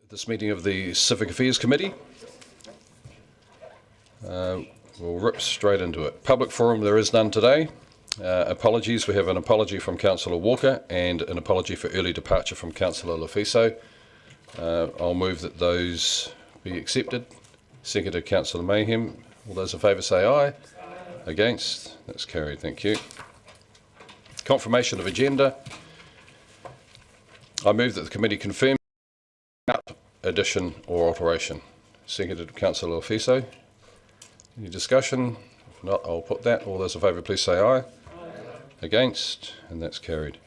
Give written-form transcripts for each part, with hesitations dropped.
This meeting of the Civic Affairs Committee. We'll rip straight into it. Public forum, there is none today. Apologies, we have an apology from Councillor Walker and an apology for early departure from Councillor Lafiso. I'll move that those be accepted. Seconded, Councillor Mayhem. All those in favour say aye. Against? That's carried, thank you. Confirmation of agenda. I move that the committee confirm addition or alteration. Seconded, Councillor Lafiso. Any discussion? If not, I'll put that. All those in favour, please say aye. Aye. Against? And that's carried.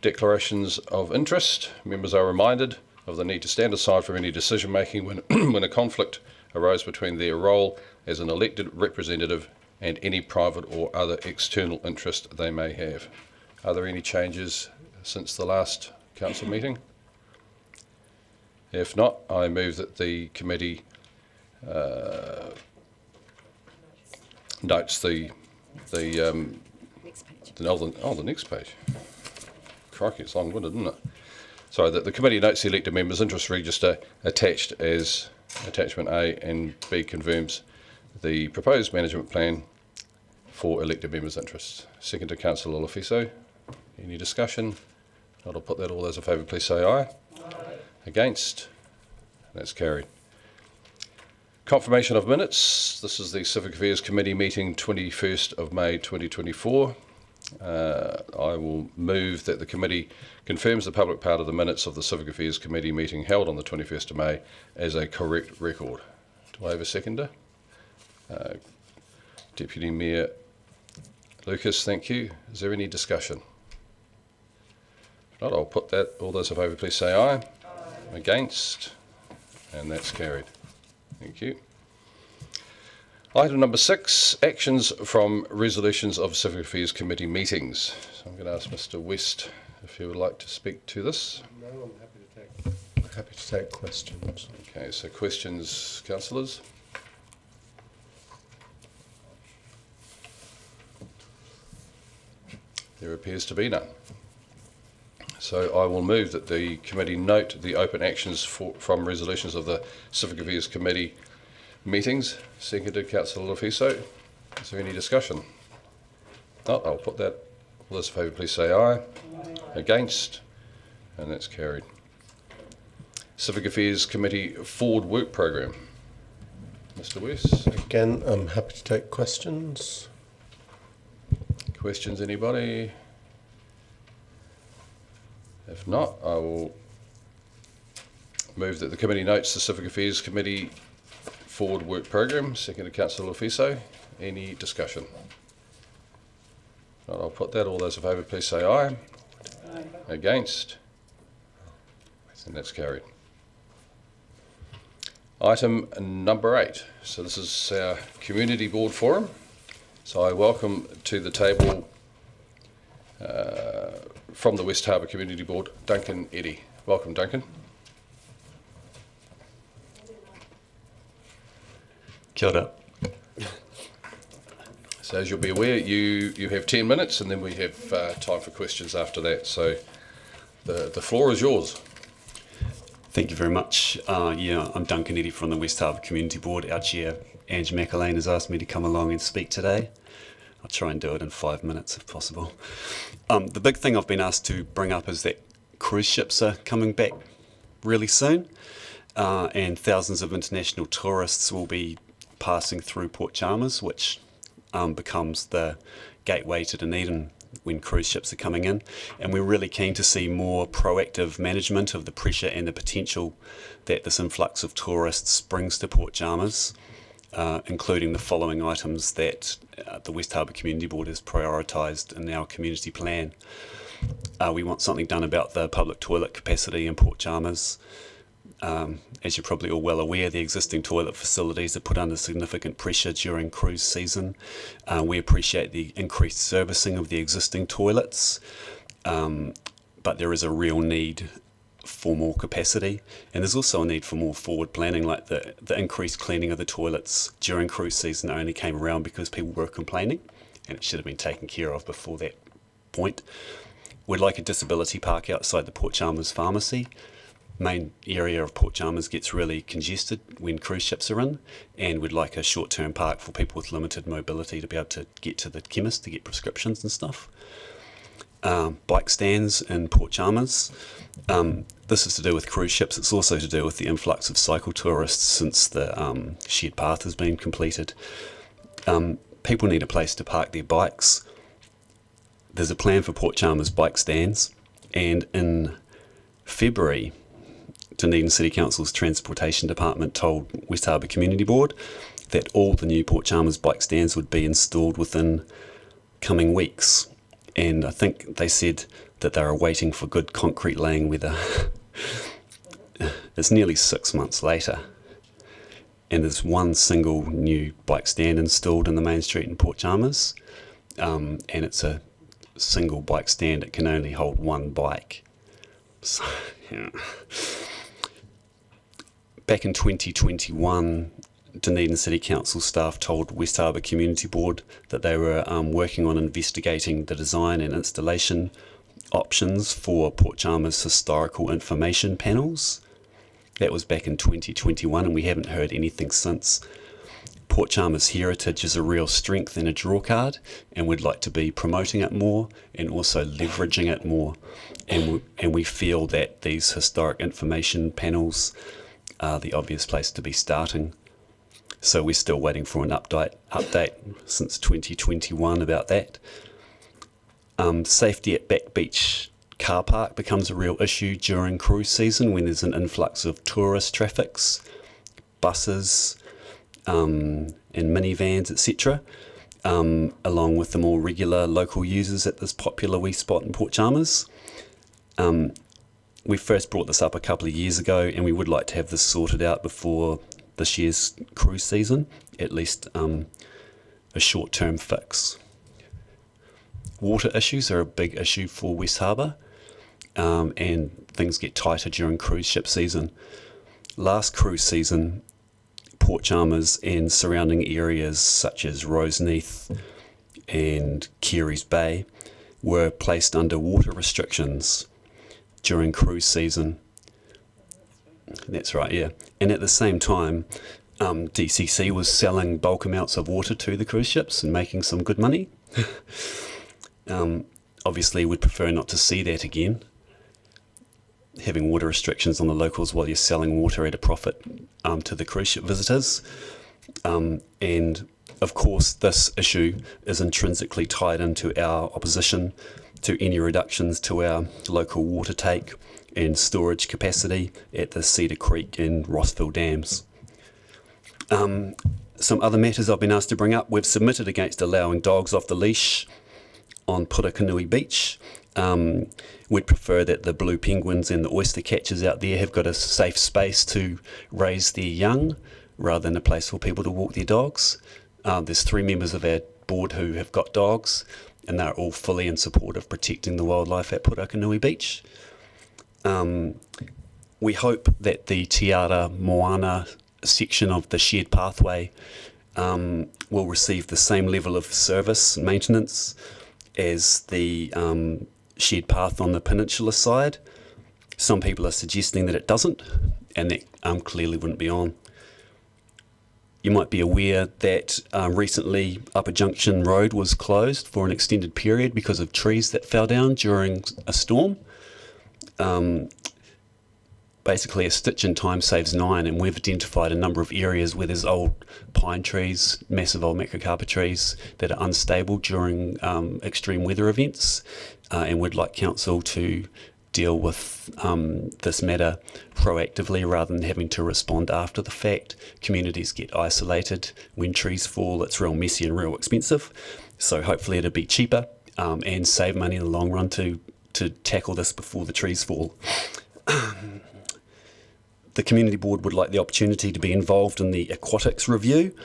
Declarations of interest. Members are reminded of the need to stand aside from any decision making when, when a conflict arose between their role as an elected representative and any private or other external interest they may have. Are there any changes since the last council meeting? If not, I move that the committee notes the next page. Crikey, it's long-winded, isn't it? Sorry, that the committee notes the elected members' interest register attached as attachment A, and B confirms the proposed management plan for elected members' interests. Second to Councillor Lafiso. Any discussion? Not, I'll put that. All those in favour, please say aye. Aye. Against? That's carried. Confirmation of minutes. This is the Civic Affairs Committee meeting 21st of May 2024. I will move that the committee confirms the public part of the minutes of the Civic Affairs Committee meeting held on the 21st of May as a correct record. Do I have a seconder? Deputy Mayor Lucas, thank you. Is there any discussion? If not, I'll put that. All those in favour, please say aye. Aye. Against? And that's carried. Thank you. Item number 6, actions from resolutions of Civic Affairs Committee meetings. So I'm going to ask Mr. West if he would like to speak to this. No, I'm happy to take questions. Okay, so questions, councillors? There appears to be none. So I will move that the committee note the open actions from resolutions of the Civic Affairs Committee meetings. Seconded, Councillor Lafiso. Is there any discussion? No, I'll put that. All those in favour, please say aye. Aye. Against? And that's carried. Civic Affairs Committee Forward Work Programme. Mr. West. Again, I'm happy to take questions. Questions, anybody? If not, I will move that the committee notes the Civic Affairs Committee Forward Work Programme. Second to Councillor Lafiso. Any discussion? Not, I'll put that. All those in favour, please say aye. Aye. Against? And that's carried. Item number 8. So this is our Community Board Forum. So I welcome to the table from the West Harbour Community Board, Duncan Eddy. Welcome, Duncan. Kia ora. So as you'll be aware, you have 10 minutes and then we have time for questions after that. So the floor is yours. Thank you very much. I'm Duncan Eddy from the West Harbour Community Board. Our chair, Ange McAlane, has asked me to come along and speak today. I'll try and do it in 5 minutes if possible. The big thing I've been asked to bring up is that cruise ships are coming back really soon, and thousands of international tourists will be passing through Port Chalmers, which becomes the gateway to Dunedin when cruise ships are coming in. And we're really keen to see more proactive management of the pressure and the potential that this influx of tourists brings to Port Chalmers, including the following items that the West Harbour Community Board has prioritised in our community plan. We want something done about the public toilet capacity in Port Chalmers. As you're probably all well aware, the existing toilet facilities are put under significant pressure during cruise season. We appreciate the increased servicing of the existing toilets, but there is a real need for more capacity, and there's also a need for more forward planning, like the increased cleaning of the toilets during cruise season only came around because people were complaining, and it should have been taken care of before that. point. We'd like a disability park outside the Port Chalmers pharmacy. main area of Port Chalmers gets really congested when cruise ships are in, and we'd like a short-term park for people with limited mobility to be able to get to the chemist to get prescriptions and stuff. Bike stands in Port Chalmers. This is to do with cruise ships. It's also to do with the influx of cycle tourists since the shared path has been completed. People need a place to park their bikes. There's a plan for Port Chalmers bike stands, and in February, Dunedin City Council's Transportation Department told West Harbour Community Board that all the new Port Chalmers bike stands would be installed within coming weeks. And I think they said that they were waiting for good concrete laying weather. It's nearly 6 months later, and there's one single new bike stand installed in the main street in Port Chalmers, and it's a single bike stand. It can only hold one bike. So, yeah. Back in 2021, Dunedin City Council staff told West Harbour Community Board that they were working on investigating the design and installation options for Port Chalmers historical information panels. That was back in 2021, and we haven't heard anything since. Port Chalmers heritage is a real strength and a drawcard, and we'd like to be promoting it more and also leveraging it more. And we feel that these historic information panels are the obvious place to be starting. So we're still waiting for an update since 2021 about that. Safety at Back Beach car park becomes a real issue during cruise season when there's an influx of tourist traffics, buses, and minivans, etc., along with the more regular local users at this popular wee spot in Port Chalmers. We first brought this up a couple of years ago, and we would like to have this sorted out before this year's cruise season, at least a short-term fix. Water issues are a big issue for West Harbour, and things get tighter during cruise ship season. Last cruise season, Port Chalmers and surrounding areas such as Roseneath and Carey's Bay were placed under water restrictions during cruise season. That's right, yeah. And at the same time, DCC was selling bulk amounts of water to the cruise ships and making some good money. Obviously, we'd prefer not to see that again, having water restrictions on the locals while you're selling water at a profit to the cruise ship visitors. And of course, this issue is intrinsically tied into our opposition to any reductions to our local water take and storage capacity at the Cedar Creek and Rossville dams. Some other matters I've been asked to bring up. We've submitted against allowing dogs off the leash on Purakanui Beach. We'd prefer that the blue penguins and the oyster catchers out there have got a safe space to raise their young rather than a place for people to walk their dogs. There's 3 members of our board who have got dogs, and they're all fully in support of protecting the wildlife at Purakanui Beach. We hope that the Te Ara Moana section of the shared pathway will receive the same level of service and maintenance as the shared path on the peninsula side. Some people are suggesting that it doesn't, and that clearly wouldn't be on. You might be aware that recently Upper Junction Road was closed for an extended period because of trees that fell down during a storm. Basically, a stitch in time saves 9, and we've identified a number of areas where there's old pine trees, massive old macrocarpa trees that are unstable during extreme weather events, and we'd like council to deal with this matter proactively rather than having to respond after the fact. Communities get isolated when trees fall. It's real messy and real expensive, so hopefully it'll be cheaper and save money in the long run to tackle this before the trees fall. The Community Board would like the opportunity to be involved in the aquatics review,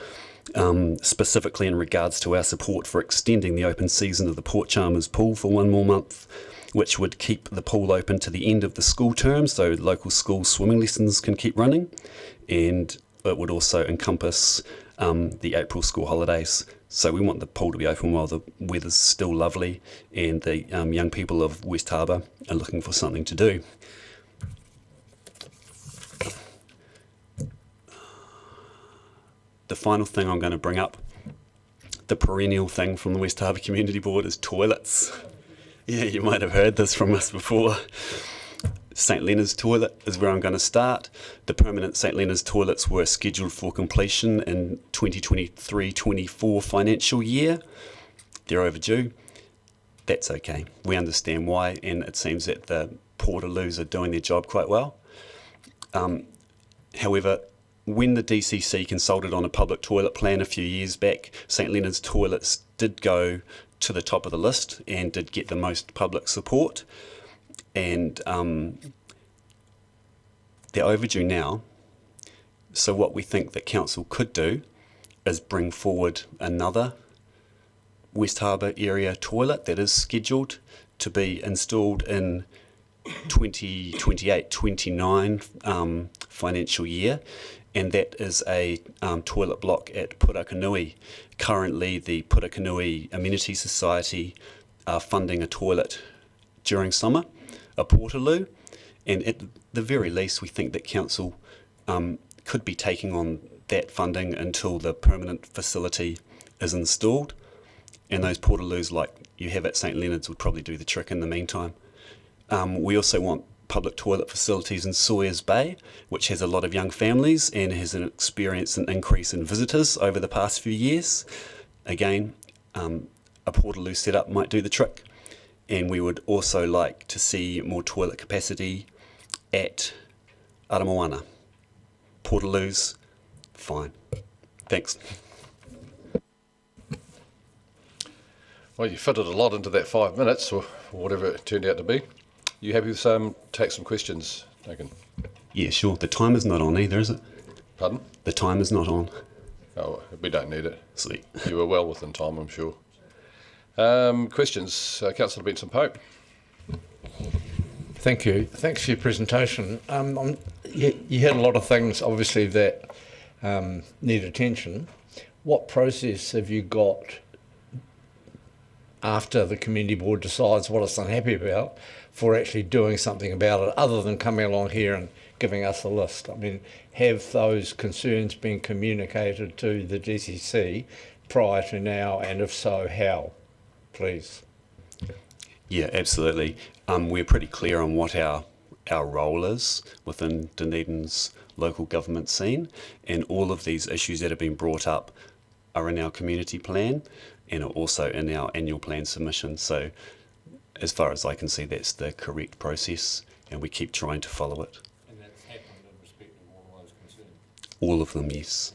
specifically in regards to our support for extending the open season of the Port Chalmers pool for 1 more month, which would keep the pool open to the end of the school term so local school swimming lessons can keep running, and it would also encompass the April school holidays. So we want the pool to be open while the weather's still lovely and the young people of West Harbour are looking for something to do. the final thing I'm going to bring up, the perennial thing from the West Harbour Community Board, is toilets. Yeah, you might have heard this from us before. St Leonard's toilet is where I'm going to start. The permanent St Leonard's toilets were scheduled for completion in 2023-24 financial year. They're overdue. That's okay. We understand why, and it seems that the Portaloos are doing their job quite well. However, when the DCC consulted on a public toilet plan a few years back, St Leonard's toilets did go to the top of the list and did get the most public support. And they're overdue now. So what we think that council could do is bring forward another West Harbour area toilet that is scheduled to be installed in 2028-29 financial year, and that is a toilet block at Purakanui. Currently, the Purakanui Amenity Society are funding a toilet during summer, a Portaloo, and at the very least we think that council could be taking on that funding until the permanent facility is installed, and those Portaloos like you have at St Leonard's would probably do the trick in the meantime. We also want public toilet facilities in Sawyers Bay, which has a lot of young families and has experienced an increase in visitors over the past few years. Again, a Portaloo setup might do the trick. And we would also like to see more toilet capacity at Aramoana. Portaloos, fine. Thanks. Well, you fitted a lot into that 5 minutes, or whatever it turned out to be. You happy with take some questions, Duncan? Yeah, sure. The timer's not on either, is it? Pardon? The timer's not on. Oh, we don't need it. Sweet. You were well within time, I'm sure. Questions? Councillor Benson Pope. Thank you. Thanks for your presentation. You had a lot of things, obviously, that need attention. What process have you got after the community board decides what it's unhappy about for actually doing something about it, other than coming along here and giving us a list? I mean, have those concerns been communicated to the DCC prior to now, and if so, how? Please. Yeah, absolutely. We're pretty clear on what our role is within Dunedin's local government scene, and all of these issues that have been brought up are in our community plan and are also in our annual plan submission. So as far as I can see, that's the correct process, and we keep trying to follow it. And that's happened in respect of all those concerns? All of them, yes.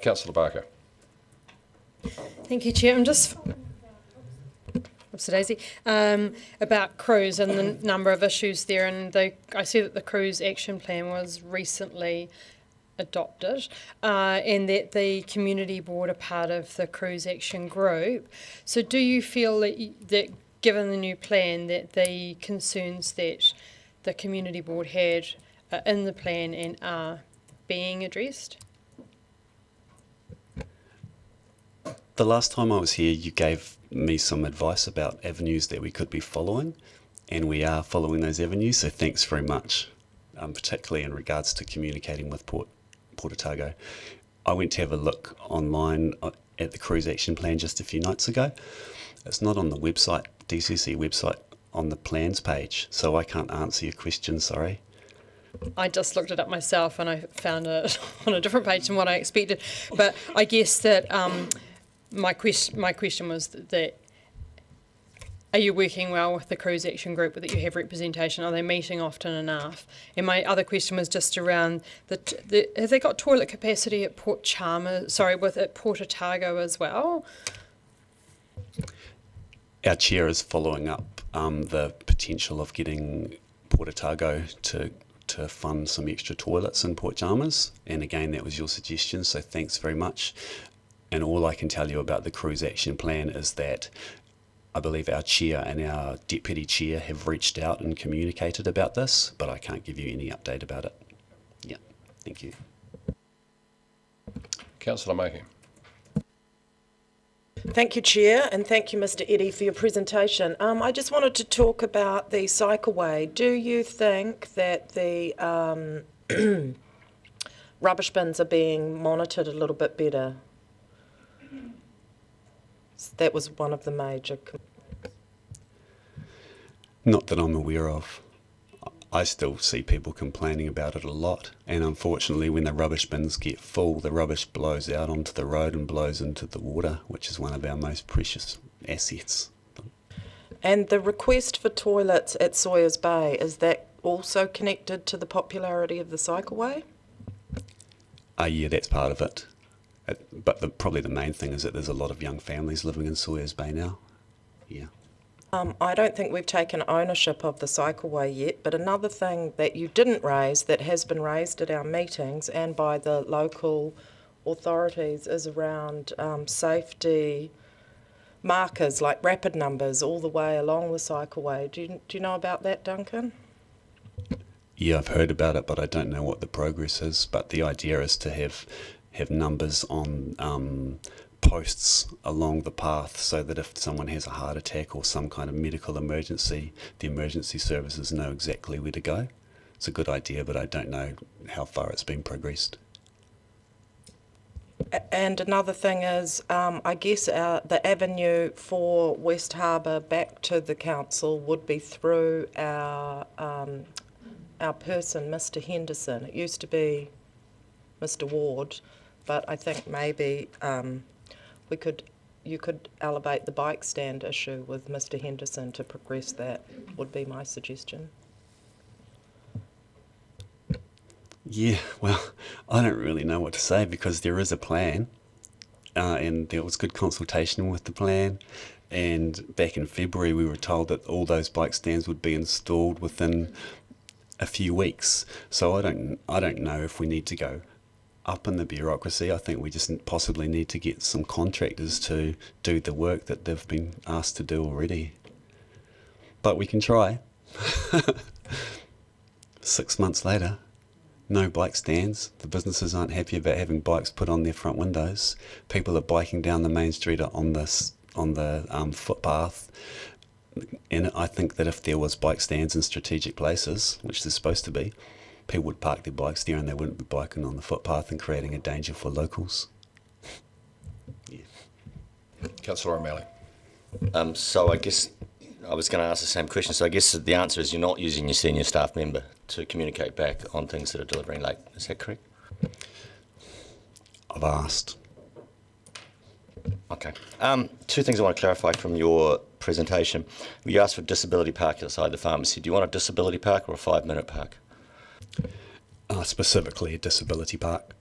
Councillor Barker. Thank you, Chair. I'm just, Daisy, about cruise and the number of issues there, and I see that the cruise action plan was recently adopted, and that the community board are part of the cruise action group. So do you feel that given the new plan, that the concerns that the community board had are in the plan and are being addressed? The last time I was here, you gave me some advice about avenues that we could be following, and we are following those avenues, so thanks very much, particularly in regards to communicating with Port Otago. I went to have a look online at the cruise action plan just a few nights ago. It's not on the website, DCC website, on the plans page, so I can't answer your question, sorry. I just looked it up myself and I found it on a different page than what I expected. But I guess that my question was that are you working well with the cruise action group, that you have representation? Are they meeting often enough? And my other question was just around have they got toilet capacity at Port Otago as well? Our chair is following up the potential of getting Port Otago to fund some extra toilets in Port Chalmers, and again that was your suggestion, so thanks very much. And all I can tell you about the cruise action plan is that I believe our chair and our deputy chair have reached out and communicated about this, but I can't give you any update about it. Yeah, thank you. Councillor Mackey. Thank you, Chair, and thank you, Mr. Eddy, for your presentation. I just wanted to talk about the cycleway. Do you think that the rubbish bins are being monitored a little bit better. That was one of the major. Not that I'm aware of. I still see people complaining about it a lot, and unfortunately when the rubbish bins get full, the rubbish blows out onto the road and blows into the water, which is one of our most precious assets. And the request for toilets at Sawyers Bay, is that also connected to the popularity of the cycleway? Yeah, that's part of it. But probably the main thing is that there's a lot of young families living in Sawyers Bay now. Yeah. I don't think we've taken ownership of the cycleway yet, but another thing that you didn't raise that has been raised at our meetings and by the local authorities is around safety markers like rapid numbers all the way along the cycleway. Do you know about that, Duncan? Yeah, I've heard about it, but I don't know what the progress is. But the idea is to have numbers on posts along the path so that if someone has a heart attack or some kind of medical emergency, the emergency services know exactly where to go. It's a good idea, but I don't know how far it's been progressed. And another thing is, I guess the avenue for West Harbour back to the council would be through our person, Mr. Henderson. It used to be Mr. Ward, but I think maybe you could elevate the bike stand issue with Mr. Henderson to progress that, would be my suggestion. Yeah, well, I don't really know what to say because there is a plan and there was good consultation with the plan, and back in February we were told that all those bike stands would be installed within a few weeks. So I don't know if we need to go up in the bureaucracy. I think we just possibly need to get some contractors to do the work that they've been asked to do already. But we can try. 6 months later, no bike stands. The businesses aren't happy about having bikes put on their front windows. People are biking down the main street on the footpath. And I think that if there was bike stands in strategic places, which there's supposed to be, people would park their bikes there and they wouldn't be biking on the footpath and creating a danger for locals. Yeah. Councillor O'Malley. So I guess I was going to ask the same question. So I guess the answer is you're not using your senior staff member to communicate back on things that are delivering late. Is that correct? I've asked. Okay. Two things I want to clarify from your presentation. You asked for disability park outside the pharmacy. Do you want a disability park or a 5-minute park? Specifically a disability park.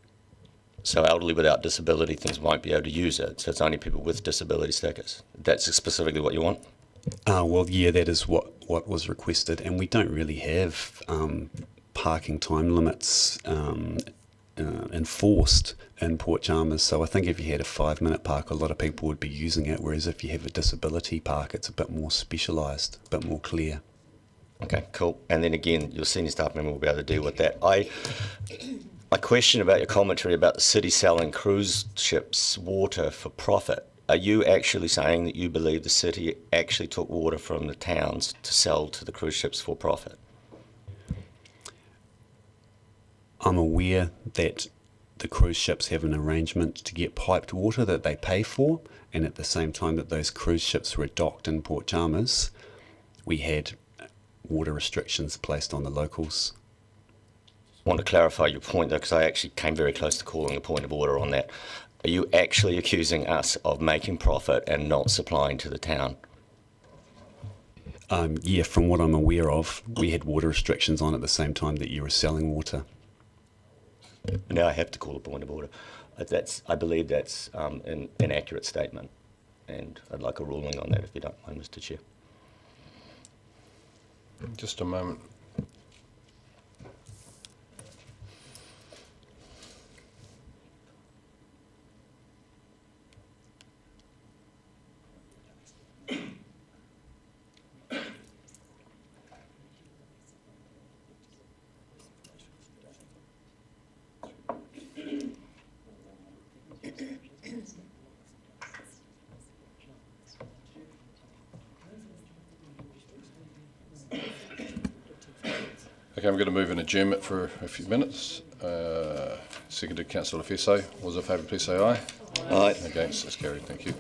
So elderly without disability, things won't be able to use it. So it's only people with disability stickers. That's specifically what you want? Well, yeah, that is what was requested, and we don't really have parking time limits enforced in Port Chalmers. So I think if you had a 5-minute park, a lot of people would be using it, whereas if you have a disability park, it's a bit more specialised, a bit more clear. Okay, cool. And then again, your senior staff member will be able to deal with that. My question about your commentary about the city selling cruise ships water for profit. Are you actually saying that you believe the city actually took water from the towns to sell to the cruise ships for profit? I'm aware that the cruise ships have an arrangement to get piped water that they pay for, and at the same time that those cruise ships were docked in Port Chalmers, we had water restrictions placed on the locals. I want to clarify your point though, because I actually came very close to calling a point of order on that. Are you actually accusing us of making profit and not supplying to the town? Yeah, from what I'm aware of, we had water restrictions on at the same time that you were selling water. Now I have to call a point of order. I believe that's an inaccurate statement, and I'd like a ruling on that if you don't mind, Mr. Chair. Just a moment. Okay, I'm going to move an adjournment for a few minutes. seconded Councillor Fiso. All those in favour, please say aye. Aye. Against, that's carried. Thank you.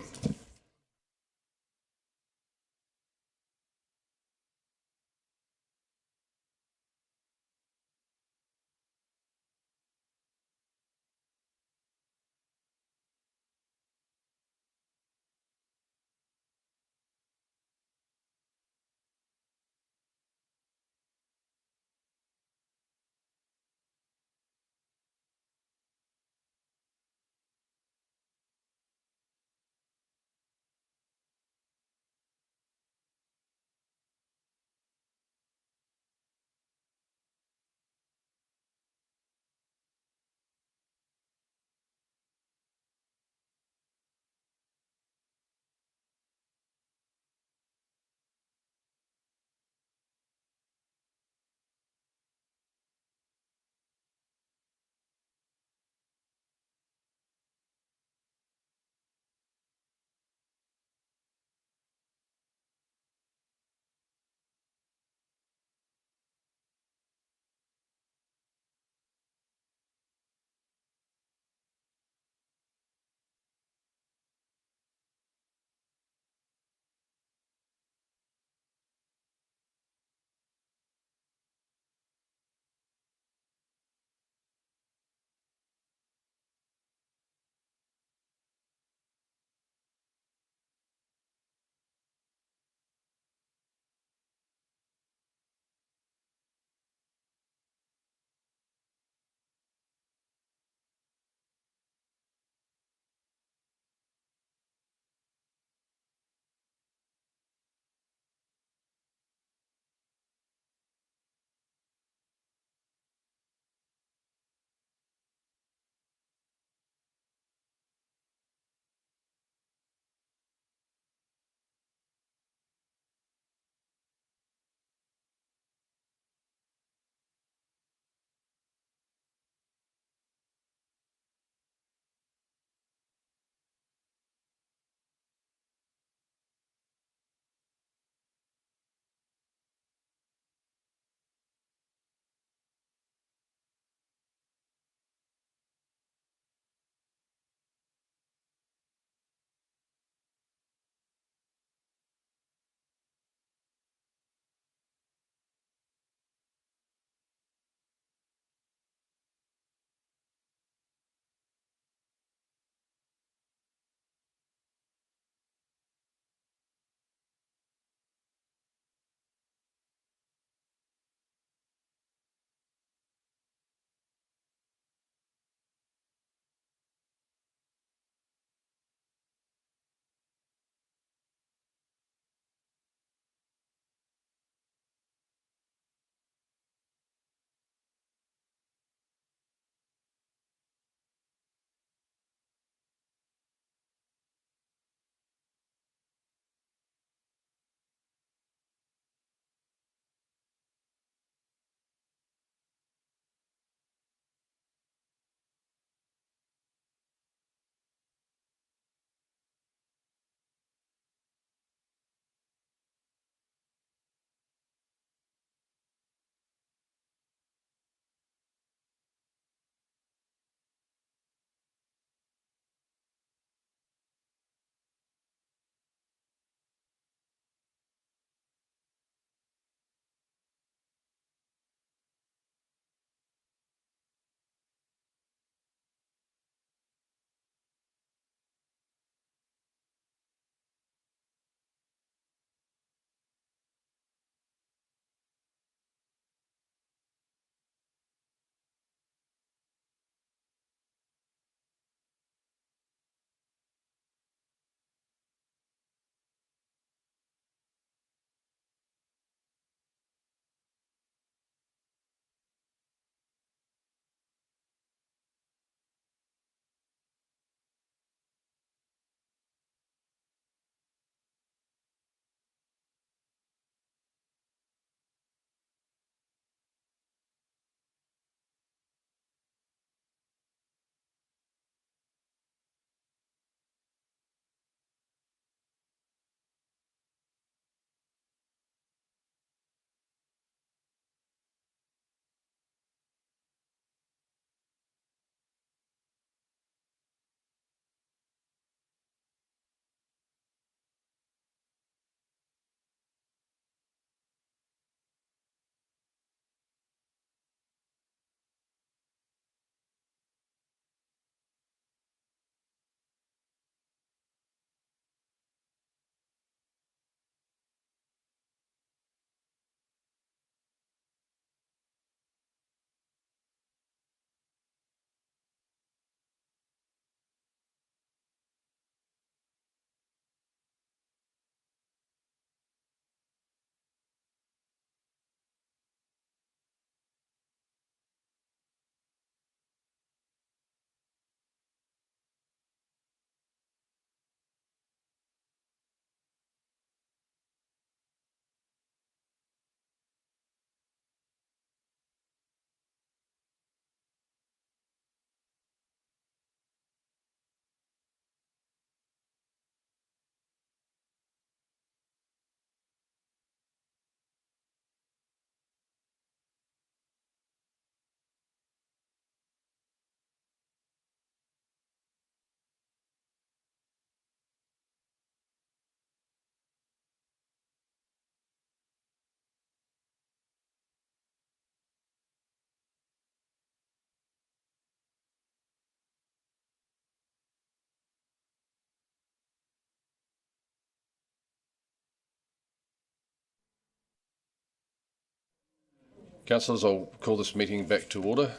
Councillors, I'll call this meeting back to order.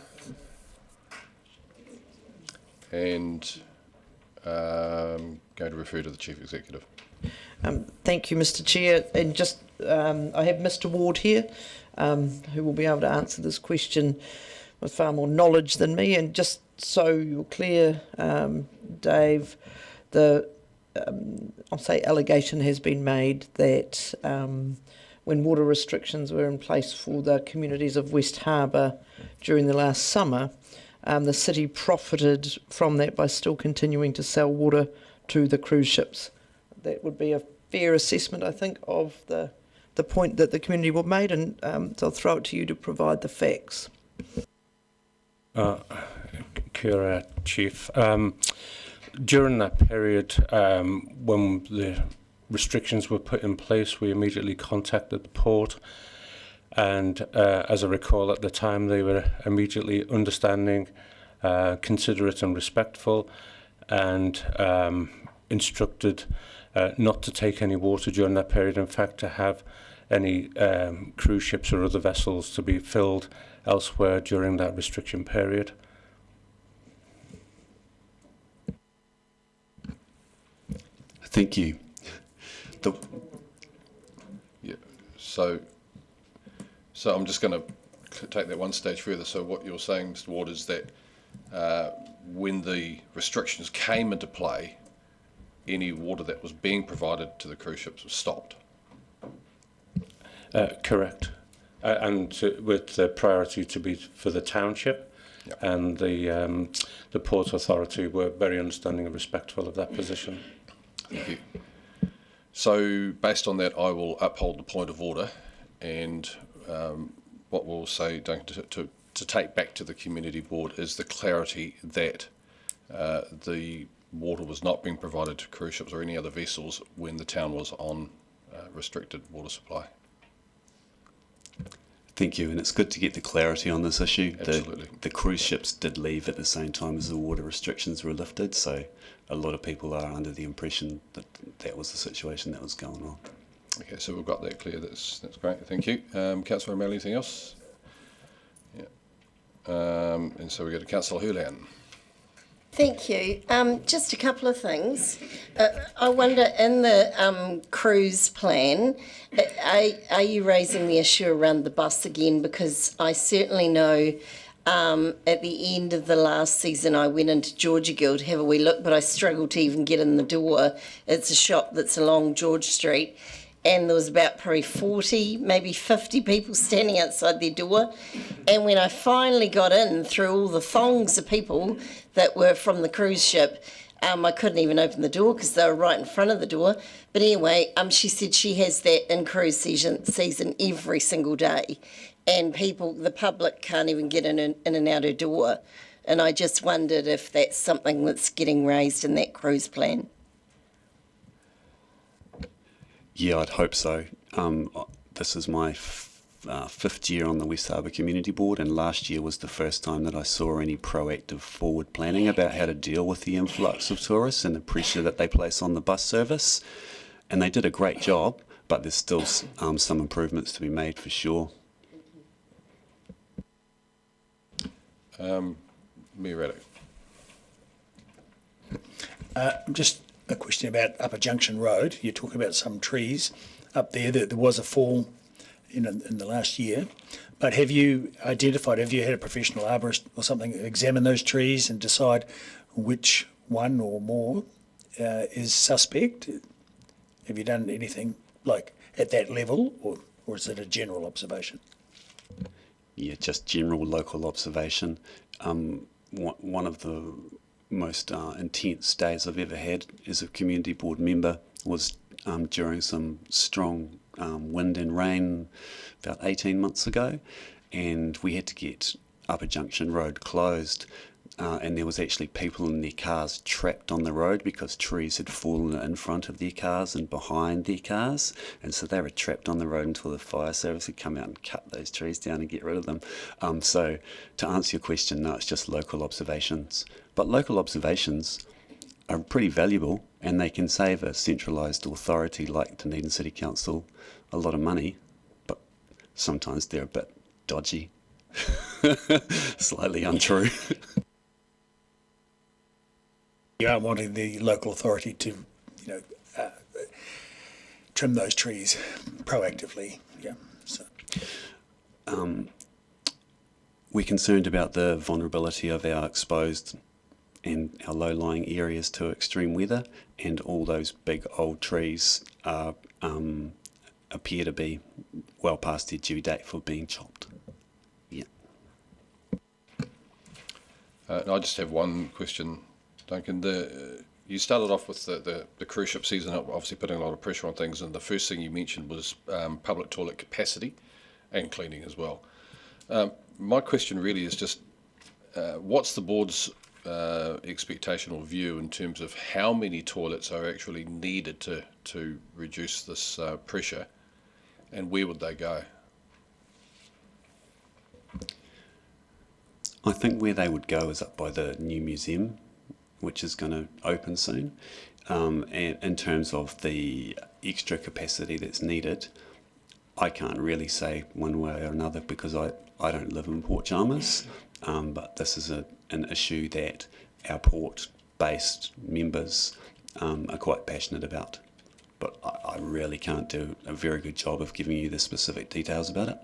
And going to refer to the Chief Executive. Thank you, Mr. Chair. And just, I have Mr. Ward here, who will be able to answer this question with far more knowledge than me. And just so you're clear, Dave, I'll say allegation has been made that when water restrictions were in place for the communities of West Harbour during the last summer, the city profited from that by still continuing to sell water to the cruise ships. That would be a fair assessment, I think, of the point that the community board made, and so I'll throw it to you to provide the facts. Kia ora, Chief. During that period, when the restrictions were put in place, we immediately contacted the port, and as I recall at the time, they were immediately understanding, considerate and respectful, and instructed not to take any water during that period. In fact, to have any cruise ships or other vessels to be filled elsewhere during that restriction period. Thank you. Yeah. So I'm just going to take that one stage further. So what you're saying, Mr. Ward, is that when the restrictions came into play, any water that was being provided to the cruise ships was stopped? Correct. And with the priority to be for the township, yep. And the Port Authority were very understanding and respectful of that position. Thank you. So based on that, I will uphold the point of order, and what we'll say, Duncan, to take back to the community board is the clarity that the water was not being provided to cruise ships or any other vessels when the town was on restricted water supply. Thank you, and it's good to get the clarity on this issue. Absolutely. The cruise ships did leave at the same time as the water restrictions were lifted, so a lot of people are under the impression that that was the situation that was going on. Okay, so we've got that clear. That's great. Thank you. Councillor O'Malley, anything else? Yeah. And so we go to Councillor Hurlan. Thank you. Just a couple of things. I wonder, in the cruise plan, are you raising the issue around the bus again? Because I certainly know at the end of the last season I went into Georgia Guild to have a wee look, but I struggled to even get in the door. It's a shop that's along George Street, and there was about probably 40, maybe 50 people standing outside their door. And when I finally got in through all the thongs of people that were from the cruise ship, I couldn't even open the door because they were right in front of the door. But anyway, she said she has that in cruise season every single day. And people, the public can't even get in and out her door. And I just wondered if that's something that's getting raised in that cruise plan. Yeah, I'd hope so. This is my fifth year on the West Harbour Community Board, and last year was the first time that I saw any proactive forward planning about how to deal with the influx of tourists and the pressure that they place on the bus service. And they did a great job, but there's still some improvements to be made for sure. Mayor Raddick. Just a question about Upper Junction Road. You're talking about some trees up there. There was a fall in the last year. But have you had a professional arborist or something examine those trees and decide which one or more is suspect? Have you done anything like at that level, or is it a general observation? Yeah, just general local observation. One of the most intense days I've ever had as a community board member was during some strong wind and rain about 18 months ago, and we had to get Upper Junction Road closed, and there was actually people in their cars trapped on the road because trees had fallen in front of their cars and behind their cars, and so they were trapped on the road until the fire service would come out and cut those trees down and get rid of them. So to answer your question, no, it's just local observations. But local observations are pretty valuable, and they can save a centralised authority like Dunedin City Council a lot of money, but sometimes they're a bit dodgy, slightly untrue. You are wanting the local authority to, trim those trees proactively. Yeah. So. We're concerned about the vulnerability of our exposed and our low-lying areas to extreme weather, and all those big old trees appear to be well past their due date for being chopped. Yeah. I just have one question, Duncan. You started off with the cruise ship season, obviously putting a lot of pressure on things, and the first thing you mentioned was public toilet capacity and cleaning as well. My question really is just, what's the board's expectation or view in terms of how many toilets are actually needed to reduce this pressure, and where would they go? I think where they would go is up by the new museum, which is going to open soon. And in terms of the extra capacity that's needed, I can't really say one way or another because I don't live in Port Chalmers, but this is an issue that our port-based members are quite passionate about. But I really can't do a very good job of giving you the specific details about it.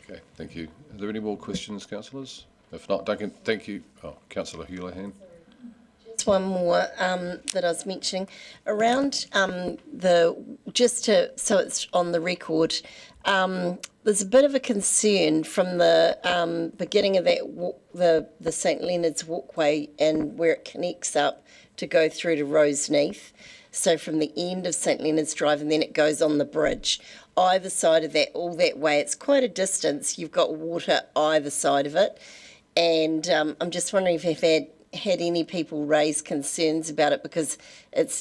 Okay, thank you. Are there any more questions, councillors? If not, Duncan, thank you. Oh, Councillor Houlihan. Just one more that I was mentioning around so it's on the record. There's a bit of a concern from the beginning of that the St Leonard's walkway and where it connects up to go through to Roseneath. So from the end of St Leonard's Drive, and then it goes on the bridge. Either side of that, all that way, it's quite a distance. You've got water either side of it. And I'm just wondering if you've had any people raise concerns about it, because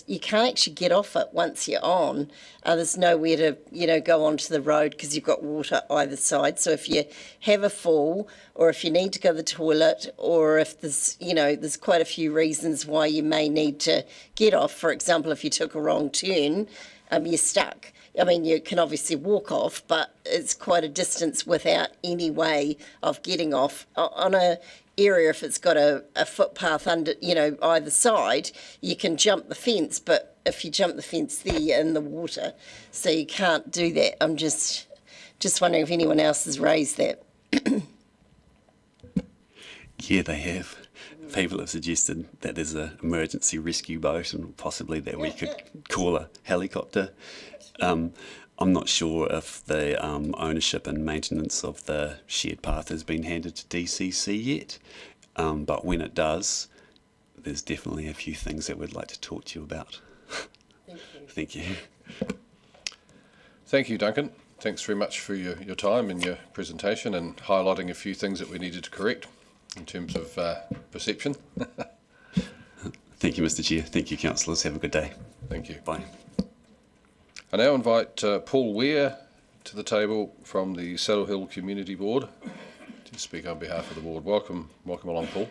you can't actually get off it once you're on. There's nowhere to go onto the road because you've got water either side. So if you have a fall, or if you need to go to the toilet, or if there's quite a few reasons why you may need to get off. For example, if you took a wrong turn, you're stuck. I mean, you can obviously walk off, but it's quite a distance without any way of getting off. On a area, if it's got a footpath under, either side, you can jump the fence, but if you jump the fence there, you're in the water. So you can't do that. I'm just wondering if anyone else has raised that. Yeah, they have. People have suggested that there's an emergency rescue boat and possibly that we could call a helicopter. I'm not sure if the ownership and maintenance of the shared path has been handed to DCC yet, but when it does, there's definitely a few things that we'd like to talk to you about. Thank you. Thank you, Duncan. Thanks very much for your time and your presentation and highlighting a few things that we needed to correct in terms of perception. Thank you, Mr. Chair. Thank you, councillors. Have a good day. Thank you. Bye. I now invite Paul Ware to the table from the Saddle Hill Community Board to speak on behalf of the board. Welcome along, Paul.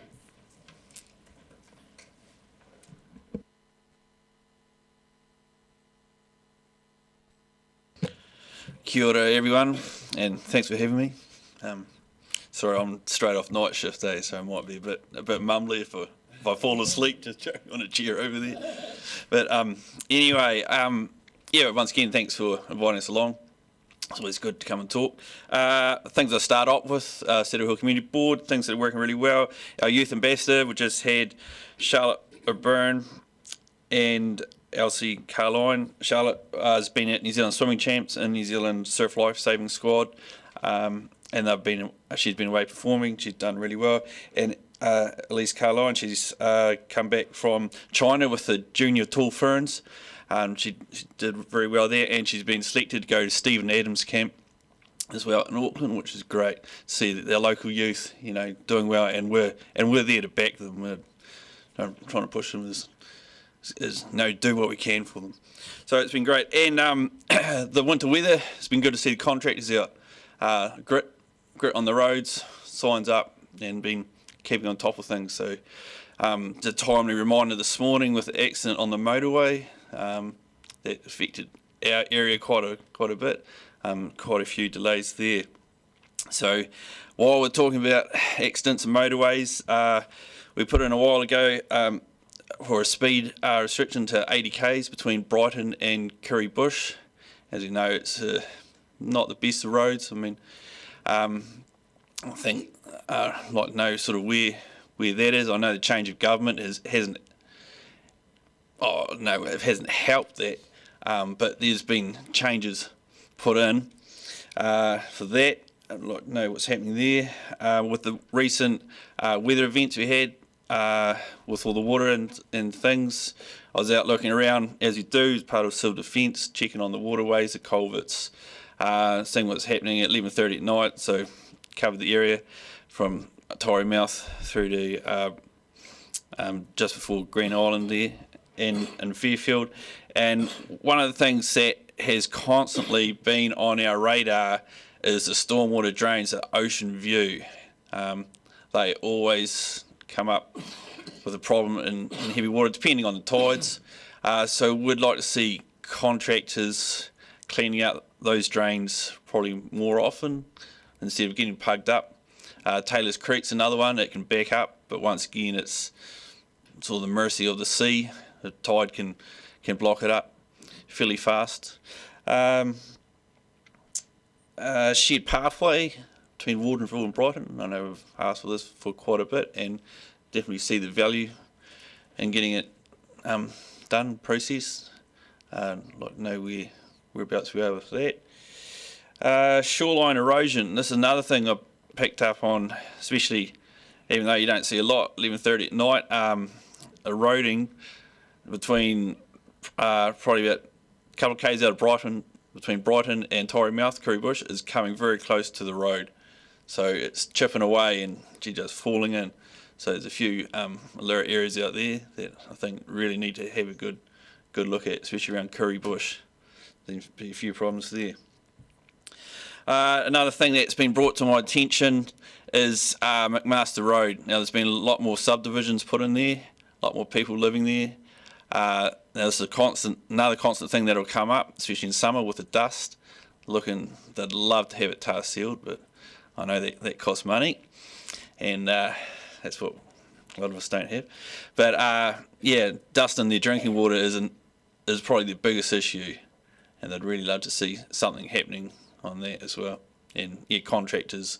Kia ora everyone, and thanks for having me. Sorry, I'm straight off night shift day, so I might be a bit mumbly if I fall asleep just on a chair over there. But anyway, yeah, once again, thanks for inviting us along. It's always good to come and talk. Things I start off with, Saddle Hill Community Board, things that are working really well. Our youth ambassador, we just had Charlotte O'Byrne and Elsie Carline. Charlotte has been at New Zealand Swimming Champs and New Zealand Surf Life Saving Squad, and she's been away performing. She's done really well. And Elise Carline, she's come back from China with the junior tall ferns. She did very well there, and she's been selected to go to Stephen Adams camp as well in Auckland, which is great to see that their local youth, doing well, and we're there to back them. We're trying to push them do what we can for them. So it's been great, and the winter weather, it's been good to see the contractors out, grit on the roads, signs up, and been keeping on top of things. So the timely reminder this morning with the accident on the motorway. That affected our area quite a bit, quite a few delays there. So while we're talking about accidents and motorways, we put in a while ago for a speed restriction to 80 k's between Brighton and Kirribush. As you know, it's not the best of roads. I mean, I think I'd like to know sort of where that is. I know the change of government hasn't helped that, but there's been changes put in for that. I'd like to know what's happening there. With the recent weather events we had, with all the water and things, I was out looking around, as you do, as part of civil defence, checking on the waterways, the culverts, seeing what's happening at 11:30 at night. So covered the area from Taieri Mouth through to just before Green Island there in Fairfield. And one of the things that has constantly been on our radar is the stormwater drains at Ocean View. They always come up with a problem in heavy water, depending on the tides. So we'd like to see contractors cleaning out those drains probably more often instead of getting plugged up. Taylor's Creek's another one that can back up, but once again, it's all the mercy of the sea. The tide can block it up fairly fast. Shared pathway between Wardenville and Brighton. I know we've asked for this for quite a bit, and definitely see the value in getting it done, processed. Like to know whereabouts we are with that. Shoreline erosion. This is another thing I picked up on, especially even though you don't see a lot, 11:30 at night. Eroding between probably about a couple of k's out of Brighton, between Brighton and Taieri Mouth, Kirribush, is coming very close to the road. So it's chipping away and just falling in. So there's a few alert areas out there that I think really need to have a good look at, especially around Kirribush. There's be a few problems there. Another thing that's been brought to my attention is McMaster Road. Now there's been a lot more subdivisions put in there, a lot more people living there. Now there's another constant thing that'll come up, especially in summer with the dust. They'd love to have it tar sealed, but I know that costs money, and that's what a lot of us don't have. But yeah, dust in their drinking water is probably the biggest issue, and they'd really love to see something happening on that as well. And yeah, contractors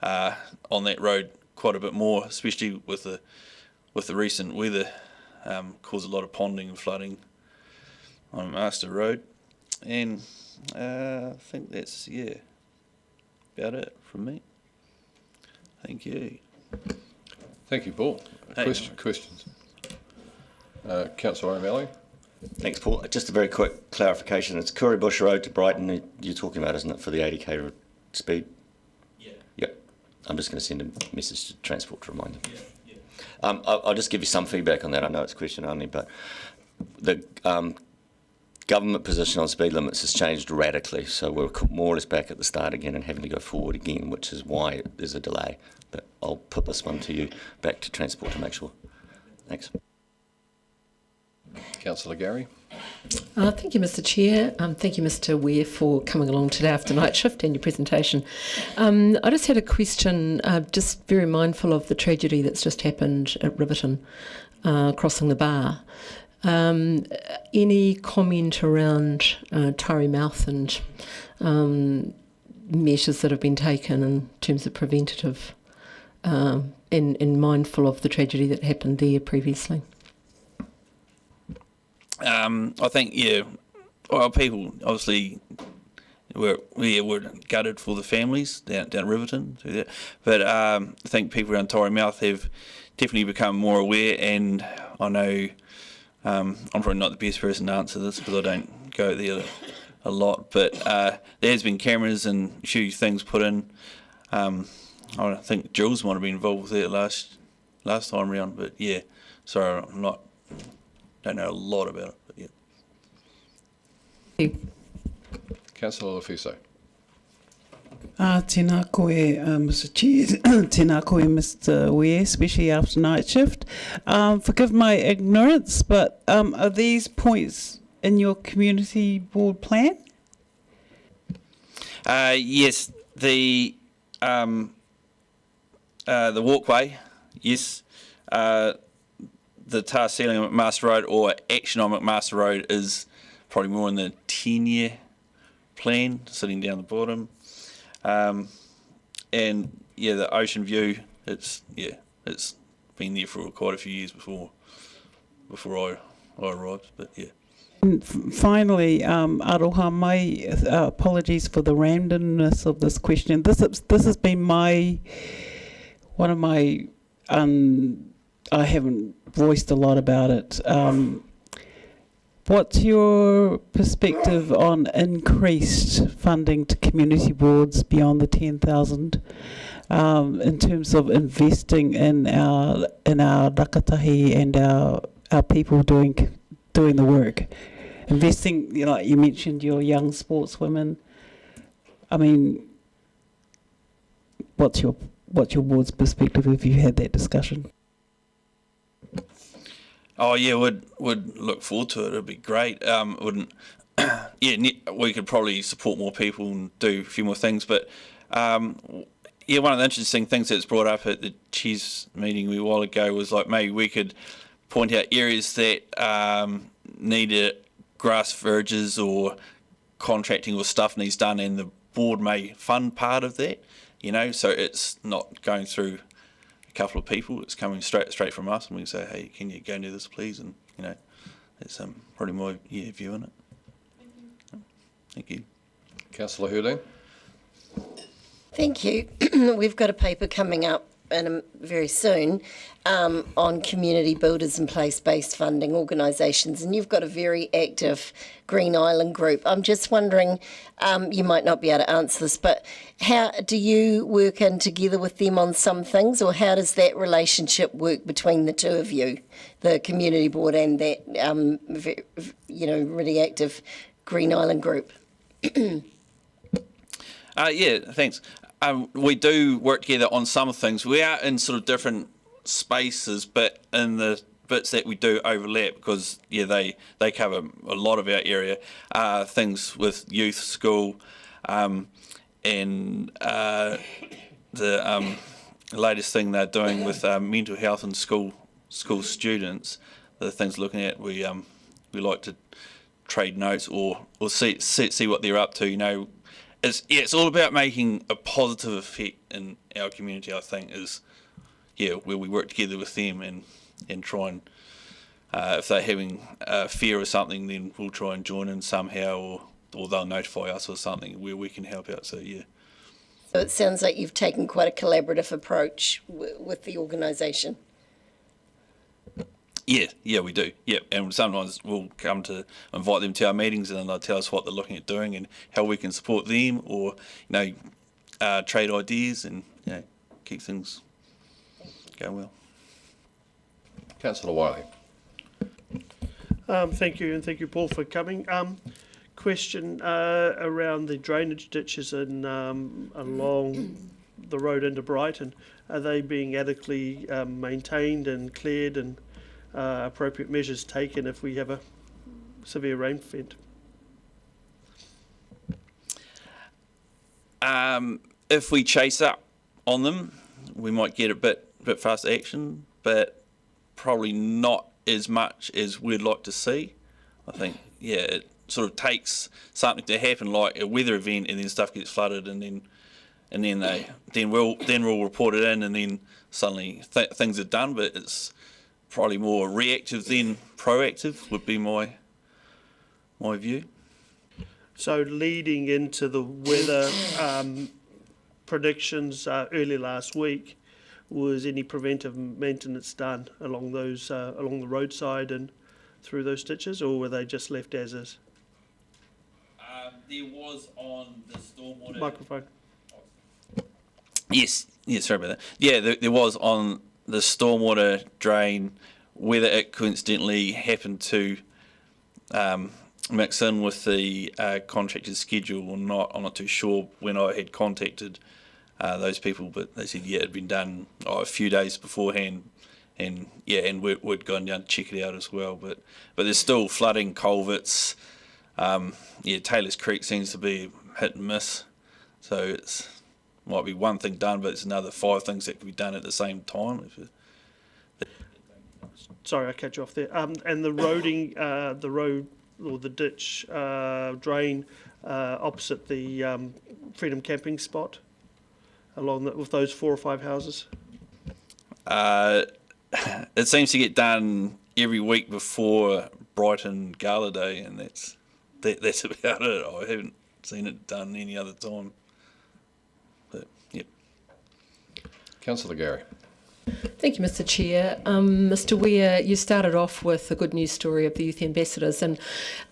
on that road quite a bit more, especially with the recent weather, caused a lot of ponding and flooding on Master Road. And I think that's about it from me. Thank you. Thank you, Paul. Questions? Councillor O'Malley. Thanks, Paul. Just a very quick clarification. It's Kirribush Road to Brighton you're talking about, isn't it, for the 80k speed? Yeah. Yep. I'm just going to send a message to Transport to remind them. Yeah. I'll just give you some feedback on that. I know it's question only, but the government position on speed limits has changed radically, so we're more or less back at the start again and having to go forward again, which is why there's a delay. But I'll put this one to you, back to Transport to make sure. Thanks. Councillor Gary. Thank you, Mr. Chair. Thank you, Mr. Ware, for coming along today after night shift and your presentation. I just had a question, just very mindful of the tragedy that's just happened at Riverton, crossing the bar. Any comment around Taieri Mouth and measures that have been taken in terms of preventative and mindful of the tragedy that happened there previously? I think, well, people obviously were gutted for the families down at Riverton through that. But I think people around Taieri Mouth have definitely become more aware, and I know I'm probably not the best person to answer this because I don't go there a lot, but there has been cameras and a few things put in. I think Jules might have been involved with it last time around, but yeah, sorry, don't know a lot about it, but yeah. Thank you. Councillor Lefiso. Tēnā koe, Mr. Chair, tēnā koe, Mr. Ware, especially after night shift. Forgive my ignorance, but are these points in your community board plan? Yes, the the walkway, yes. The tar ceiling on McMaster Road or action on McMaster Road is probably more in the 10-year plan, sitting down the bottom. And yeah, the ocean view, it's been there for quite a few years before I arrived, but yeah. And finally, Aroha, my apologies for the randomness of this question. This has been one of my I haven't voiced a lot about it. What's your perspective on increased funding to community boards beyond the 10,000 in terms of investing in our rakatahi and our people doing the work? Investing, like you mentioned, your young sportswomen. I mean, what's your board's perspective if you had that discussion? Oh yeah, would look forward to it. It'd be great. Wouldn't we could probably support more people and do a few more things. But one of the interesting things that's brought up at the Chiefs meeting a while ago was like maybe we could point out areas that needed grass verges or contracting or stuff needs done, and the board may fund part of that. So it's not going through a couple of people, it's coming straight from us, and we can say, hey, can you go and do this please? And that's probably my view on it. Thank you. Councillor Hurling. Thank you. We've got a paper coming up very soon on community builders and place-based funding organisations, and you've got a very active Green Island group. I'm just wondering, you might not be able to answer this, but how do you work in together with them on some things, or how does that relationship work between the two of you, the community board and that really active Green Island group? Thanks. We do work together on some things. We are in sort of different spaces, but in the bits that we do overlap, because they cover a lot of our area. Things with youth, school, and the latest thing they're doing with mental health and school students. The things looking at, we like to trade notes or see what they're up to. It's all about making a positive effect in our community, I think, where we work together with them and try and, if they're having fear of something, then we'll try and join in somehow, or they'll notify us or something where we can help out, So it sounds like you've taken quite a collaborative approach with the organisation. Yeah, we do. Yeah, and sometimes we'll come to invite them to our meetings, and then they'll tell us what they're looking at doing and how we can support them, or trade ideas and keep things going well. Councillor Wiley. Thank you, and thank you, Paul, for coming. Question around the drainage ditches along the road into Brighton. Are they being adequately maintained and cleared, and appropriate measures taken if we have a severe rain event? If we chase up on them, we might get a bit faster action, but probably not as much as we'd like to see. I think, it sort of takes something to happen, like a weather event, and then stuff gets flooded, and then we'll report it in, and then suddenly things are done. But it's probably more reactive than proactive would be my view. So leading into the weather predictions early last week, was any preventive maintenance done along those along the roadside and through those ditches, or were they just left as is? There was on the stormwater microphone. Yes, sorry about that. Yeah, there was on the stormwater drain. Whether it coincidentally happened to mix in with the contractor's schedule or not, I'm not too sure. When I had contacted those people, but they said it had been done a few days beforehand, and we'd gone down to check it out as well. But there's still flooding, culverts. Taylor's Creek seems to be hit and miss, so might be one thing done, but it's another 5 things that can be done at the same time. Sorry, I cut you off there. And the roading, the road or the ditch drain opposite the Freedom Camping spot, along with those 4 or 5 houses. It seems to get done every week before Brighton Gala Day, and that's about it. I haven't seen it done any other time. But yep. Councillor Gary. Thank you, Mr. Chair. Mr. Weir, you started off with a good news story of the youth ambassadors, and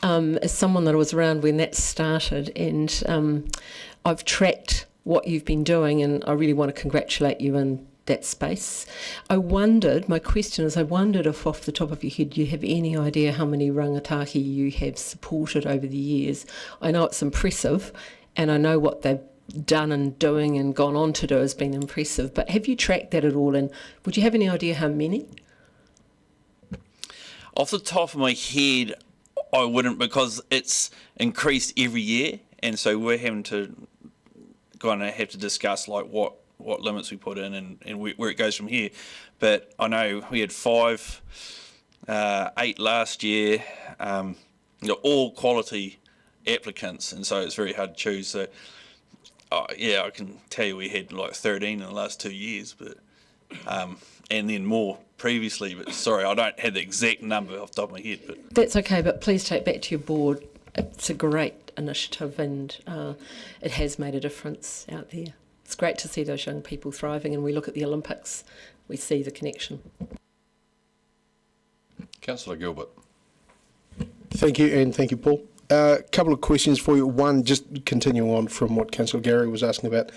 as someone that was around when that started, and I've tracked what you've been doing, and I really want to congratulate you in that space. My question is, I wondered if off the top of your head you have any idea how many rangatahi you have supported over the years. I know it's impressive, and I know what they've done and doing and gone on to do has been impressive, but have you tracked that at all, and would you have any idea how many? Off the top of my head, I wouldn't, because it's increased every year, and so we're having to kind of have to discuss like what limits we put in and where it goes from here. But I know we had 5, 8 last year, all quality applicants, and so it's very hard to choose. So yeah, I can tell you we had like 13 in the last 2 years, but and then more previously. But sorry, I don't have the exact number off the top of my head. But That's okay, but please take back to your board. It's a great initiative, and it has made a difference out there. It's great to see those young people thriving, and we look at the Olympics, we see the connection. Councillor Gilbert. Thank you, and thank you, Paul. A couple of questions for you. One, just continuing on from what Councillor Gary was asking about.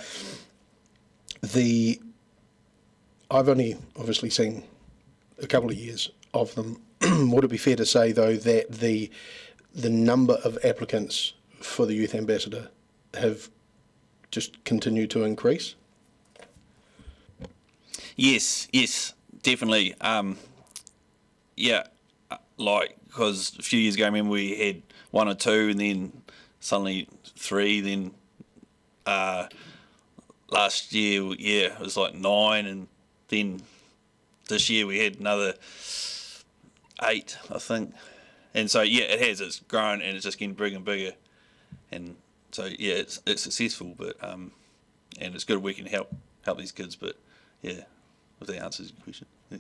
I've only obviously seen a couple of years of them. Would it be fair to say, though, that the number of applicants for the Youth Ambassador have just continued to increase? Yes, definitely. Yeah, like, because a few years ago, I remember we had 1 or 2, and then suddenly 3. Then last year, yeah, it was like 9, and then this year we had another 8, I think. And so yeah, it's grown, and it's just getting bigger and bigger. And so yeah, it's successful, but and it's good we can help these kids. But yeah, if that answers your question. Yeah.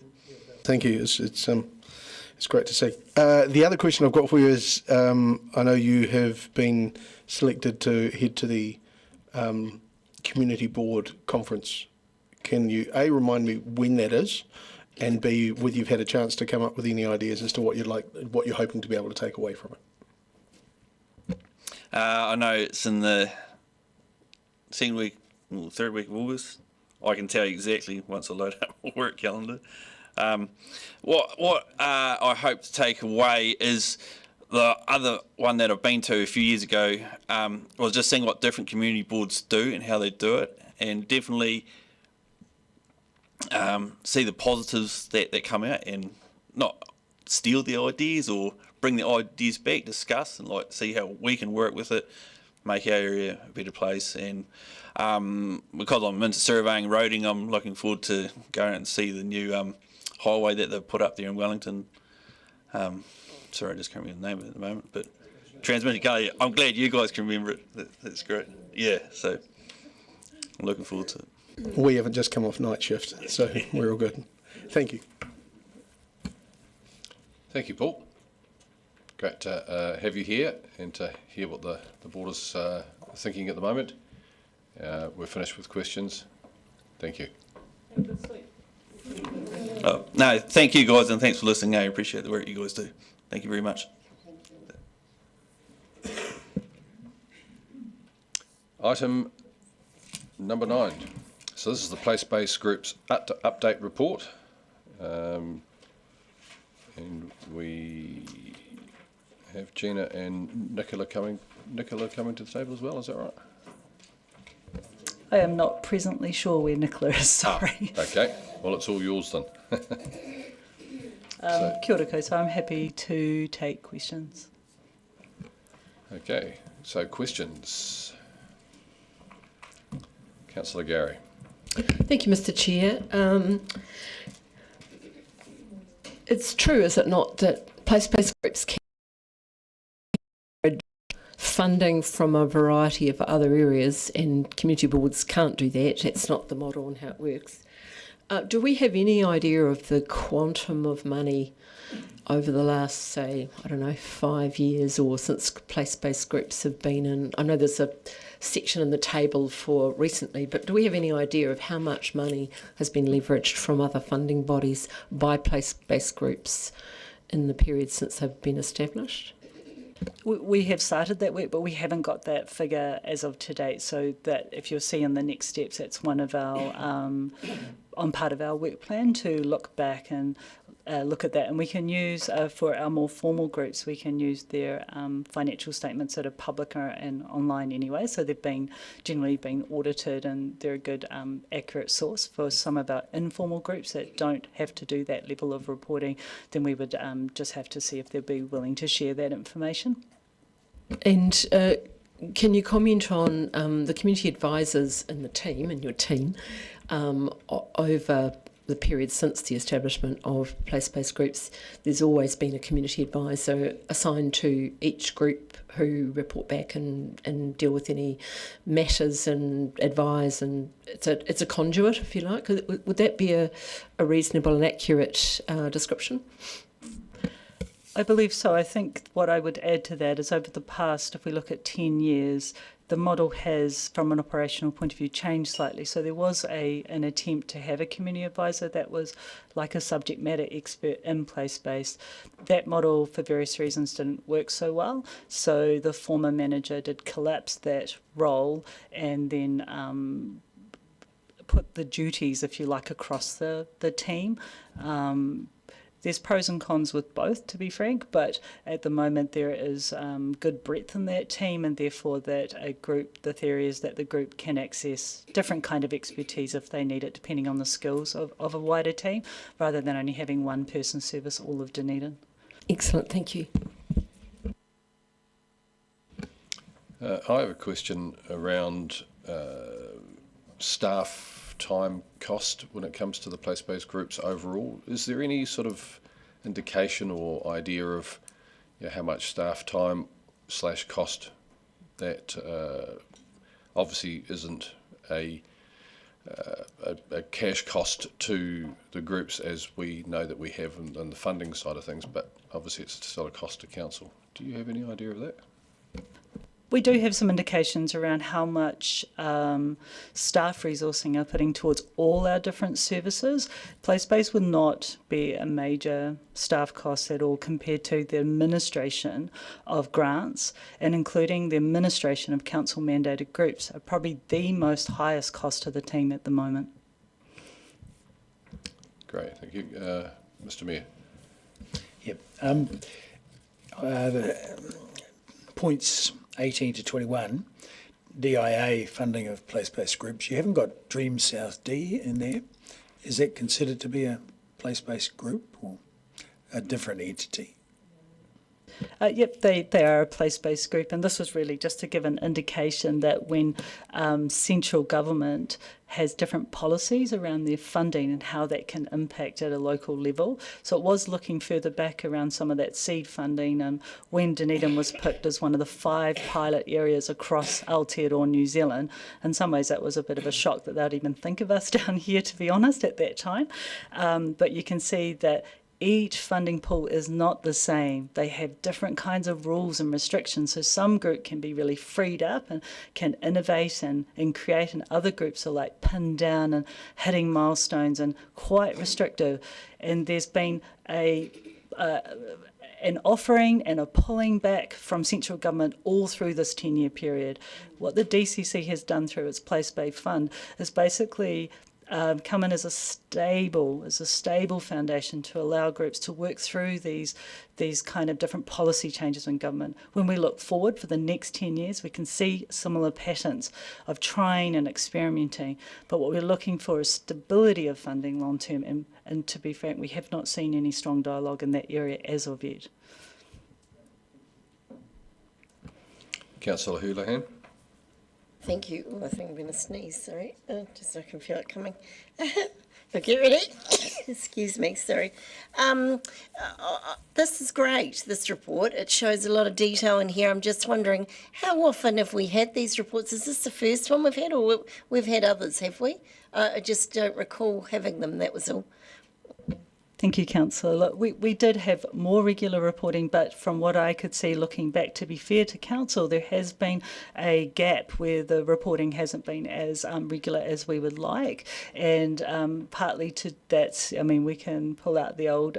Thank you. It's great to see. The other question I've got for you is, I know you have been selected to head to the Community Board Conference. Can you, A, remind me when that is, and B, whether you've had a chance to come up with any ideas as to what you're hoping to be able to take away from it? I know it's in the 3rd week of August. I can tell you exactly once I load up my work calendar. What I hope to take away is the other one that I've been to a few years ago, was just seeing what different community boards do and how they do it, and definitely see the positives that come out, and not steal the ideas or bring the ideas back, discuss, and like see how we can work with it, make our area a better place. And because I'm into surveying and roading, I'm looking forward to going out and see the new highway that they've put up there in Wellington. Sorry, I just can't remember the name of it at the moment, but Transmission Gully. I'm glad you guys can remember it. That's great. Yeah, so I'm looking forward to it. We haven't just come off night shift, so we're all good. Thank you. Thank you, Paul. Great to have you here and to hear what the board is thinking at the moment. We're finished with questions. Thank you. No, thank you guys, and thanks for listening. I appreciate the work you guys do. Thank you very much. Item number 9. So this is the place-based group's update report. And we have Gina and Nicola coming to the table as well, is that right? I am not presently sure where Nicola is, sorry. Okay, well it's all yours then. Kia ora koutou, I'm happy to take questions. Okay, so questions. Councillor Gary. Thank you, Mr. Chair. It's true, is it not, that place-based groups can funding from a variety of other areas, and community boards can't do that. That's not the model and how it works. Do we have any idea of the quantum of money over the last, say, 5 years, or since place-based groups have been in? I know there's a section in the table for recently, but do we have any idea of how much money has been leveraged from other funding bodies by place-based groups in the period since they've been established? We have started that work, but we haven't got that figure as of to date. So that if you'll see in the next steps, that's one of our on part of our work plan to look back and look at that. And we can use for our more formal groups, we can use their financial statements that are public and online anyway. So they've been generally been audited, and they're a good accurate source. For some of our informal groups that don't have to do that level of reporting, then we would just have to see if they'd be willing to share that information. And can you comment on the community advisors in the team, in your team, over the period since the establishment of place-based groups? There's always been a community advisor assigned to each group who report back and deal with any matters and advise, and it's a conduit, if you like. Would that be a reasonable and accurate description? I believe so. I think what I would add to that is over the past, if we look at 10 years, the model has, from an operational point of view, changed slightly. So there was an attempt to have a community advisor that was like a subject matter expert in place-based. That model, for various reasons, didn't work so well. So the former manager did collapse that role and then put the duties, if you like, across the team. There's pros and cons with both, to be frank, but at the moment there is good breadth in that team, and therefore that the theory is that the group can access different kind of expertise if they need it, depending on the skills of a wider team, rather than only having one person service all of Dunedin. Excellent, thank you. I have a question around staff time cost when it comes to the place-based groups overall. Is there any sort of indication or idea of how much staff time / cost that obviously isn't a cash cost to the groups, as we know that we have on the funding side of things, but obviously it's still a cost to council. Do you have any idea of that? We do have some indications around how much staff resourcing are putting towards all our different services. Place-based would not be a major staff cost at all compared to the administration of grants, and including the administration of council-mandated groups are probably the most highest cost to the team at the moment. Great, thank you. Mr. Mayor. Yep. The points 18 to 21, DIA funding of place-based groups. You haven't got Dream South D in there. Is that considered to be a place-based group or a different entity? Yep, they are a place-based group, and this was really just to give an indication that when central government has different policies around their funding and how that can impact at a local level. So it was looking further back around some of that seed funding, and when Dunedin was picked as one of the 5 pilot areas across Aotearoa, New Zealand, in some ways that was a bit of a shock that they'd even think of us down here, to be honest, at that time. But you can see that each funding pool is not the same. They have different kinds of rules and restrictions. So some group can be really freed up and can innovate and create, and other groups are like pinned down and hitting milestones and quite restrictive. And there's been an offering and a pulling back from central government all through this 10-year period. What the DCC has done through its place-based fund is basically come in as a stable foundation to allow groups to work through these kind of different policy changes in government. When we look forward for the next 10 years, we can see similar patterns of trying and experimenting. But what we're looking for is stability of funding long term. And to be frank, we have not seen any strong dialogue in that area as of yet. Councillor Houlihan. Thank you. Oh, I think I'm going to sneeze, sorry. Just so I can feel it coming. Okay, ready? Excuse me, sorry. This is great, this report. It shows a lot of detail in here. I'm just wondering, how often have we had these reports? Is this the first one we've had, or we've had others, have we? I just don't recall having them, that was all. Thank you, Councillor. Look, we did have more regular reporting, but from what I could see looking back, to be fair to Council, there has been a gap where the reporting hasn't been as regular as we would like. And partly to that, I mean, we can pull out the old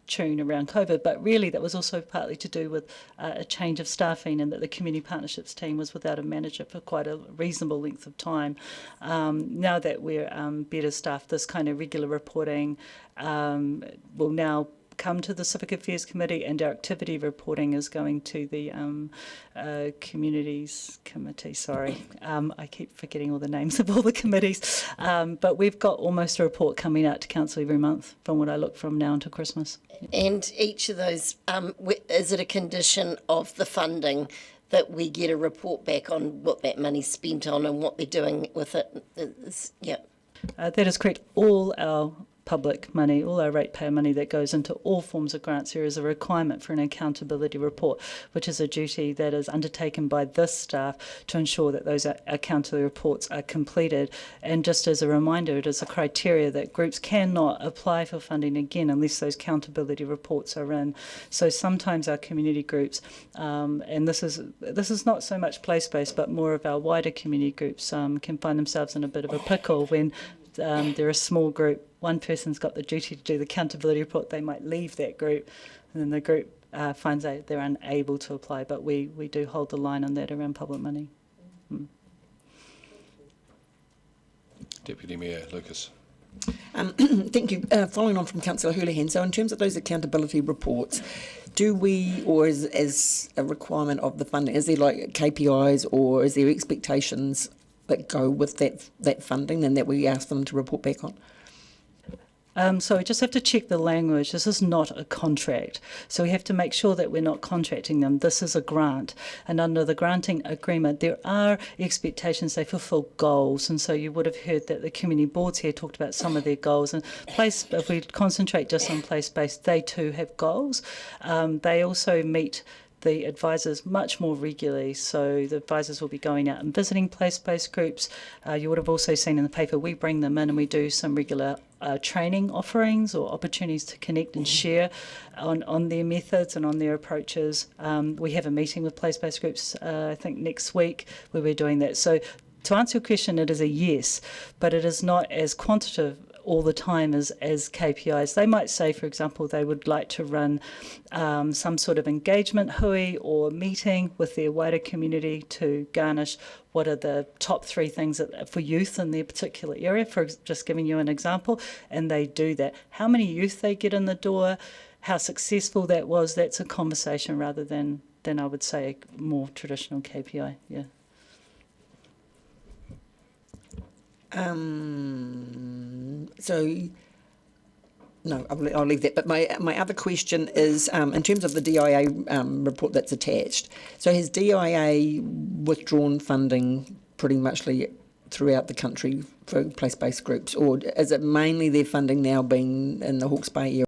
tune around COVID, but really that was also partly to do with a change of staffing, and that the community partnerships team was without a manager for quite a reasonable length of time. Now that we're better staffed, this kind of regular reporting will now come to the Civic Affairs Committee, and our activity reporting is going to the Communities Committee. Sorry, I keep forgetting all the names of all the committees. But we've got almost a report coming out to Council every month from what I look from now until Christmas. And each of those, is it a condition of the funding that we get a report back on what that money's spent on and what they're doing with it? Yeah. That is correct. All our public money, all our ratepayer money that goes into all forms of grants, there is a requirement for an accountability report, which is a duty that is undertaken by this staff to ensure that those accountability reports are completed. And just as a reminder, it is a criteria that groups cannot apply for funding again unless those accountability reports are in. So sometimes our community groups, and this is not so much place-based, but more of our wider community groups can find themselves in a bit of a pickle when they're a small group. One person's got the duty to do the accountability report, they might leave that group, and then the group finds out they're unable to apply, but we do hold the line on that around public money. Deputy Mayor Lucas. Thank you. Following on from Councillor Houlihan, so in terms of those accountability reports, do we, or as a requirement of the funding, is there like KPIs or is there expectations that go with that funding and that we ask them to report back on? So we just have to check the language. This is not a contract. So we have to make sure that we're not contracting them. This is a grant. And under the granting agreement, there are expectations they fulfil goals. And so you would have heard that the community boards here talked about some of their goals. And if we concentrate just on place-based, they too have goals. They also meet the advisors much more regularly, so the advisors will be going out and visiting place-based groups. You would have also seen in the paper we bring them in and we do some regular training offerings or opportunities to connect and share on their methods and on their approaches. We have a meeting with place-based groups I think next week where we're doing that. So to answer your question, it is a yes, but it is not as quantitative all the time as KPIs. They might say, for example, they would like to run some sort of engagement hui or meeting with their wider community to garnish what are the top 3 things for youth in their particular area, for just giving you an example, and they do that. How many youth they get in the door, how successful that was, that's a conversation rather than I would say a more traditional KPI, yeah. No, I'll leave that. But my other question is, in terms of the DIA report that's attached, so has DIA withdrawn funding pretty much throughout the country for place-based groups, or is it mainly their funding now being in the Hawke's Bay area?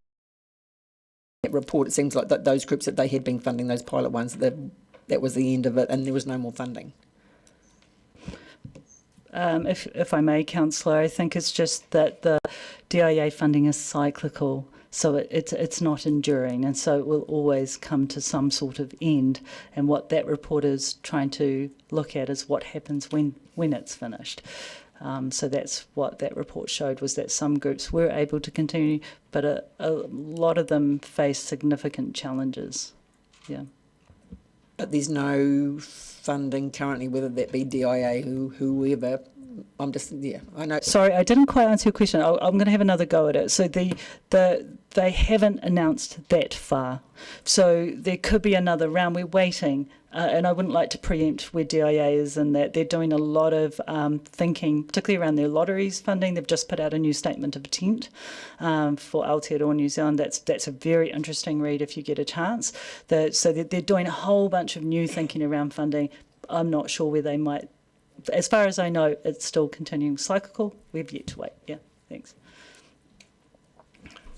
That report, it seems like those groups that they had been funding, those pilot ones, that was the end of it and there was no more funding. If I may, Councillor, I think it's just that the DIA funding is cyclical, so it's not enduring, and so it will always come to some sort of end. And what that report is trying to look at is what happens when it's finished. So that's what that report showed, was that some groups were able to continue, but a lot of them face significant challenges. Yeah. But there's no funding currently, whether that be DIA, whoever. I'm just, yeah, I know. Sorry, I didn't quite answer your question. I'm going to have another go at it. So they haven't announced that far. So there could be another round. We're waiting. And I wouldn't like to preempt where DIA is in that. They're doing a lot of thinking, particularly around their lotteries funding. They've just put out a new statement of intent for Aotearoa New Zealand. That's a very interesting read if you get a chance. So they're doing a whole bunch of new thinking around funding. I'm not sure where they might as far as I know, it's still continuing cyclical. We've yet to wait. Yeah, thanks.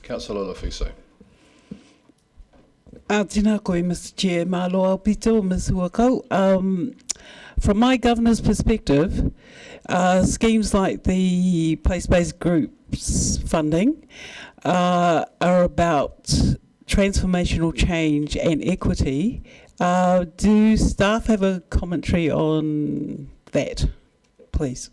Councillor Lafiso. Tēnā koe, Mr. Chair, māloa pito, Ms. Huakau. From my governor's perspective, schemes like the place-based groups funding are about transformational change and equity. Do staff have a commentary on that, please?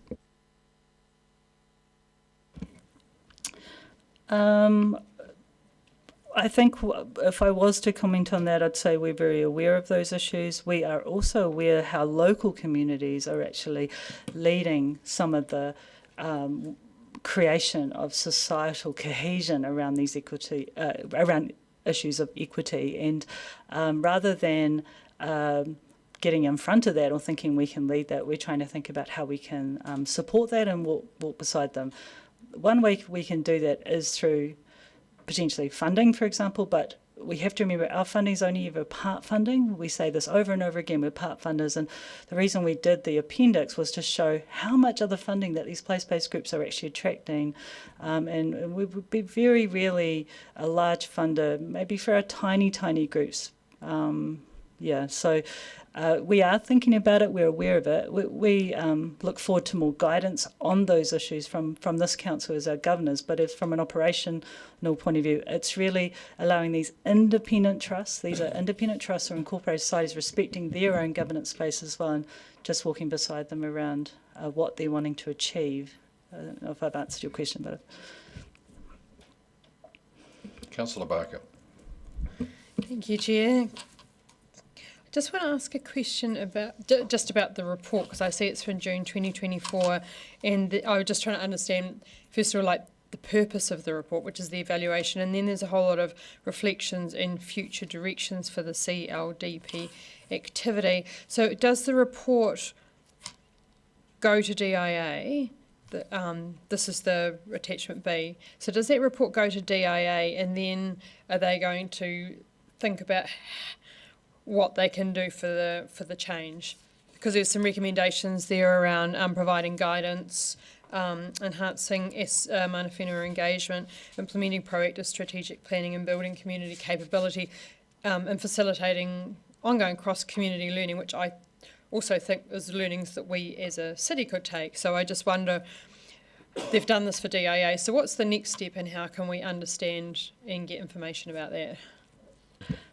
I think if I was to comment on that, I'd say we're very aware of those issues. We are also aware how local communities are actually leading some of the creation of societal cohesion around these equity, around issues of equity. And rather than getting in front of that or thinking we can lead that, we're trying to think about how we can support that and walk beside them. One way we can do that is through potentially funding, for example, but we have to remember our funding is only ever part funding. We say this over and over again, we're part funders, and the reason we did the appendix was to show how much other funding that these place-based groups are actually attracting, and we would be very rarely a large funder, maybe for our tiny groups. So we are thinking about it, we're aware of it. We look forward to more guidance on those issues from this council as our governors, but if from an operational point of view, it's really allowing these independent trusts, these are independent trusts or incorporated societies respecting their own governance space as well, and just walking beside them around what they're wanting to achieve. I don't know if I've answered your question, but... Councillor Barker. Thank you, Chair. Just want to ask a question about just about the report, because I see it's from June 2024, and I was just trying to understand, first of all, like the purpose of the report, which is the evaluation, and then there's a whole lot of reflections and future directions for the CLDP activity. So does the report go to DIA? This is the attachment B. So does that report go to DIA, and then are they going to think about what they can do for the change? Because there's some recommendations there around providing guidance, enhancing mana whenua engagement, implementing proactive strategic planning and building community capability, and facilitating ongoing cross-community learning, which I also think is learnings that we as a city could take. So I just wonder, they've done this for DIA, so what's the next step and how can we understand and get information about that?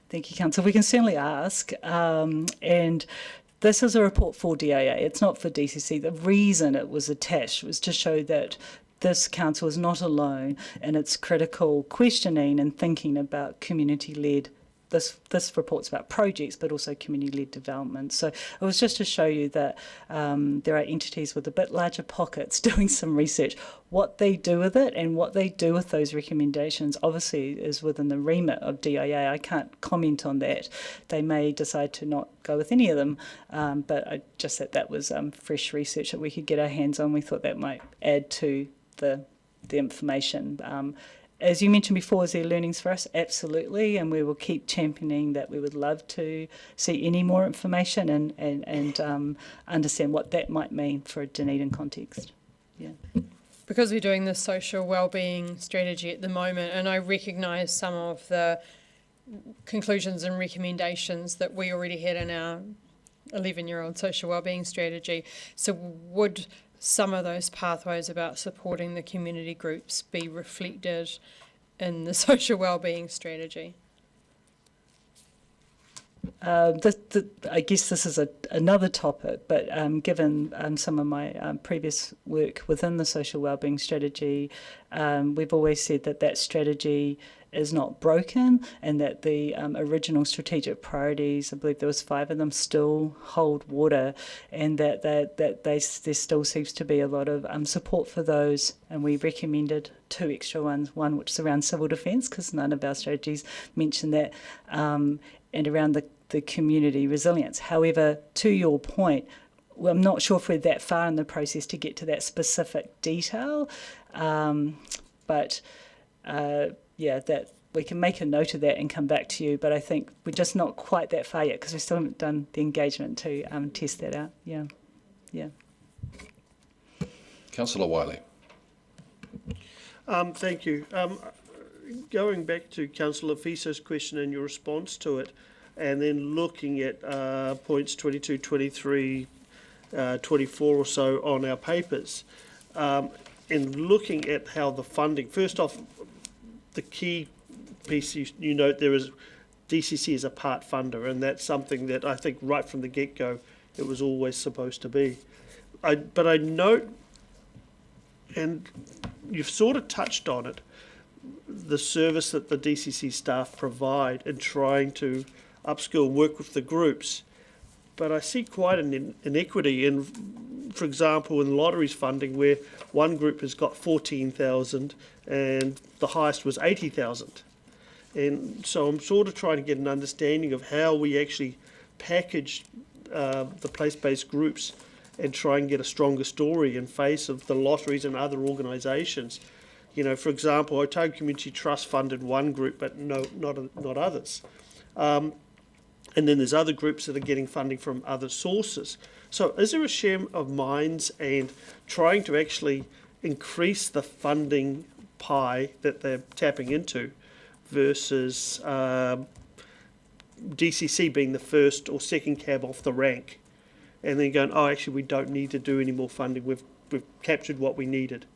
Thank you, Councillor. We can certainly ask, and this is a report for DIA, it's not for DCC. The reason it was attached was to show that this council is not alone in its critical questioning and thinking about community-led. This report's about projects, but also community-led development. So it was just to show you that there are entities with a bit larger pockets doing some research. What they do with it and what they do with those recommendations obviously is within the remit of DIA. I can't comment on that. They may decide to not go with any of them, but just that was fresh research that we could get our hands on. We thought that might add to the information. As you mentioned before, is there learnings for us? Absolutely, and we will keep championing that. We would love to see any more information and understand what that might mean for a Dunedin context. Yeah. Because we're doing this social wellbeing strategy at the moment, and I recognise some of the conclusions and recommendations that we already had in our 11-year-old social wellbeing strategy. So would some of those pathways about supporting the community groups be reflected in the social wellbeing strategy? I guess this is another topic, but given some of my previous work within the social wellbeing strategy, we've always said that strategy is not broken, and that the original strategic priorities, I believe there was 5 of them, still hold water, and that there still seems to be a lot of support for those, and we recommended 2 extra ones, one which is around civil defence, because none of our strategies mention that, and around the community resilience. However, to your point, well, I'm not sure if we're that far in the process to get to that specific detail, but that we can make a note of that and come back to you, but I think we're just not quite that far yet because we still haven't done the engagement to test that out. Yeah. Councillor Wiley. Thank you. Going back to Councillor Fiso's question and your response to it, and then looking at points 22, 23, 24 or so on our papers, and looking at how the funding, first off, the key piece you note there is DCC is a part funder, and that's something that I think right from the get-go it was always supposed to be. But I note, and you've sort of touched on it, the service that the DCC staff provide in trying to upskill, work with the groups. But I see quite an inequity in, for example, in lotteries funding, where one group has got 14,000 and the highest was 80,000. And so I'm sort of trying to get an understanding of how we actually package the place-based groups and try and get a stronger story in face of the lotteries and other organisations. You know, for example, Otago Community Trust funded one group, but not others. And then there's other groups that are getting funding from other sources. So is there a share of minds and trying to actually increase the funding pie that they're tapping into versus DCC being the first or second cab off the rank, and then going, oh, actually, we don't need to do any more funding. We've captured what we needed.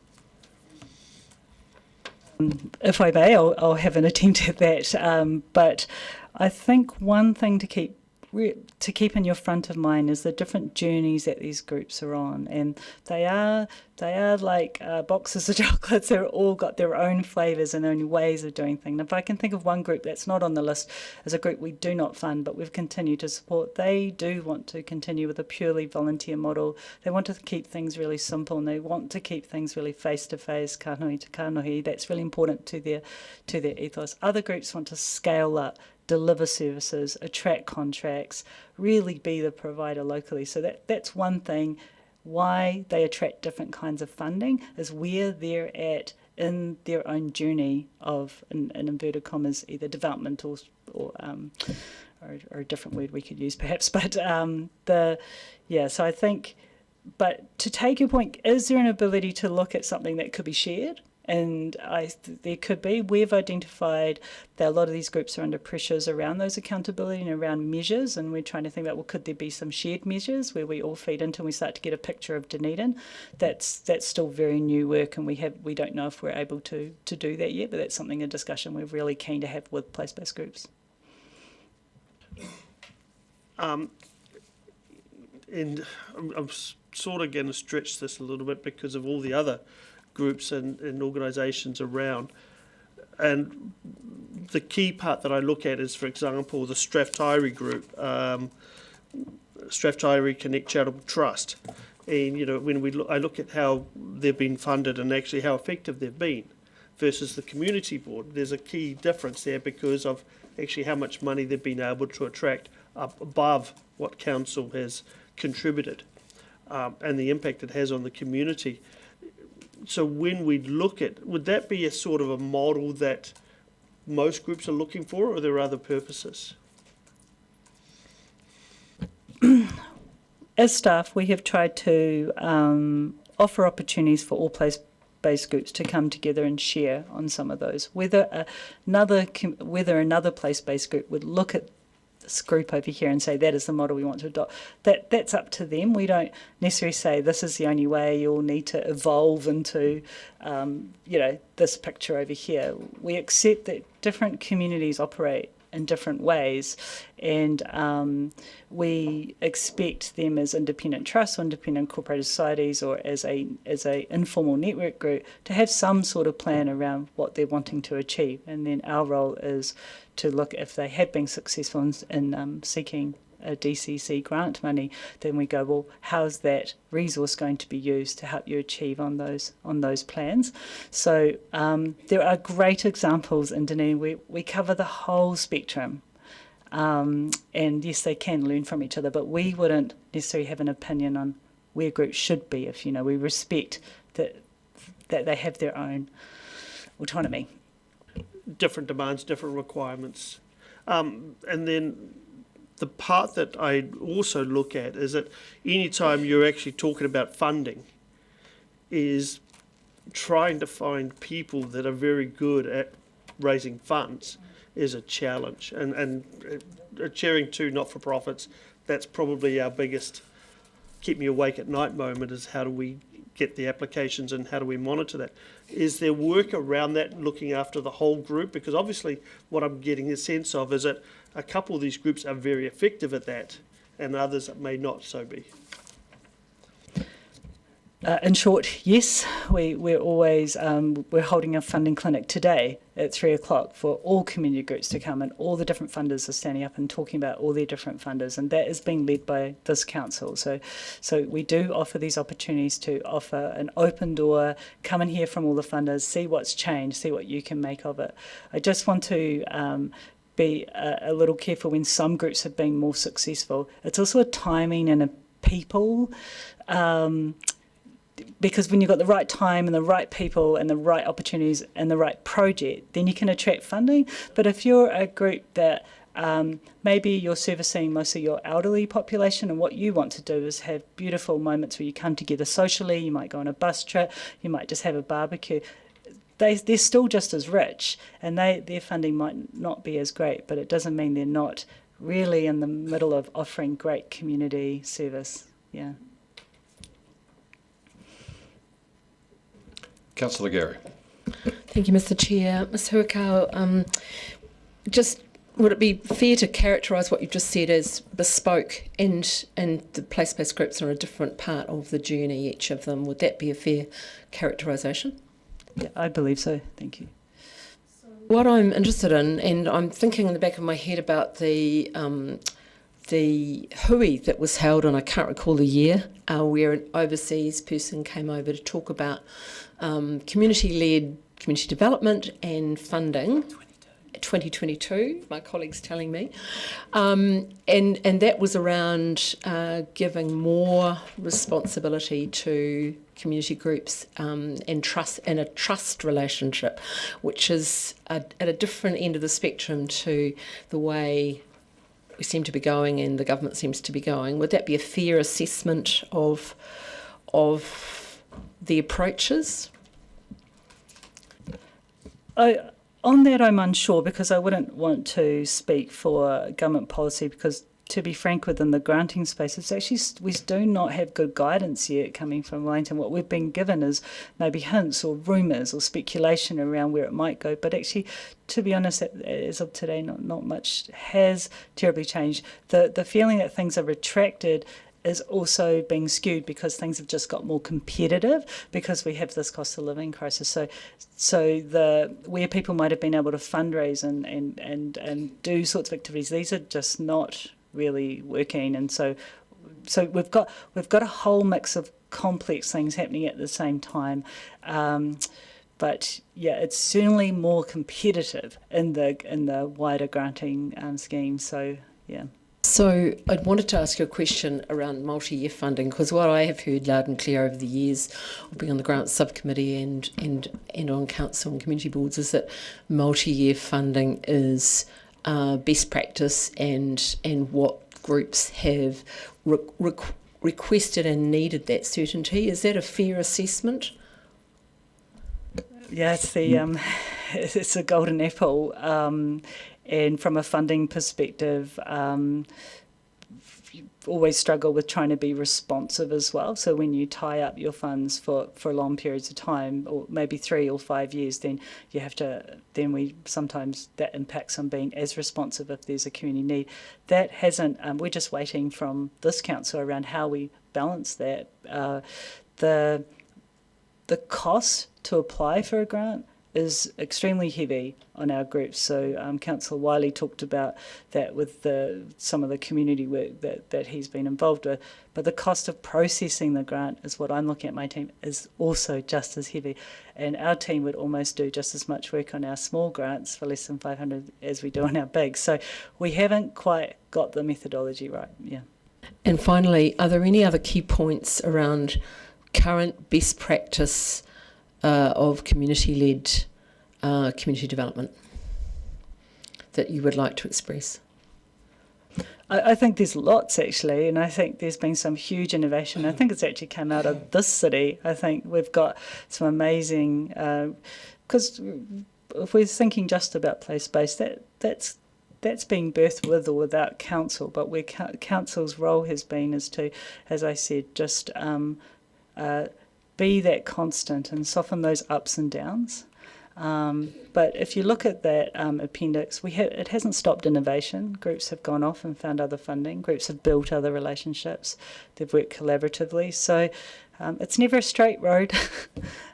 If I may, I'll have an attempt at that. But I think one thing to keep in your front of mind is the different journeys that these groups are on, and they are like boxes of chocolates. They're all got their own flavours and own ways of doing things. If I can think of one group that's not on the list as a group we do not fund, but we've continued to support, they do want to continue with a purely volunteer model. They want to keep things really simple, and they want to keep things really face-to-face, kanohi to kanohi. That's really important to their ethos. Other groups want to scale up, deliver services, attract contracts, really be the provider locally. So that's one thing. Why they attract different kinds of funding is where they're at in their own journey of, in inverted commas, either development or a different word we could use perhaps. But so I think, but to take your point, is there an ability to look at something that could be shared? And there could be. We've identified that a lot of these groups are under pressures around those accountability and around measures, and we're trying to think about, well, could there be some shared measures where we all feed into and we start to get a picture of Dunedin? That's still very new work, and we don't know if we're able to do that yet, but that's something, a discussion we're really keen to have with place-based groups. And I'm sort of going to stretch this a little bit because of all the other groups and organisations around. And the key part that I look at is, for example, the Taieri group, Taieri Connect Charitable Trust. And, you know, when I look at how they've been funded and actually how effective they've been versus the community board, there's a key difference there because of actually how much money they've been able to attract up above what council has contributed, and the impact it has on the community. So when we look at, would that be a sort of a model that most groups are looking for, or are there other purposes? As staff, we have tried to offer opportunities for all place-based groups to come together and share on some of those. Whether another place-based group would look at this group over here and say that is the model we want to adopt, that's up to them. We don't necessarily say this is the only way, you'll need to evolve into this picture over here. We accept that different communities operate in different ways, and we expect them as independent trusts or independent incorporated societies or as a informal network group to have some sort of plan around what they're wanting to achieve, and then our role is to look if they have been successful in seeking a DCC grant money, then we go, well, how's that resource going to be used to help you achieve on those plans? So there are great examples in Dunedin. We cover the whole spectrum, and yes, they can learn from each other, but we wouldn't necessarily have an opinion on where groups should be if, we respect that they have their own autonomy. Different demands, different requirements. And then the part that I also look at is that any time you're actually talking about funding, is trying to find people that are very good at raising funds is a challenge. And chairing two not-for-profits, that's probably our biggest keep me awake at night moment, is how do we get the applications and how do we monitor that? Is there work around that, looking after the whole group? Because obviously what I'm getting a sense of is that a couple of these groups are very effective at that and others may not so be. In short, yes, we're always we're holding a funding clinic today at 3 o'clock for all community groups to come, and all the different funders are standing up and talking about all their different funders, and that is being led by this council. So we do offer these opportunities to offer an open door, come and hear from all the funders, see what's changed, see what you can make of it. I just want to be a little careful when some groups have been more successful. It's also a timing and a people. Because when you've got the right time and the right people and the right opportunities and the right project, then you can attract funding. But if you're a group that maybe you're servicing mostly your elderly population, and what you want to do is have beautiful moments where you come together socially, you might go on a bus trip, you might just have a barbecue, they're still just as rich, and their funding might not be as great, but it doesn't mean they're not really in the middle of offering great community service. Yeah. Councillor Gary. Thank you, Mr. Chair. Ms. Huakau, just would it be fair to characterise what you've just said as bespoke, and the place-based groups are a different part of the journey, each of them? Would that be a fair characterisation? Yeah, I believe so. Thank you. What I'm interested in, and I'm thinking in the back of my head about the hui that was held, and I can't recall the year, where an overseas person came over to talk about community-led community development and funding. 2022, my colleague's telling me, and that was around giving more responsibility to community groups and trust, and a trust relationship, which is at a different end of the spectrum to the way we seem to be going and the government seems to be going. Would that be a fair assessment of the approaches? On that, I'm unsure, because I wouldn't want to speak for government policy, because to be frank, within the granting space, it's actually, we do not have good guidance yet coming from Wellington. What we've been given is maybe hints or rumours or speculation around where it might go. But actually, to be honest, as of today, not much has terribly changed. The feeling that things are retracted is also being skewed because things have just got more competitive because we have this cost of living crisis. So where people might have been able to fundraise and do sorts of activities, these are just not really working. And so we've got a whole mix of complex things happening at the same time. But yeah, it's certainly more competitive in the wider granting scheme. So yeah. So I wanted to ask you a question around multi-year funding, because what I have heard loud and clear over the years of being on the grants subcommittee and on council and community boards is that multi-year funding is best practice and what groups have requested and needed that certainty. Is that a fair assessment? Yeah, it's a golden apple. And from a funding perspective, you always struggle with trying to be responsive as well. So when you tie up your funds for long periods of time, or maybe 3 or 5 years, then you have to. Sometimes that impacts on being as responsive if there's a community need. That hasn't. We're just waiting from this council around how we balance that. The cost to apply for a grant is extremely heavy on our groups. So Councillor Wiley talked about that with some of the community work that he's been involved with. But the cost of processing the grant is what I'm looking at my team is also just as heavy. And our team would almost do just as much work on our small grants for less than 500 as we do on our big. So we haven't quite got the methodology right, yeah. And finally, are there any other key points around current best practice of community-led community development that you would like to express? I think there's lots actually, and I think there's been some huge innovation. I think it's actually come out of this city. I think we've got some amazing, because if we're thinking just about place-based, that's being birthed with or without council, but where council's role has been is to, as I said, just be that constant and soften those ups and downs. But if you look at that appendix, it hasn't stopped innovation. Groups have gone off and found other funding. Groups have built other relationships. They've worked collaboratively. So it's never a straight road.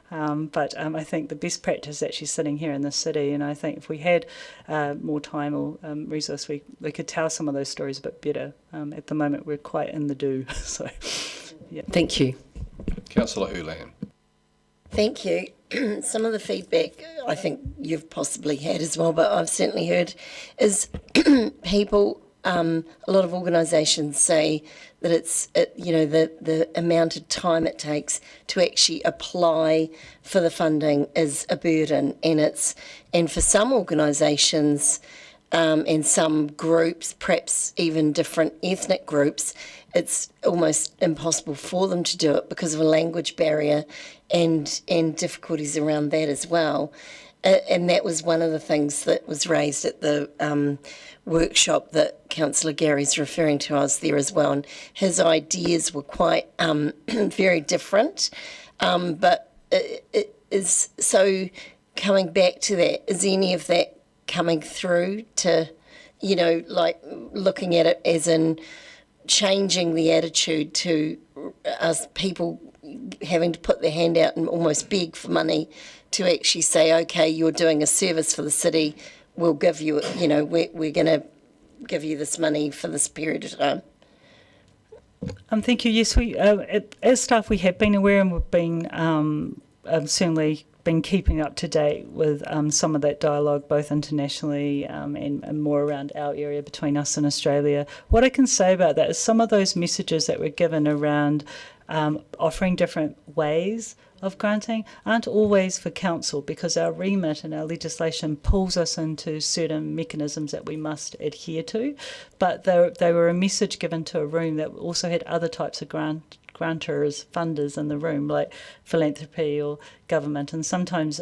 But I think the best practice is actually sitting here in the city. And I think if we had more time or resource, we could tell some of those stories a bit better. At the moment, we're quite in the do. So, yeah. Thank you. Councillor Houlihan. Thank you. Some of the feedback I think you've possibly had as well, but I've certainly heard, is people, a lot of organisations say that the amount of time it takes to actually apply for the funding is a burden, and for some organisations and some groups, perhaps even different ethnic groups, it's almost impossible for them to do it because of a language barrier and difficulties around that as well. And that was one of the things that was raised at the workshop that Councillor Gary's referring to. I was there as well, and his ideas were quite very different. But it is so, coming back to that, is any of that coming through to, like looking at it as in changing the attitude to us people having to put their hand out and almost beg for money to actually say, okay, you're doing a service for the city, we'll give you, we're going to give you this money for this period of time. Thank you. Yes, we as staff we have been aware, and we've been certainly been keeping up to date with some of that dialogue, both internationally and more around our area between us and Australia. What I can say about that is some of those messages that were given around offering different ways of granting aren't always for council, because our remit and our legislation pulls us into certain mechanisms that we must adhere to. But they were a message given to a room that also had other types of grantors, funders in the room, like philanthropy or government, and sometimes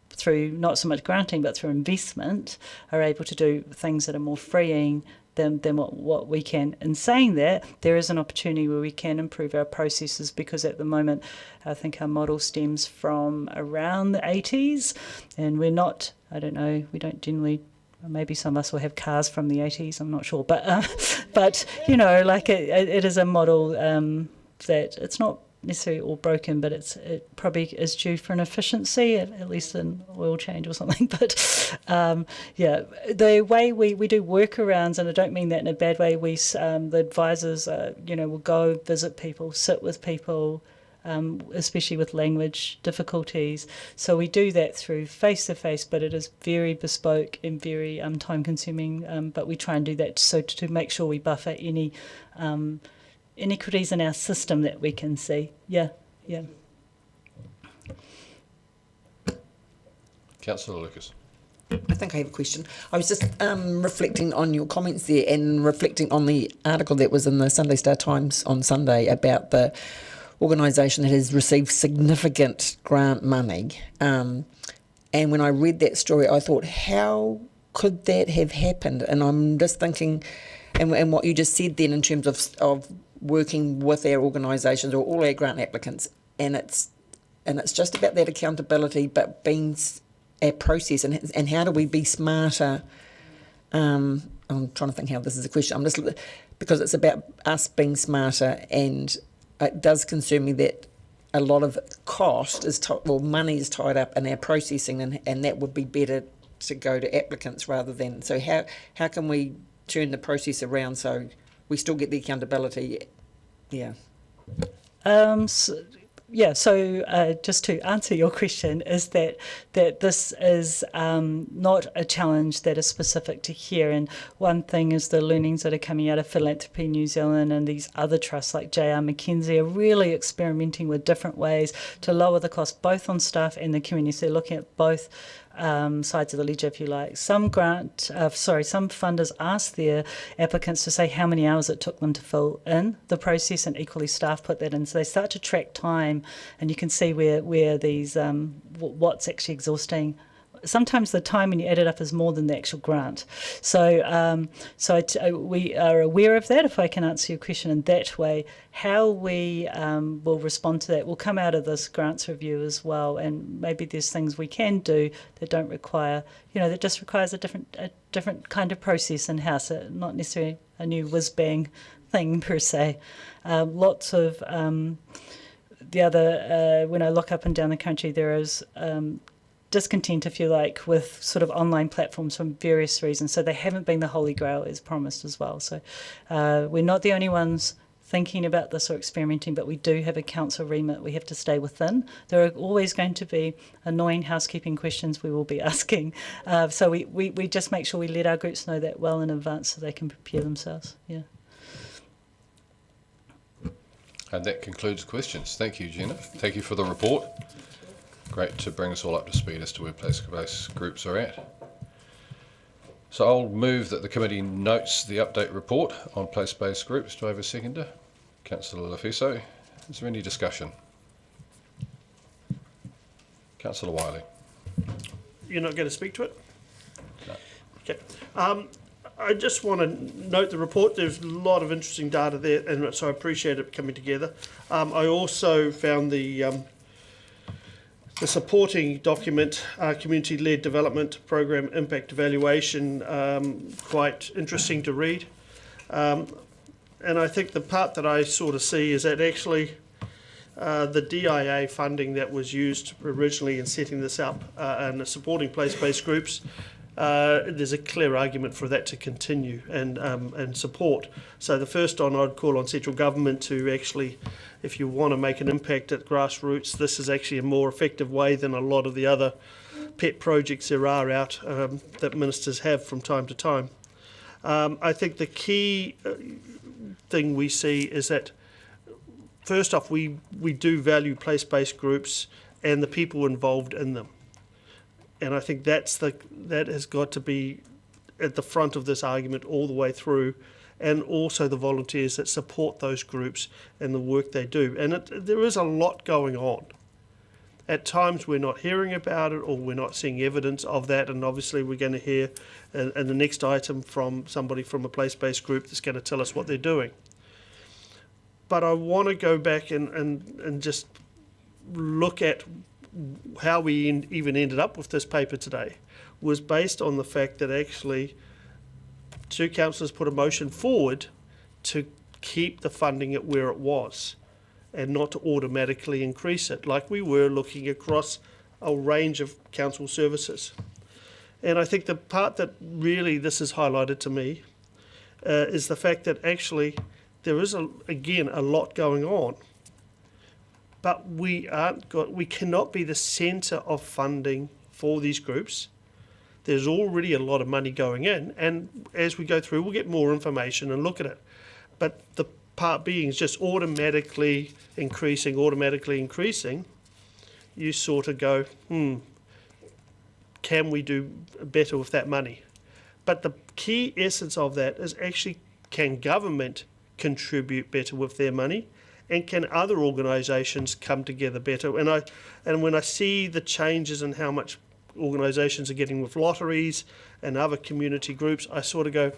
through not so much granting but through investment are able to do things that are more freeing than what we can. In saying that, there is an opportunity where we can improve our processes, because at the moment I think our model stems from around the 80s, and we're not, I don't know, we don't generally, maybe some of us will have cars from the 80s, I'm not sure, but like it is a model that it's not necessarily all broken, but it probably is due for an efficiency, at least an oil change or something. But the way we do workarounds, and I don't mean that in a bad way, the advisors will go visit people, sit with people, especially with language difficulties. So we do that through face-to-face, but it is very bespoke and very time-consuming, but we try and do that so to make sure we buffer any inequities in our system that we can see. Yeah. Councillor Lucas. I think I have a question. I was just reflecting on your comments there and reflecting on the article that was in the Sunday Star Times on Sunday about the organisation that has received significant grant money. And when I read that story, I thought, how could that have happened? And I'm just thinking, and what you just said then in terms of working with our organisations or all our grant applicants, and it's just about that accountability, but being a process, and how do we be smarter? I'm trying to think how this is a question. Because it's about us being smarter, and it does concern me that a lot of cost money is tied up in our processing, and that would be better to go to applicants rather than. So how can we turn the process around so we still get the accountability? Yeah. So just to answer your question, is that this is not a challenge that is specific to here. And one thing is the learnings that are coming out of Philanthropy New Zealand and these other trusts like J.R. Mackenzie are really experimenting with different ways to lower the cost both on staff and the community. So looking at both sides of the ledger, if you like. Some funders ask their applicants to say how many hours it took them to fill in the process, and equally staff put that in. So they start to track time, and you can see where these what's actually exhausting. Sometimes the time when you add it up is more than the actual grant. So we are aware of that, if I can answer your question in that way. How we will respond to that will come out of this grants review as well, and maybe there's things we can do that don't require, that just requires a different kind of process in-house, not necessarily a new whiz-bang thing per se. Lots of the other, when I look up and down the country, there is discontent, if you like, with sort of online platforms for various reasons. So they haven't been the holy grail as promised as well. So we're not the only ones thinking about this or experimenting, but we do have a council remit we have to stay within. There are always going to be annoying housekeeping questions we will be asking. So we just make sure we let our groups know that well in advance so they can prepare themselves. Yeah. And that concludes questions. Thank you, Gina. Thank you for the report. Great to bring us all up to speed as to where place-based groups are at. So I'll move that the committee notes the update report on place-based groups. Do I have a seconder? Councillor Lafiso. Is there any discussion? Councillor Wiley. You're not going to speak to it? No. Okay. I just want to note the report. There's a lot of interesting data there, and so I appreciate it coming together. I also found the supporting document, Community-Led Development Program Impact Evaluation, quite interesting to read. And I think the part that I sort of see is that actually the DIA funding that was used originally in setting this up and supporting place-based groups, there's a clear argument for that to continue and support. So the first one I'd call on central government to actually, if you want to make an impact at grassroots, this is actually a more effective way than a lot of the other pet projects there are out that ministers have from time to time. I think the key thing we see is that, first off, we do value place-based groups and the people involved in them. And I think that has got to be at the front of this argument all the way through, and also the volunteers that support those groups and the work they do. And there is a lot going on. At times we're not hearing about it, or we're not seeing evidence of that, and obviously we're going to hear in the next item from somebody from a place-based group that's going to tell us what they're doing. But I want to go back and just look at how we even ended up with this paper today. Was based on the fact that actually two councillors put a motion forward to keep the funding at where it was and not to automatically increase it, like we were looking across a range of council services. And I think the part that really this is highlighted to me is the fact that actually there is, again, a lot going on. But we cannot be the centre of funding for these groups. There's already a lot of money going in, and as we go through, we'll get more information and look at it. But the part being is just automatically increasing, you sort of go, can we do better with that money? But the key essence of that is actually, can government contribute better with their money? And can other organisations come together better? And when I see the changes in how much organisations are getting with lotteries and other community groups, I sort of go,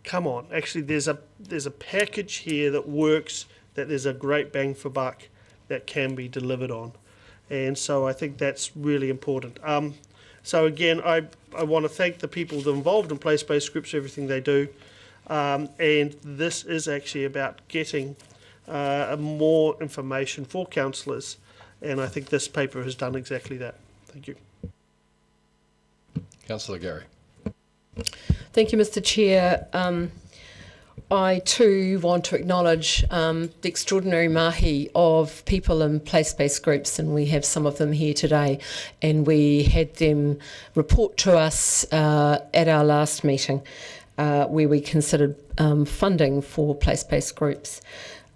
come on, actually there's a package here that works, that there's a great bang for buck that can be delivered on. And so I think that's really important. So again, I want to thank the people that are involved in place-based groups for everything they do. And this is actually about getting more information for councillors, and I think this paper has done exactly that. Thank you. Councillor Gary. Thank you, Mr. Chair. I too want to acknowledge the extraordinary mahi of people in place-based groups, and we have some of them here today, and we had them report to us at our last meeting where we considered funding for place-based groups.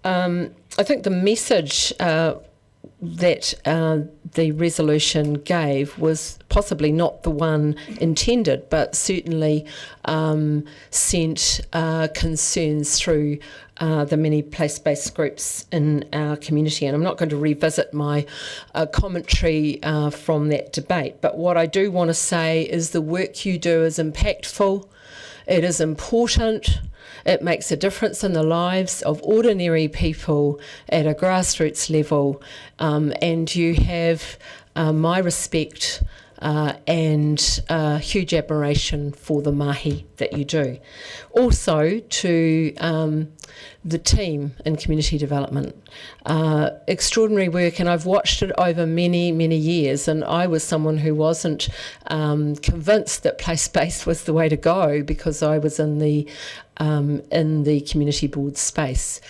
I think the message that the resolution gave was possibly not the one intended, but certainly sent concerns through the many place-based groups in our community. And I'm not going to revisit my commentary from that debate, but what I do want to say is the work you do is impactful, it is important, it makes a difference in the lives of ordinary people at a grassroots level, and you have my respect and huge admiration for the mahi that you do. Also to the team in community development. Extraordinary work, and I've watched it over many, many years, and I was someone who wasn't convinced that place-based was the way to go because I was in the community board space.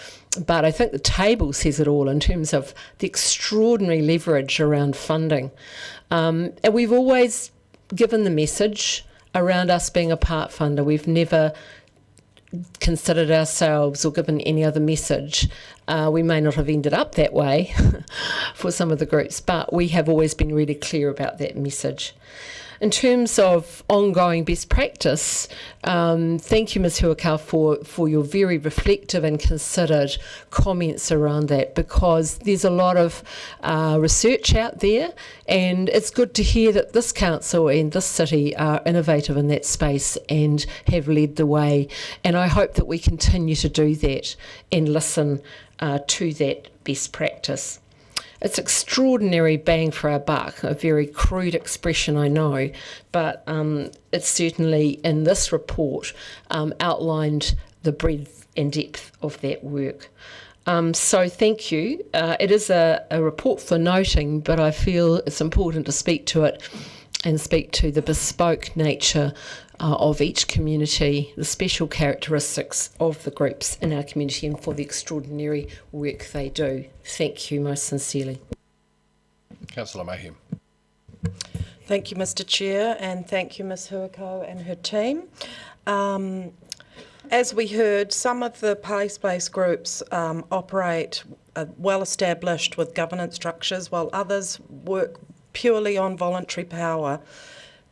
But I think the table says it all in terms of the extraordinary leverage around funding. And we've always given the message around us being a part funder. We've never considered ourselves or given any other message. We may not have ended up that way for some of the groups, but we have always been really clear about that message. In terms of ongoing best practice, thank you, Ms Huakau, for your very reflective and considered comments around that, because there's a lot of research out there, and it's good to hear that this council and this city are innovative in that space and have led the way. And I hope that we continue to do that and listen to that best practice. It's extraordinary bang for our buck, a very crude expression, I know, but it's certainly in this report outlined the breadth and depth of that work. So thank you. It is a report for noting, but I feel it's important to speak to it and speak to the bespoke nature of each community, the special characteristics of the groups in our community, and for the extraordinary work they do. Thank you most sincerely. Councillor Mayhem. Thank you, Mr Chair, and thank you, Ms Huakau and her team. As we heard, some of the place-based groups operate well established with governance structures, while others work purely on voluntary power.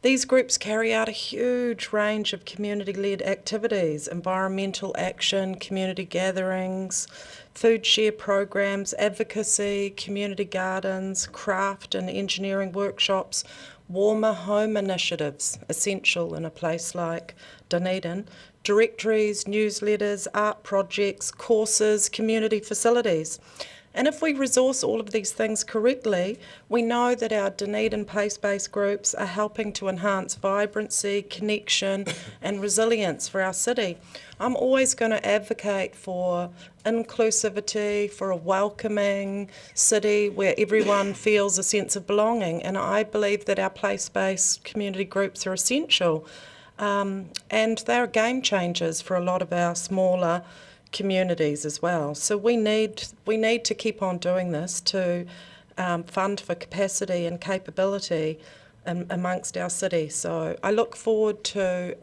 These groups carry out a huge range of community-led activities: environmental action, community gatherings, food share programs, advocacy, community gardens, craft and engineering workshops, warmer home initiatives, essential in a place like Dunedin, directories, newsletters, art projects, courses, community facilities. And if we resource all of these things correctly, we know that our Dunedin place-based groups are helping to enhance vibrancy, connection and resilience for our city. I'm always going to advocate for inclusivity, for a welcoming city where everyone feels a sense of belonging, and I believe that our place-based community groups are essential. And they're game changers for a lot of our smaller communities as well. So we need to keep on doing this to fund for capacity and capability amongst our city. So I look forward to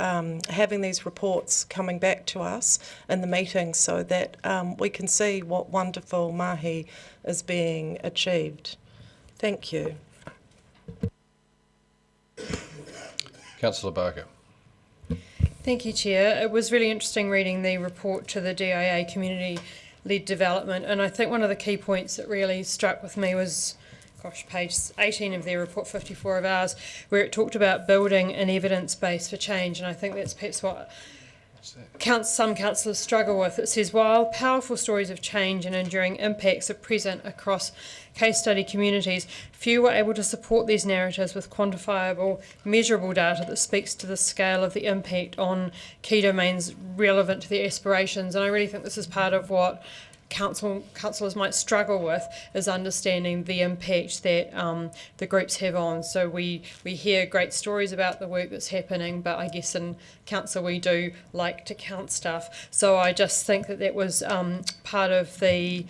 having these reports coming back to us in the meetings so that we can see what wonderful mahi is being achieved. Thank you. Councillor Barker. Thank you, Chair. It was really interesting reading the report to the DIA community-led development, and I think one of the key points that really struck with me was, page 18 of their report, 54 of ours, where it talked about building an evidence base for change, and I think that's perhaps what some councillors struggle with. It says, while powerful stories of change and enduring impacts are present across case study communities, few were able to support these narratives with quantifiable, measurable data that speaks to the scale of the impact on key domains relevant to their aspirations. And I really think this is part of what councillors might struggle with, is understanding the impact that the groups have on. So we hear great stories about the work that's happening, but I guess in council we do like to count stuff. So I just think that was part of the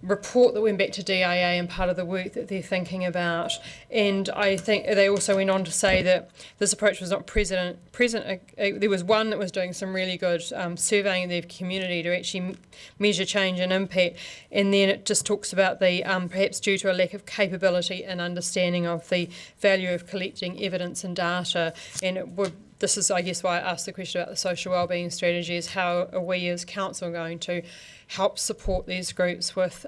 report that went back to DIA and part of the work that they're thinking about. And I think they also went on to say that this approach was not present. There was one that was doing some really good surveying of their community to actually measure change and impact. And then it just talks about the perhaps due to a lack of capability and understanding of the value of collecting evidence and data. And it would, this is, I guess, why I asked the question about the social wellbeing strategy, is how are we as council going to help support these groups with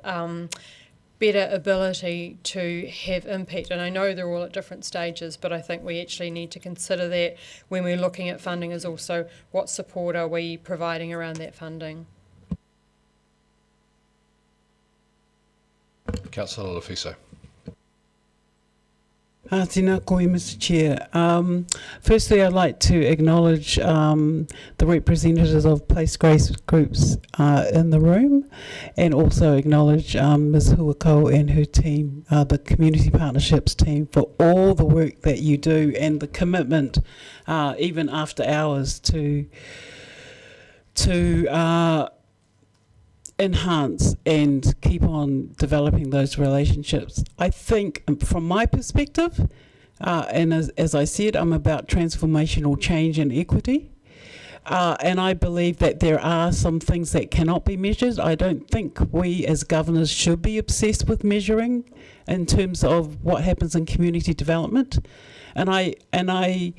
better ability to have impact. And I know they're all at different stages, but I think we actually need to consider that when we're looking at funding, is also what support are we providing around that funding. Councillor Lefiso. Tēnā koe, Mr. Chair. Firstly, I'd like to acknowledge the representatives of place-based groups in the room, and also acknowledge Ms. Huakau and her team, the Community Partnerships team, for all the work that you do and the commitment, even after hours, to enhance and keep on developing those relationships. I think, from my perspective, and as I said, I'm about transformational change and equity, and I believe that there are some things that cannot be measured. I don't think we as governors should be obsessed with measuring in terms of what happens in community development, and I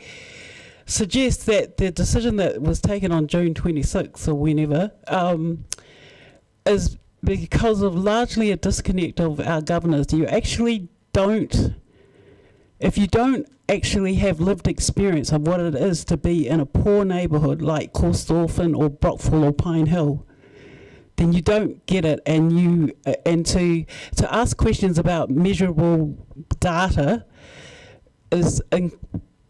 suggest that the decision that was taken on June 26th or whenever is because of largely a disconnect of our governors. You actually don't, if you don't actually have lived experience of what it is to be in a poor neighbourhood like Corstorphine or Brockville or Pine Hill, then you don't get it. And to ask questions about measurable data is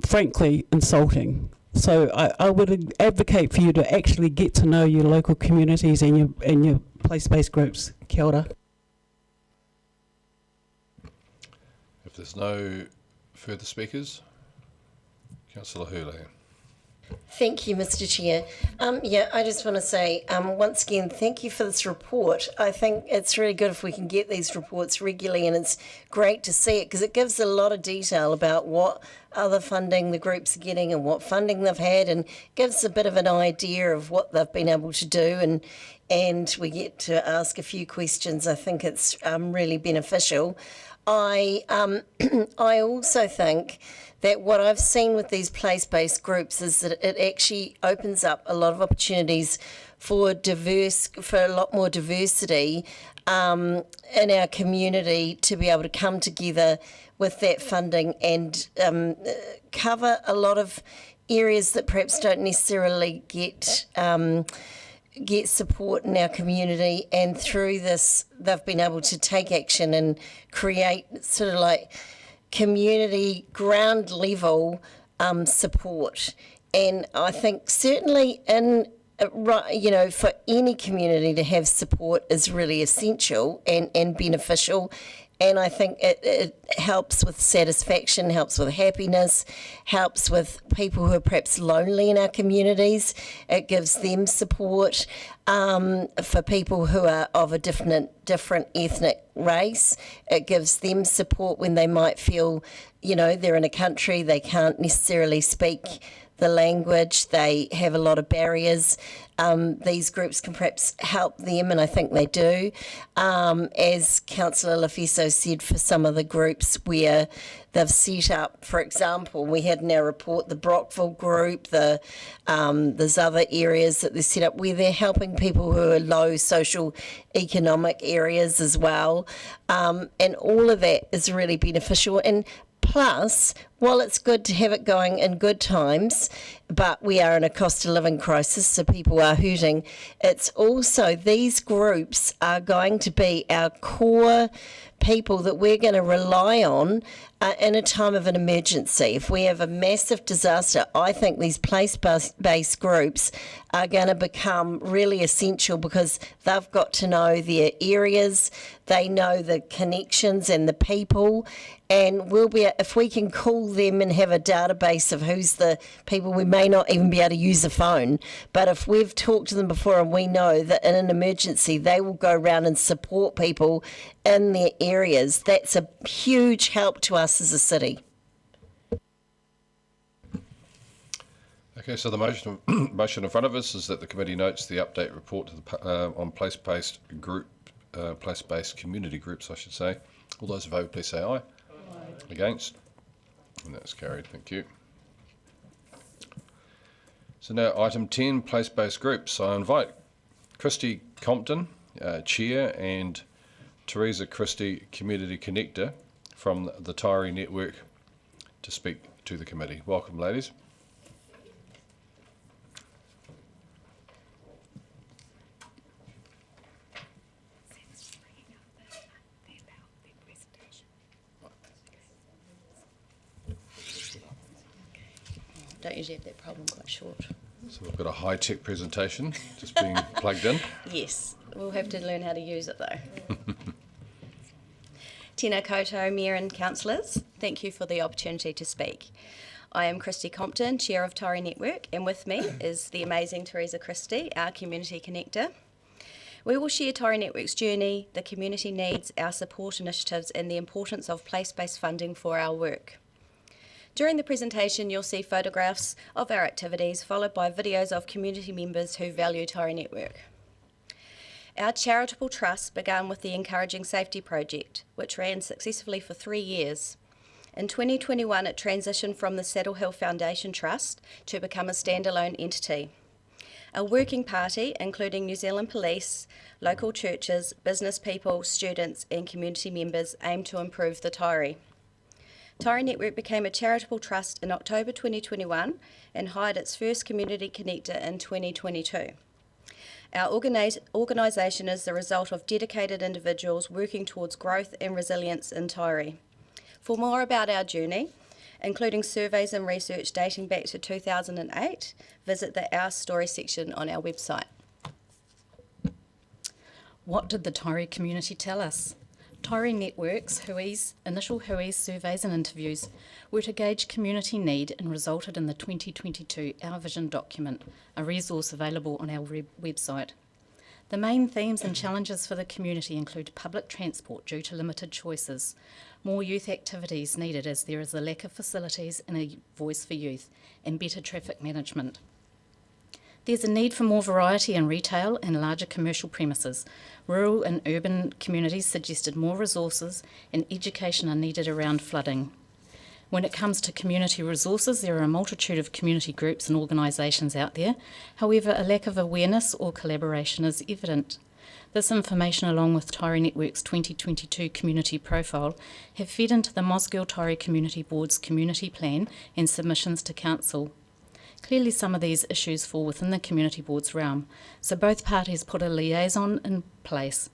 frankly insulting. So I would advocate for you to actually get to know your local communities and your place-based groups. Kia ora. If there's no further speakers, Councillor Hurley. Thank you, Mr. Chair. I just want to say once again, thank you for this report. I think it's really good if we can get these reports regularly, and it's great to see it because it gives a lot of detail about what other funding the groups are getting and what funding they've had, and gives a bit of an idea of what they've been able to do, and we get to ask a few questions. I think it's really beneficial. I also think that what I've seen with these place-based groups is that it actually opens up a lot of opportunities for a lot more diversity in our community to be able to come together with that funding and cover a lot of areas that perhaps don't necessarily get support in our community, and through this they've been able to take action and create sort of like community ground level support. And I think certainly for any community to have support is really essential and beneficial. And I think it helps with satisfaction, helps with happiness, helps with people who are perhaps lonely in our communities. It gives them support. For people who are of a different ethnic race, it gives them support when they might feel, they're in a country, they can't necessarily speak the language, they have a lot of barriers. These groups can perhaps help them, and I think they do. As Councillor Lefiso said, for some of the groups where they've set up, for example, we had in our report the Brockville group, there's other areas that they're set up where they're helping people who are low social economic areas as well. And all of that is really beneficial. And plus, while it's good to have it going in good times, but we are in a cost of living crisis, so people are hurting, it's also these groups are going to be our core people that we're going to rely on in a time of an emergency. If we have a massive disaster, I think these place-based groups are going to become really essential because they've got to know their areas, they know the connections and the people, and if we can call them and have a database of who's the people we may may not even be able to use a phone, but if we've talked to them before and we know that in an emergency they will go around and support people in their areas, that's a huge help to us as a city. Okay, so the motion in front of us is that the committee notes the update report to the, on place-based community groups, I should say. All those in favour, please say aye. Aye. Against? And that's carried. Thank you. So now item 10, place-based groups. I invite Christy Compton, Chair, and Teresa Christie, Community Connector from the Taieri Network to speak to the committee. Welcome, ladies. Don't usually have that problem, quite short. So we've got a high-tech presentation just being plugged in. Yes, we'll have to learn how to use it though. Tēnā koutou, Mayor and Councillors. Thank you for the opportunity to speak. I am Christy Compton, Chair of Taieri Network, and with me is the amazing Teresa Christie, our Community Connector. We will share Taieri Network's journey, the community needs, our support initiatives, and the importance of place-based funding for our work. During the presentation, you'll see photographs of our activities, followed by videos of community members who value Taieri Network. Our charitable trust began with the Encouraging Safety project, which ran successfully for 3 years. In 2021, it transitioned from the Saddle Hill Foundation Trust to become a standalone entity. A working party, including New Zealand Police, local churches, business people, students and community members, aim to improve the Taieri. Taieri Network became a charitable trust in October 2021 and hired its first community connector in 2022. Our organisation is the result of dedicated individuals working towards growth and resilience in Taieri. For more about our journey, including surveys and research dating back to 2008, visit the Our Story section on our website. What did the Taieri community tell us? Taieri Network's initial HUI's surveys and interviews were to gauge community need and resulted in the 2022 Our Vision document, a resource available on our website. The main themes and challenges for the community include public transport due to limited choices, more youth activities needed as there is a lack of facilities and a voice for youth, and better traffic management. There's a need for more variety in retail and larger commercial premises. Rural and urban communities suggested more resources and education are needed around flooding. When it comes to community resources, there are a multitude of community groups and organisations out there. However, a lack of awareness or collaboration is evident. This information, along with Taieri Network's 2022 community profile, have fed into the Mosgiel Taieri Community Board's community plan and submissions to Council. Clearly some of these issues fall within the Community Board's realm, so both parties put a liaison in place,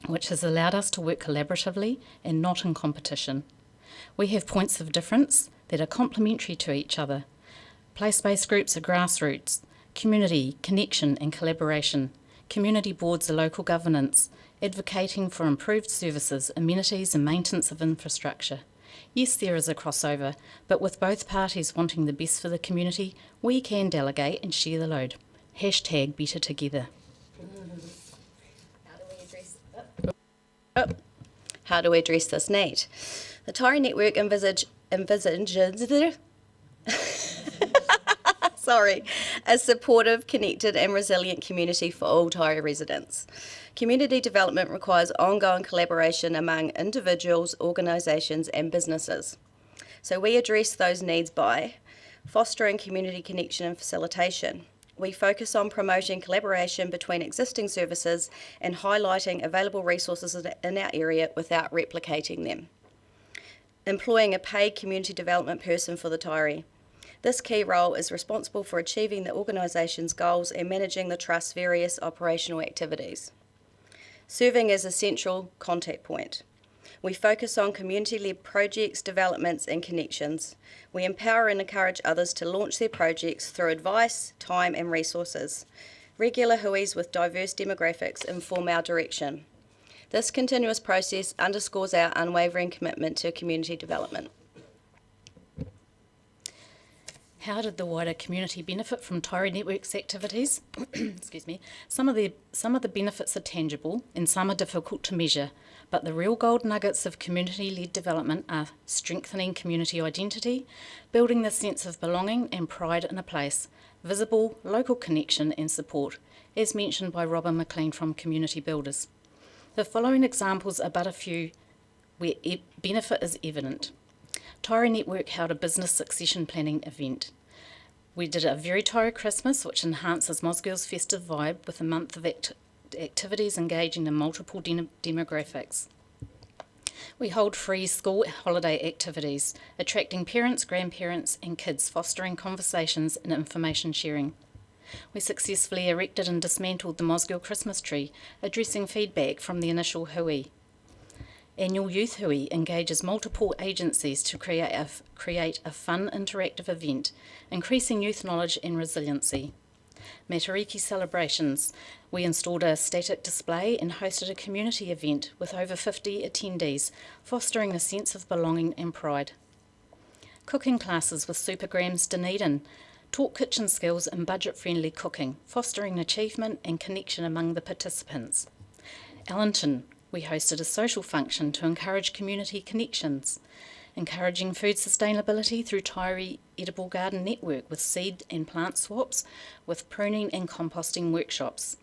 which has allowed us to work collaboratively and not in competition. We have points of difference that are complementary to each other. Place-based groups are grassroots, community, connection and collaboration. Community boards are local governance, advocating for improved services, amenities and maintenance of infrastructure. Yes, there is a crossover, but with both parties wanting the best for the community, we can delegate and share the load. Hashtag better together. How do we address this need? The Taieri Network envisages a supportive, connected and resilient community for all Taieri residents. Community development requires ongoing collaboration among individuals, organisations and businesses. So we address those needs by fostering community connection and facilitation. We focus on promoting collaboration between existing services and highlighting available resources in our area without replicating them. Employing a paid community development person for the Taieri. This key role is responsible for achieving the organisation's goals and managing the Trust's various operational activities. Serving as a central contact point. We focus on community-led projects, developments and connections. We empower and encourage others to launch their projects through advice, time and resources. Regular HUIs with diverse demographics inform our direction. This continuous process underscores our unwavering commitment to community development. How did the wider community benefit from Taieri Network's activities? Excuse me. Some of the benefits are tangible and some are difficult to measure, but the real gold nuggets of community-led development are strengthening community identity, building the sense of belonging and pride in a place, visible local connection and support, as mentioned by Robin McLean from Community Builders. The following examples are but a few where benefit is evident. Taieri Network held a business succession planning event. We did a very Taieri Christmas, which enhances Mosgirl's festive vibe with a month of activities engaging in multiple demographics. We hold free school holiday activities, attracting parents, grandparents and kids, fostering conversations and information sharing. We successfully erected and dismantled the Mosgiel Christmas tree, addressing feedback from the initial hui. Annual Youth Hui engages multiple agencies to create a fun, interactive event, increasing youth knowledge and resiliency. Matariki celebrations. We installed a static display and hosted a community event with over 50 attendees, fostering a sense of belonging and pride. Cooking classes with Supergrams Dunedin taught kitchen skills and budget-friendly cooking, fostering achievement and connection among the participants. Allenton. We hosted a social function to encourage community connections, encouraging food sustainability through Taieri Edible Garden Network with seed and plant swaps, with pruning and composting workshops.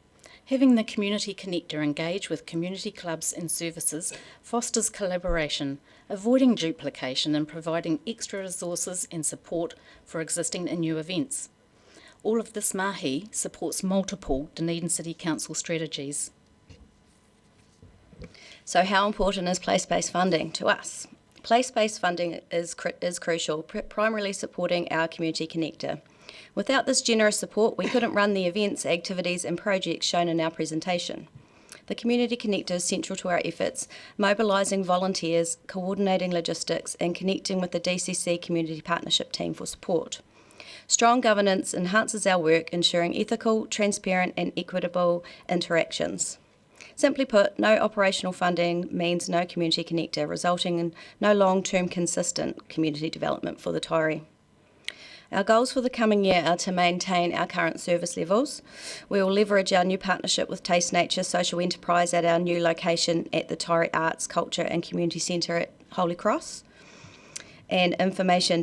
Having the community connector engage with community clubs and services fosters collaboration, avoiding duplication and providing extra resources and support for existing and new events. All of this mahi supports multiple Dunedin City Council strategies. So how important is place-based funding to us? Place-based funding is crucial, primarily supporting our community connector. Without this generous support, we couldn't run the events, activities and projects shown in our presentation. The community connector is central to our efforts, mobilising volunteers, coordinating logistics and connecting with the DCC Community Partnership team for support. Strong governance enhances our work, ensuring ethical, transparent and equitable interactions. Simply put, no operational funding means no community connector, resulting in no long-term consistent community development for the Taieri. Our goals for the coming year are to maintain our current service levels. We will leverage our new partnership with Taste Nature Social Enterprise at our new location at the Taieri Arts, Culture and Community Centre at Holy Cross, and information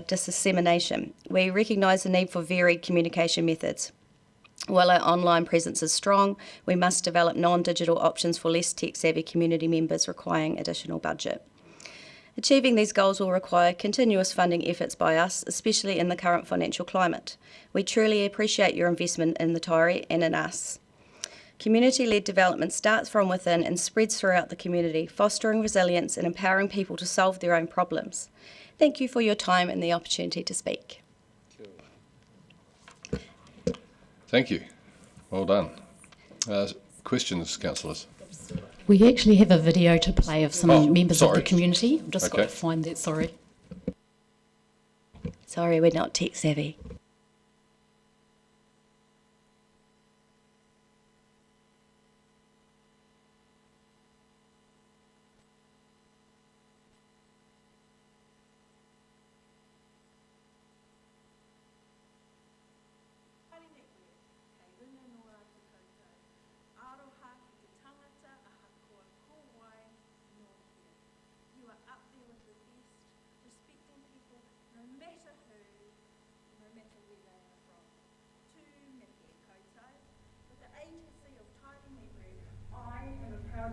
dissemination. We recognise the need for varied communication methods. While our online presence is strong, we must develop non-digital options for less tech-savvy community members requiring additional budget. Achieving these goals will require continuous funding efforts by us, especially in the current financial climate. We truly appreciate your investment in the Taieri and in us. Community-led development starts from within and spreads throughout the community, fostering resilience and empowering people to solve their own problems. Thank you for your time and the opportunity to speak. Thank you. Well done. Questions, councillors? We actually have a video to play of some members of the community. I've just got to find that, sorry. Sorry, we're not tech savvy.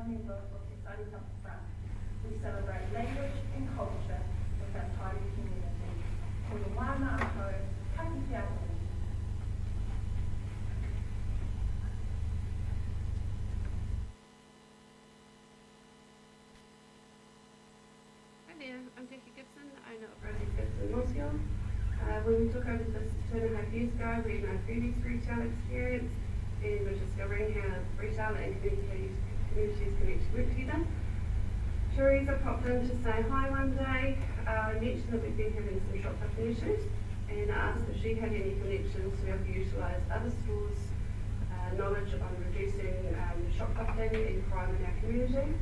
Member of Societies Up Front. We celebrate language and culture with our Taieri community. Ko te wana aho, kaki te aho. Hi there, I'm Jackie Gibson, owner of Rosie's Gibson in Mosgiel. When we took over this 2.5 years ago, we had no previous retail experience and we're discovering how retail and communities connect to work together. Teresa popped in to say hi one day, mentioned that we've been having some shoplifting issues and asked if she had any connections to be able to utilise other stores' knowledge on reducing shoplifting and crime in our community.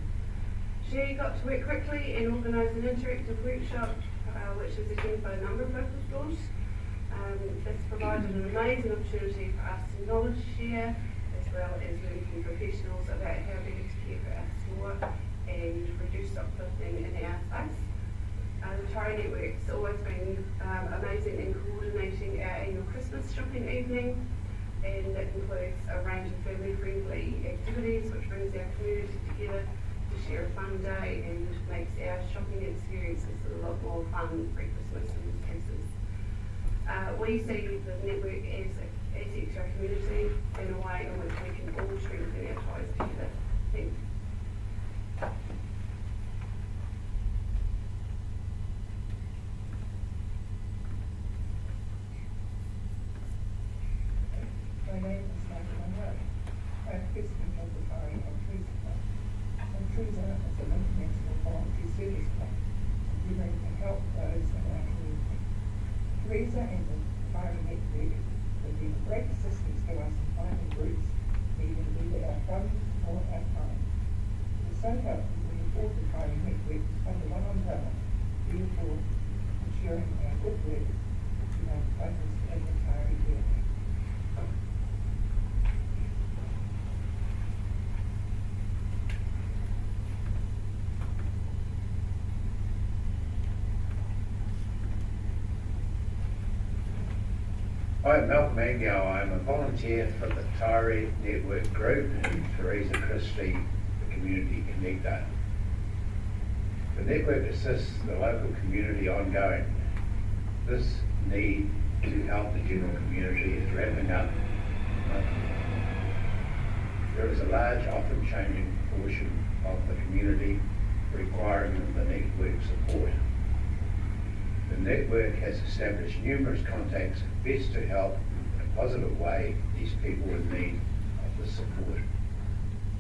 She got to work quickly and organised an interactive workshop which was attended by a number of local stores. This provided an amazing opportunity for us to knowledge share, as well as learn from professionals about how better to care for our store and reduce uplifting in our space. The Taieri Network has always been amazing in coordinating our annual Christmas shopping evening, and that includes a range of family-friendly activities which brings our community together to share a fun day and makes our shopping experiences a lot more fun pre-Christmas in most cases. We see the network as an asset to our community in a way in which we can all strengthen our ties together. Thanks. My name is Michael Monroe. I'm president of the Taieri and Teresa Club. And Teresa is an international voluntary service club endeavouring to help those in our community. Teresa and the Taieri Network have been a great assistance to us in finding groups needing either our funds or our time. It is so helpful when we support the Taieri Network under one umbrella, therefore ensuring our good work to our focus in the Taieri area. I'm Malcolm Angell. I'm a volunteer for the Taieri Network Group and Teresa Christie, the Community Connector. The network assists the local community ongoing. This need to help the general community is ramping up. There is a large, often changing portion of the community requiring the network support. The network has established numerous contacts best to help in a positive way these people in need of the support.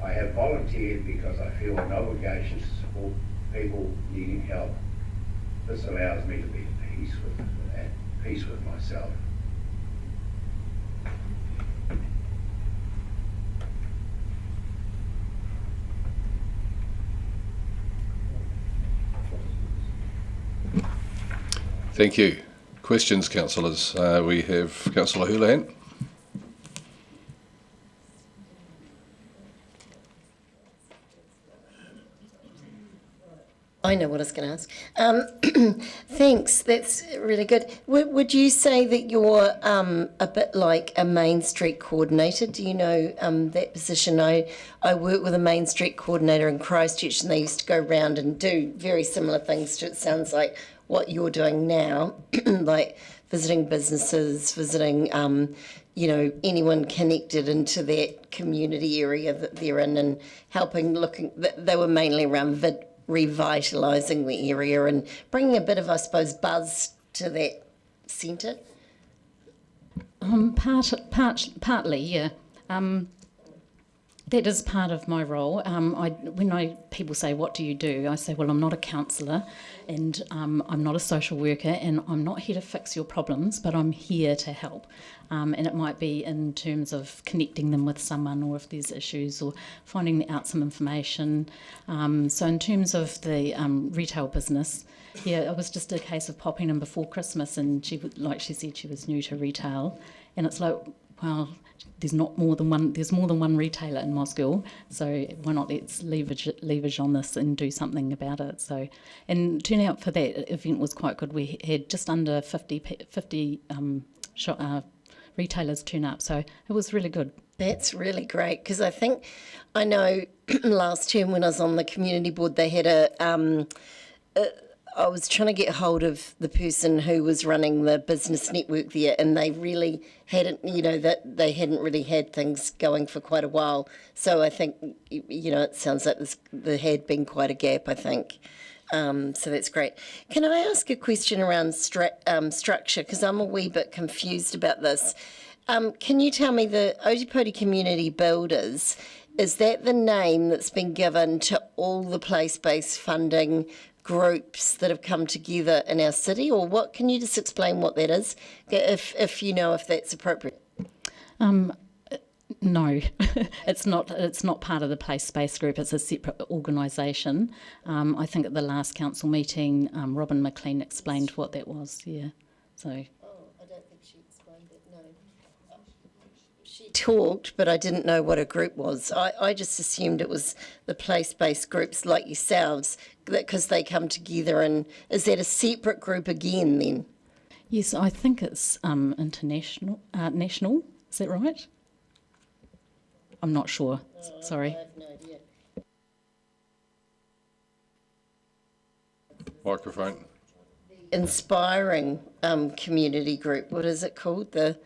I have volunteered because I feel an obligation to support people needing help. This allows me to be at peace with myself. Thank you. Questions, councillors? We have Councillor Houlihan. I know what I was going to ask. Thanks, that's really good. Would you say that you're a bit like a Main Street coordinator? Do you know that position? I work with a Main Street coordinator in Christchurch, and they used to go around and do very similar things to, it sounds like, what you're doing now, like visiting businesses, visiting, anyone connected into that community area that they're in, and helping, they were mainly around revitalising the area and bringing a bit of, I suppose, buzz to that centre? Partly, yeah. That is part of my role. When people say, what do you do? I say, well, I'm not a counsellor, and I'm not a social worker, and I'm not here to fix your problems, but I'm here to help. And it might be in terms of connecting them with someone, or if there's issues, or finding out some information. So in terms of the retail business, yeah, it was just a case of popping in before Christmas, and like she said, she was new to retail, and it's like, well, there's more than one retailer in Mosgiel, so why not let's leverage on this and do something about it. So, and turnout for that event was quite good. We had just under 50 retailers turn up, so it was really good. That's really great, because I know last term when I was on the community board, they had I was trying to get hold of the person who was running the business network there, and they really hadn't, that they hadn't really had things going for quite a while. So I think, it sounds like there had been quite a gap, I think. So that's great. Can I ask a question around structure? Because I'm a wee bit confused about this. Can you tell me, the Otipoti Community Builders, is that the name that's been given to all the place-based funding groups that have come together in our city, or what? Can you just explain what that is, if you know if that's appropriate? No, it's not. It's not part of the Place Space Group. It's a separate organisation. I think at the last council meeting, Robin McLean explained what that was. Yeah, so. Oh, I don't think she talked, but I didn't know what a group was. I just assumed it was the place-based groups like yourselves, because they come together. And is that a separate group again then? Yes, I think it's international, national. Is that right? I'm not sure. Sorry. I have no idea. Microphone. Inspiring community group. What is it called? The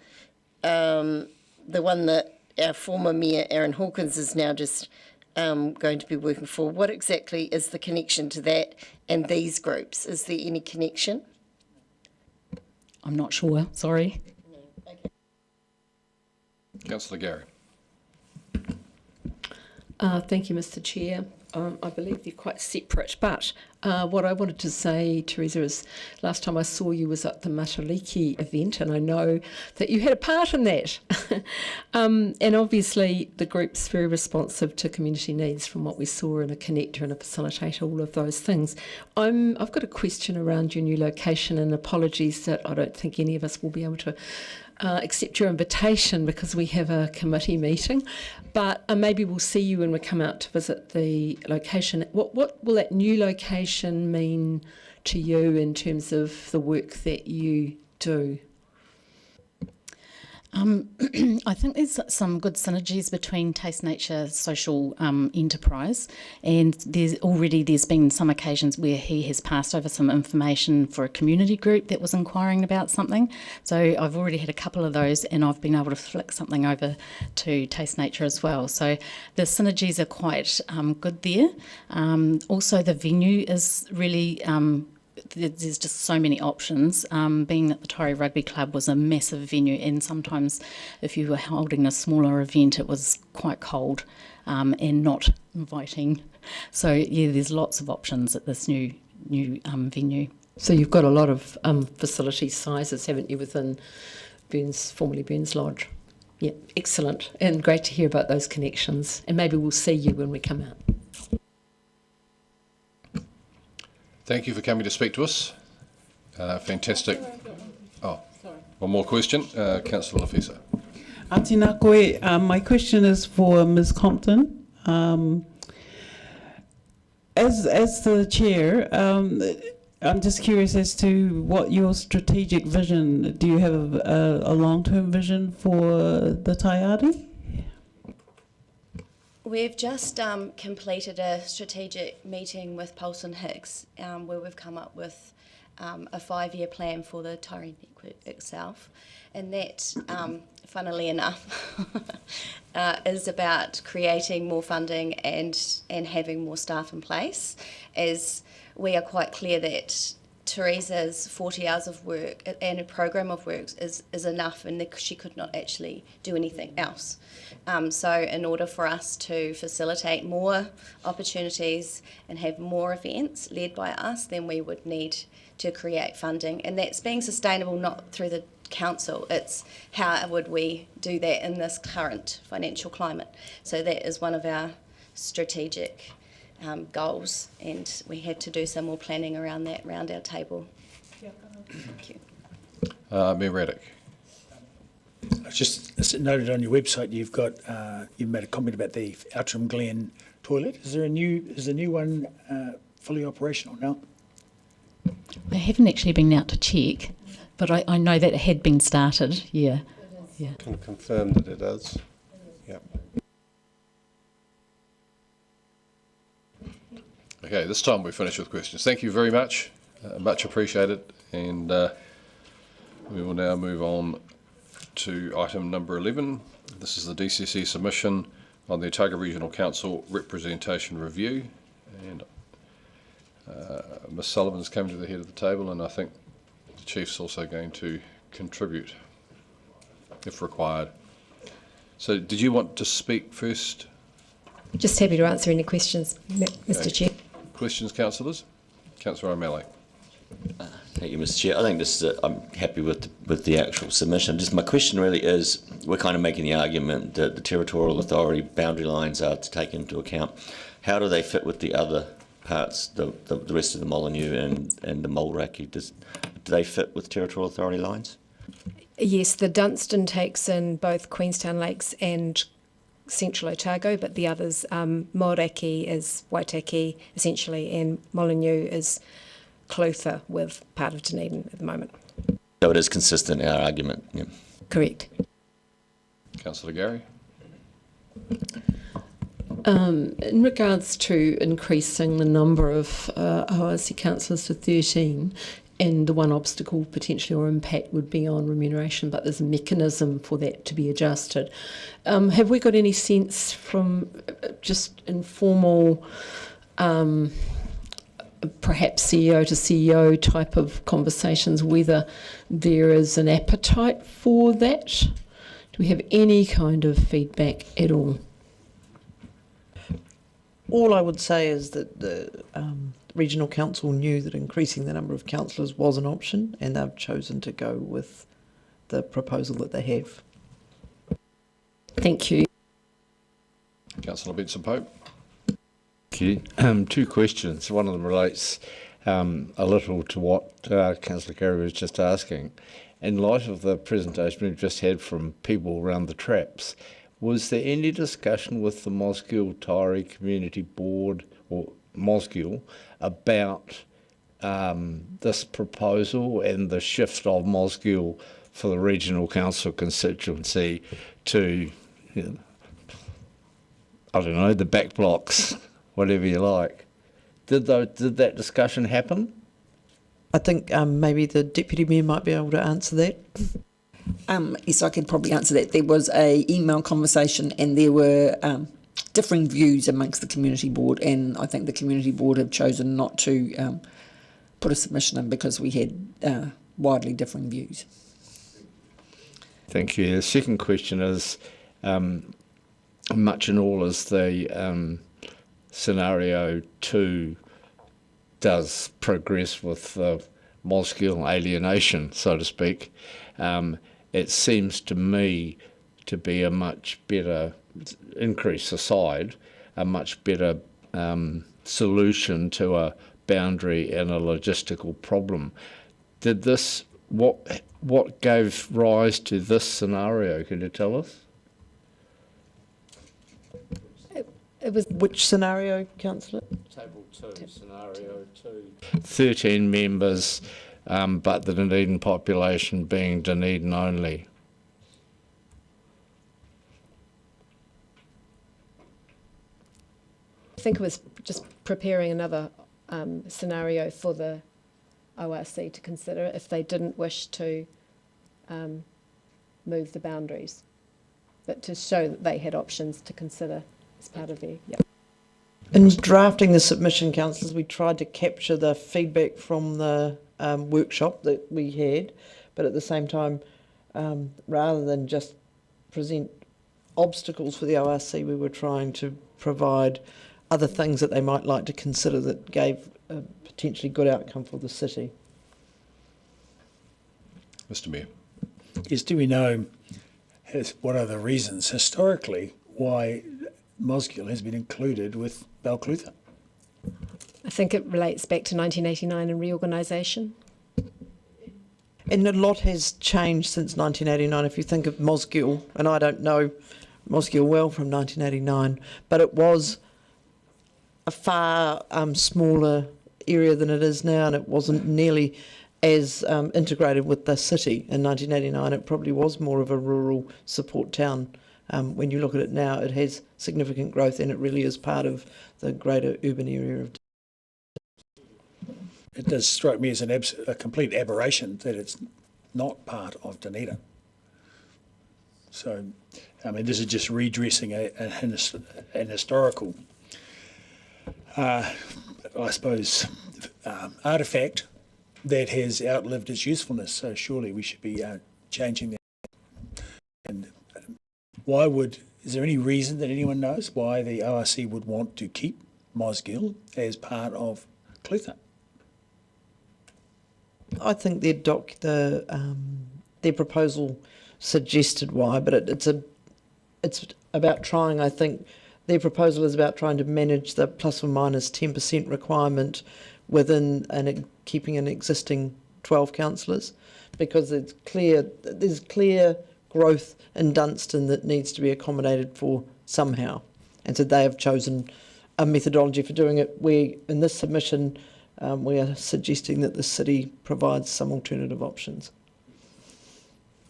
one that our former mayor Aaron Hawkins is now just going to be working for. What exactly is the connection to that and these groups? Is there any connection? I'm not sure. Sorry. Councillor Gary. Thank you, Mr. Chair. I believe they're quite separate, but what I wanted to say, Teresa, is last time I saw you was at the Matariki event, and I know that you had a part in that. And obviously the group's very responsive to community needs from what we saw, in a connector and a facilitator, all of those things. I've got a question around your new location, and apologies that I don't think any of us will be able to accept your invitation because we have a committee meeting, but maybe we'll see you when we come out to visit the location. What will that new location mean to you in terms of the work that you do? I think there's some good synergies between Taste Nature Social Enterprise, and there's been some occasions where he has passed over some information for a community group that was inquiring about something. So I've already had a couple of those, and I've been able to flick something over to Taste Nature as well. So the synergies are quite good there. Also, the venue is really there's just so many options. Being that the Taieri Rugby Club was a massive venue, and sometimes if you were holding a smaller event it was quite cold and not inviting. So yeah, there's lots of options at this new venue. So you've got a lot of facility sizes, haven't you, within formerly Burns Lodge? Yeah, excellent, and great to hear about those connections, and maybe we'll see you when we come out. Thank you for coming to speak to us. Fantastic. Oh, one more question. Councillor Lafisa. Tēnā koe. My question is for Ms. Compton. As the chair, I'm just curious as to what your strategic vision. Do you have a long-term vision for the Taieri? We've just completed a strategic meeting with Pulse and Hicks where we've come up with a 5-year plan for the Taieri Network itself, and that, funnily enough, is about creating more funding and having more staff in place, as we are quite clear that Teresa's 40 hours of work and a program of works is enough, and she could not actually do anything else. So in order for us to facilitate more opportunities and have more events led by us, then we would need to create funding, and that's being sustainable not through the council, it's how would we do that in this current financial climate. So that is one of our strategic goals, and we had to do some more planning around that around our table. Thank you. Mayor Raddick. Just noted on your website you've made a comment about the Outram Glen toilet. Is the new one fully operational now? I haven't actually been out to check, but I know that it had been started. Yeah. Yeah. Can confirm that it is. Yep. Okay, this time we're finished with questions. Thank you very much. Much appreciated. And we will now move on to item number 11. This is the DCC submission on the Otago Regional Council representation review. And Ms Sullivan's come to the head of the table, and I think the Chief's also going to contribute if required. So did you want to speak first? Just happy to answer any questions, Mr. Chair. Questions, councillors? Councillor O'Malley. Thank you, Mr. Chair. I think this is I'm happy with the actual submission. Just my question really is, we're kind of making the argument that the territorial authority boundary lines are to take into account. How do they fit with the other parts, the rest of the Molyneux and the Mulraki? Do they fit with territorial authority lines? Yes, the Dunstan takes in both Queenstown Lakes and Central Otago, but the others, Moeraki is Waitaki essentially, and Molyneux is Clutha with part of Dunedin at the moment. So it is consistent in our argument. Yeah. Correct. Councillor Gary. In regards to increasing the number of ORC councillors to 13, and the one obstacle potentially or impact would be on remuneration, but there's a mechanism for that to be adjusted. Have we got any sense from just informal, perhaps CEO to CEO type of conversations, whether there is an appetite for that? Do we have any kind of feedback at all? All I would say is that the Regional Council knew that increasing the number of councillors was an option, and they've chosen to go with the proposal that they have. Thank you. Councillor Benson-Pope. Thank you. Two questions. One of them relates a little to what Councillor Gary was just asking. In light of the presentation we've just had from people around the traps, was there any discussion with the Mosgiel Taieri Community Board or Mosgiel about this proposal and the shift of Mosgiel for the regional council constituency to, I don't know, the back blocks, whatever you like? Did that discussion happen? I think maybe the Deputy Mayor might be able to answer that. Yes, I could probably answer that. There was a email conversation and there were differing views amongst the community board, and I think the community board have chosen not to put a submission in because we had widely differing views. Thank you. The second question is, much in all as the scenario 2 does progress with the Mosgiel alienation, so to speak, it seems to me to be a much better, increase aside, a much better solution to a boundary and a logistical problem. Did this, what gave rise to this scenario? Can you tell us? It was which scenario, Councillor? Table 2, scenario 2. 13 members, but the Dunedin population being Dunedin only. I think it was just preparing another scenario for the ORC to consider if they didn't wish to move the boundaries, but to show that they had options to consider as part of their. Yep. In drafting the submission, councillors, we tried to capture the feedback from the workshop that we had, but at the same time, rather than just present obstacles for the ORC, we were trying to provide other things that they might like to consider that gave a potentially good outcome for the city. Mr. Mayor. Yes, do we know what are the reasons historically why Mosgiel has been included with Balclutha? I think it relates back to 1989 and reorganisation. And a lot has changed since 1989. If you think of Mosgiel, and I don't know Mosgiel well from 1989, but it was a far smaller area than it is now, and it wasn't nearly as integrated with the city in 1989. It probably was more of a rural support town. When you look at it now, it has significant growth, and it really is part of the greater urban area of. It does strike me as a complete aberration that it's not part of Dunedin. So, I mean, this is just redressing an historical, I suppose, artefact that has outlived its usefulness. So surely we should be changing that. And is there any reason that anyone knows why the ORC would want to keep Mosgiel as part of Clutha? I think their proposal suggested why, but it's about trying. I think their proposal is about trying to manage the plus or minus 10% requirement within keeping an existing 12 councillors, because there's clear growth in Dunstan that needs to be accommodated for somehow. And so they have chosen a methodology for doing it. In this submission, we are suggesting that the city provides some alternative options.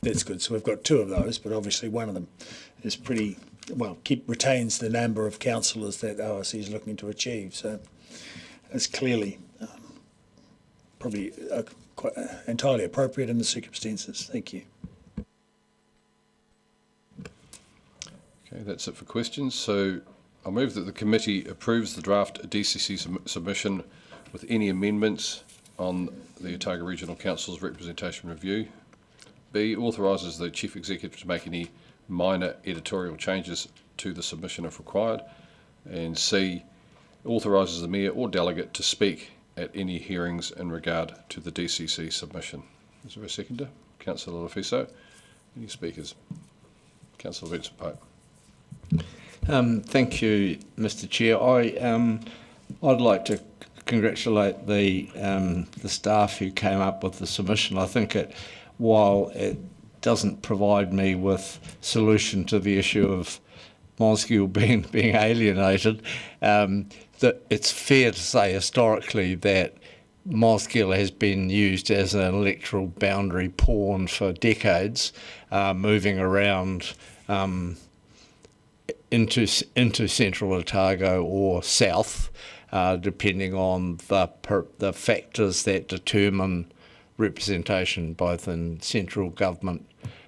That's good. So we've got two of those, but obviously one of them is retains the number of councillors that ORC is looking to achieve. So it's clearly probably quite entirely appropriate in the circumstances. Thank you. Okay, that's it for questions. So I'll move that the committee approves the draft DCC submission with any amendments on the Otago Regional Council's representation review. B, authorises the Chief Executive to make any minor editorial changes to the submission if required. And C, authorises the Mayor or Delegate to speak at any hearings in regard to the DCC submission. Is there a seconder? Councillor Lefiso. Any speakers? Councillor Vincent Pope. Thank you, Mr. Chair. I'd like to congratulate the staff who came up with the submission. I think while it doesn't provide me with solution to the issue of Mosgiel being alienated, that it's fair to say historically that Mosgiel has been used as an electoral boundary pawn for decades, moving around into central Otago or south, depending on the factors that determine representation, both in central government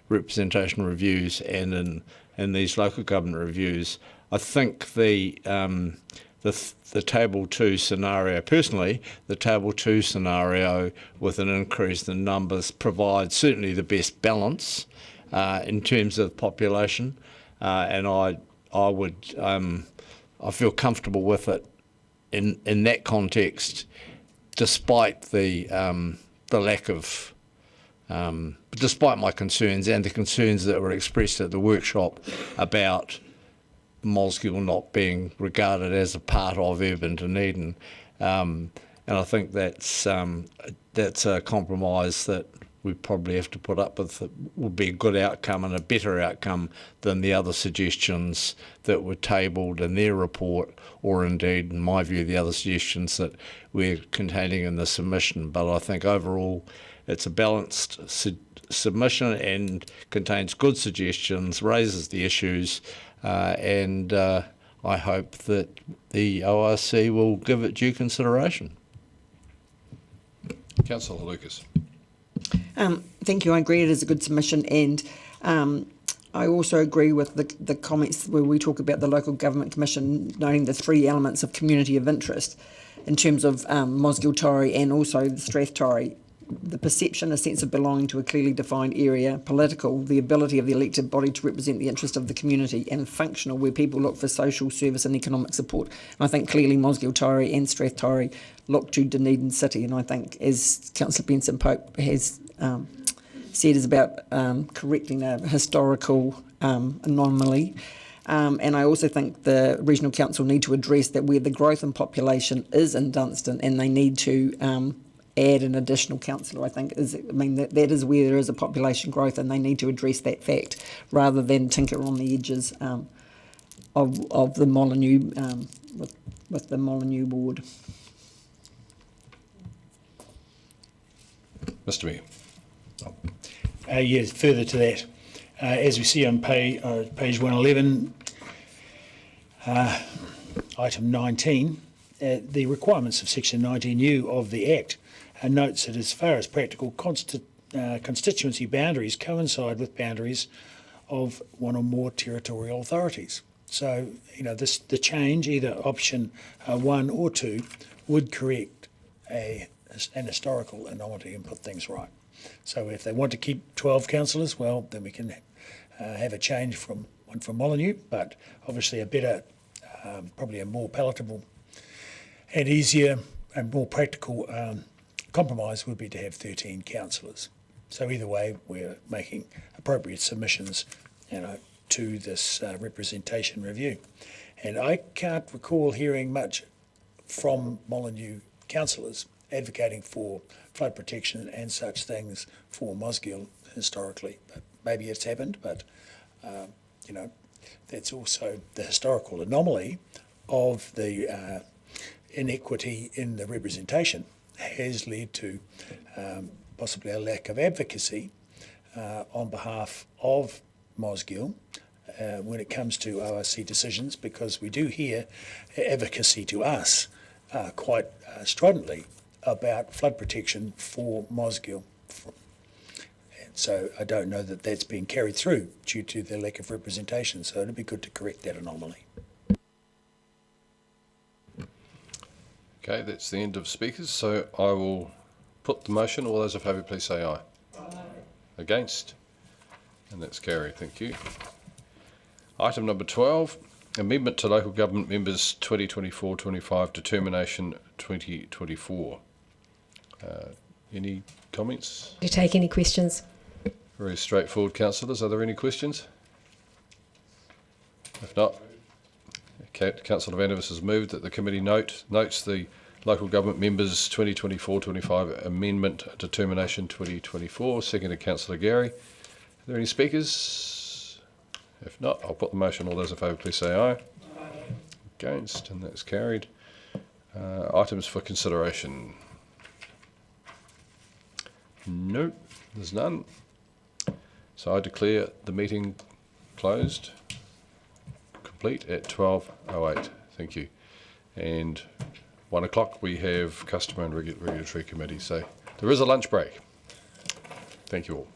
representation reviews and in these local government reviews. I think the Table 2 scenario, personally, the Table 2 scenario with an increase in numbers provides certainly the best balance in terms of population, and I feel comfortable with it in that context, despite the lack of, despite my concerns and the concerns that were expressed at the workshop about Mosgiel not being regarded as a part of urban Dunedin, and I think that's a compromise that we probably have to put up with. That would be a good outcome and a better outcome than the other suggestions that were tabled in their report, or indeed, in my view, the other suggestions that we're containing in the submission. But I think overall it's a balanced submission and contains good suggestions, raises the issues, and I hope that the ORC will give it due consideration. Councillor Lucas. Thank you. I agree it is a good submission, and I also agree with the comments where we talk about the Local Government Commission noting the three elements of community of interest in terms of Mosgiel Taieri and also the Strath Taieri. The perception, a sense of belonging to a clearly defined area, political, the ability of the elected body to represent the interest of the community, and functional, where people look for social service and economic support. And I think clearly Mosgiel Taieri and Strath Taieri look to Dunedin City, and I think, as Councillor Benson Pope has said, is about correcting a historical anomaly. And I also think the Regional Council need to address that where the growth in population is in Dunstan, and they need to add an additional councillor, I think, that is where there is a population growth, and they need to address that fact rather than tinker on the edges of the Molyneux with the Molyneux ward. Mr. Mayor. Yes, further to that, as we see on page 111, item 19, the requirements of section 19U of the Act notes that as far as practical, constituency boundaries coincide with boundaries of one or more territorial authorities. So, the change, either option 1 or 2, would correct an historical anomaly and put things right. So if they want to keep 12 councillors, well, then we can have a change from one from Molyneux, but obviously a better, probably a more palatable and easier and more practical compromise would be to have 13 councillors. So either way, we're making appropriate submissions, to this representation review. And I can't recall hearing much from Molyneux councillors advocating for flood protection and such things for Mosgiel historically. But maybe it's happened, but you know, that's also the historical anomaly of the inequity in the representation has led to possibly a lack of advocacy on behalf of Mosgiel when it comes to ORC decisions, because we do hear advocacy to us quite stridently about flood protection for Mosgiel. And so I don't know that that's been carried through due to the lack of representation, so it'd be good to correct that anomaly. Okay, that's the end of speakers, so I will put the motion. All those in favour, please say aye. Aye. Against? And that's carried, thank you. Item number 12, amendment to local government members 2024-25, determination 2024. Any comments? Do you take any questions? Very straightforward, councillors. Are there any questions? If not, Councillor Vandervis has moved that the committee notes the local government members 2024-25 amendment determination 2024. Seconded Councillor Gary. Are there any speakers? If not, I'll put the motion. All those in favour, please say aye. Aye. Against, and that's carried. Items for consideration. No, there's none. So I declare the meeting closed, complete at 12:08. Thank you. And 1 o'clock we have Customer and Regulatory Committee. So there is a lunch break. Thank you all.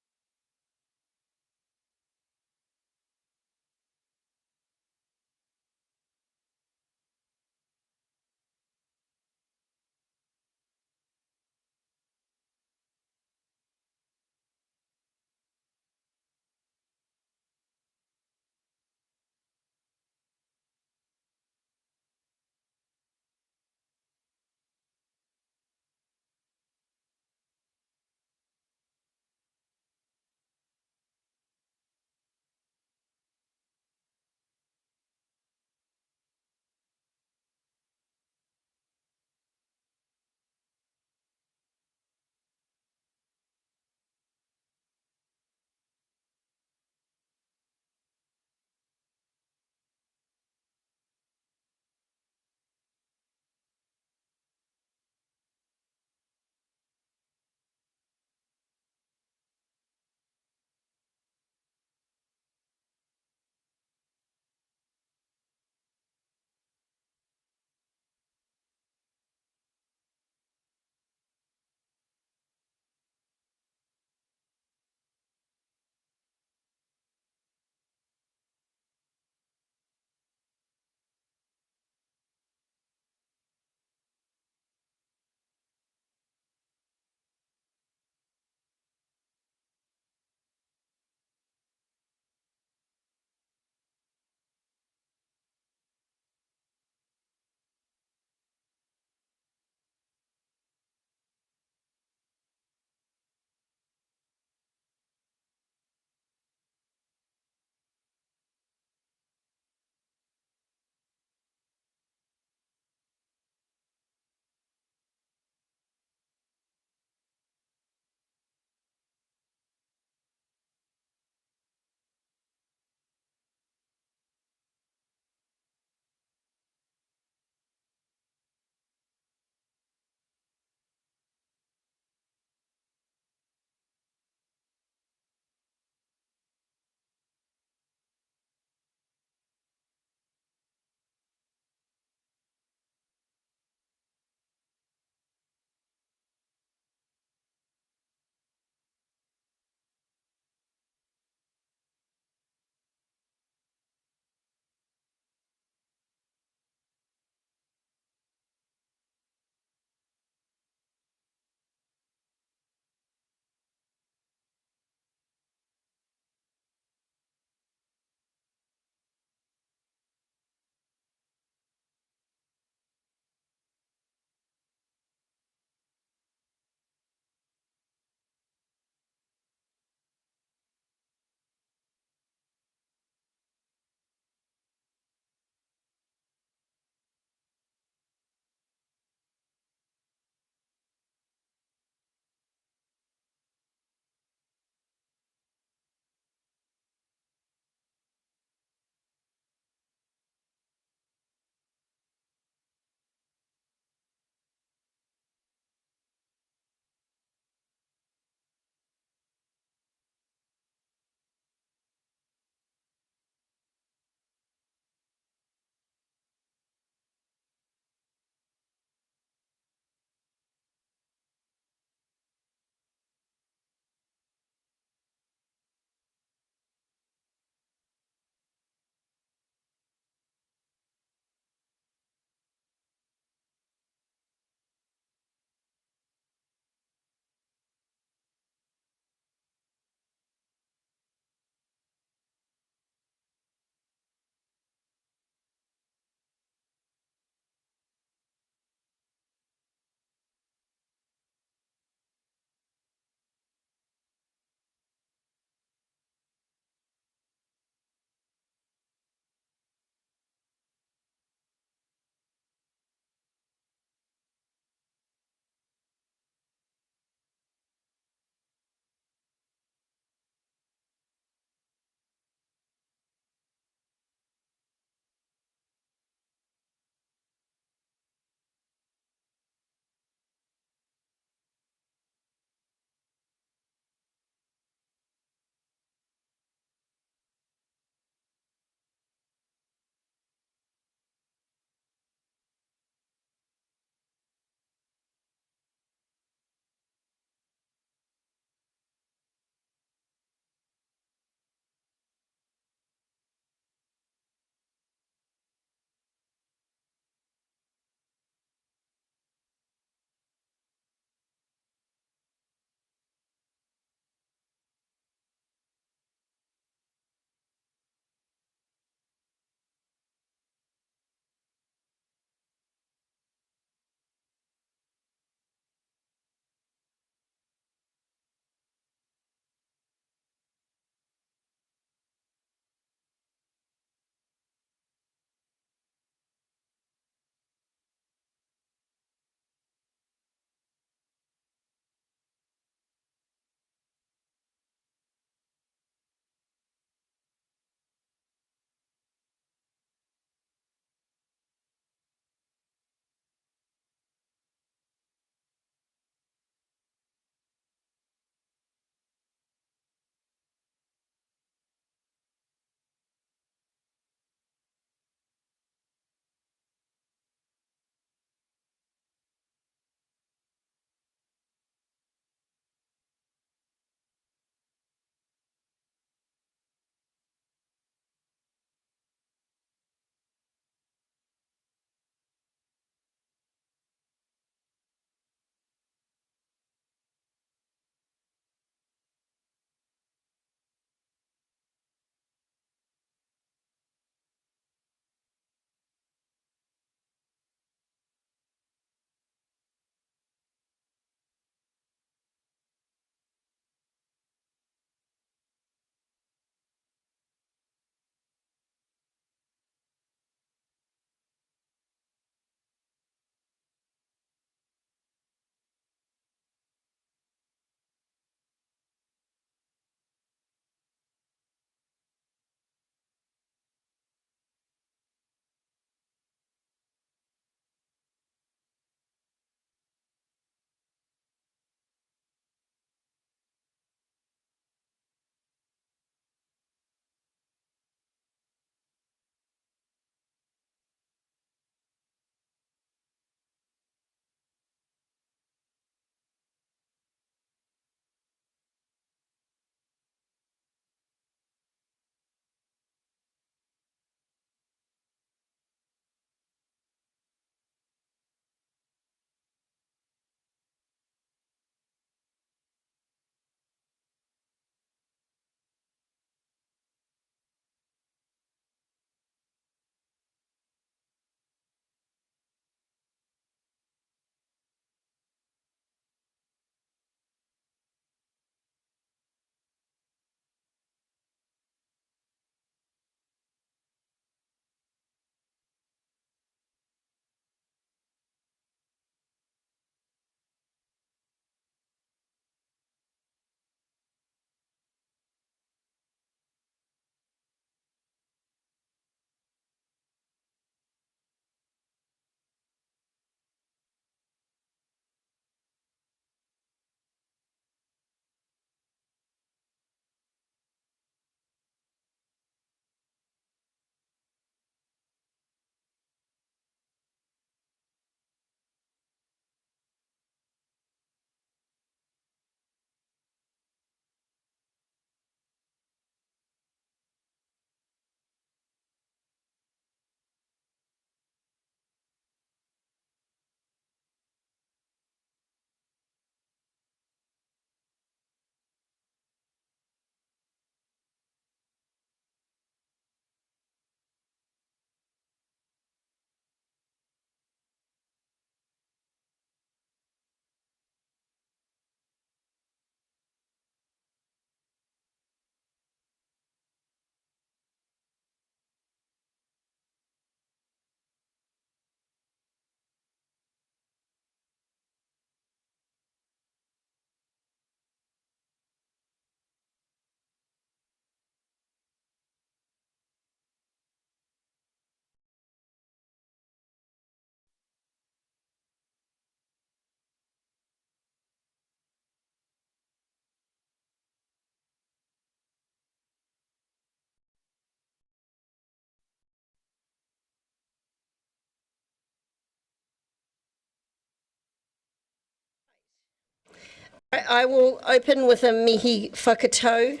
I will open with a mihi whakatau.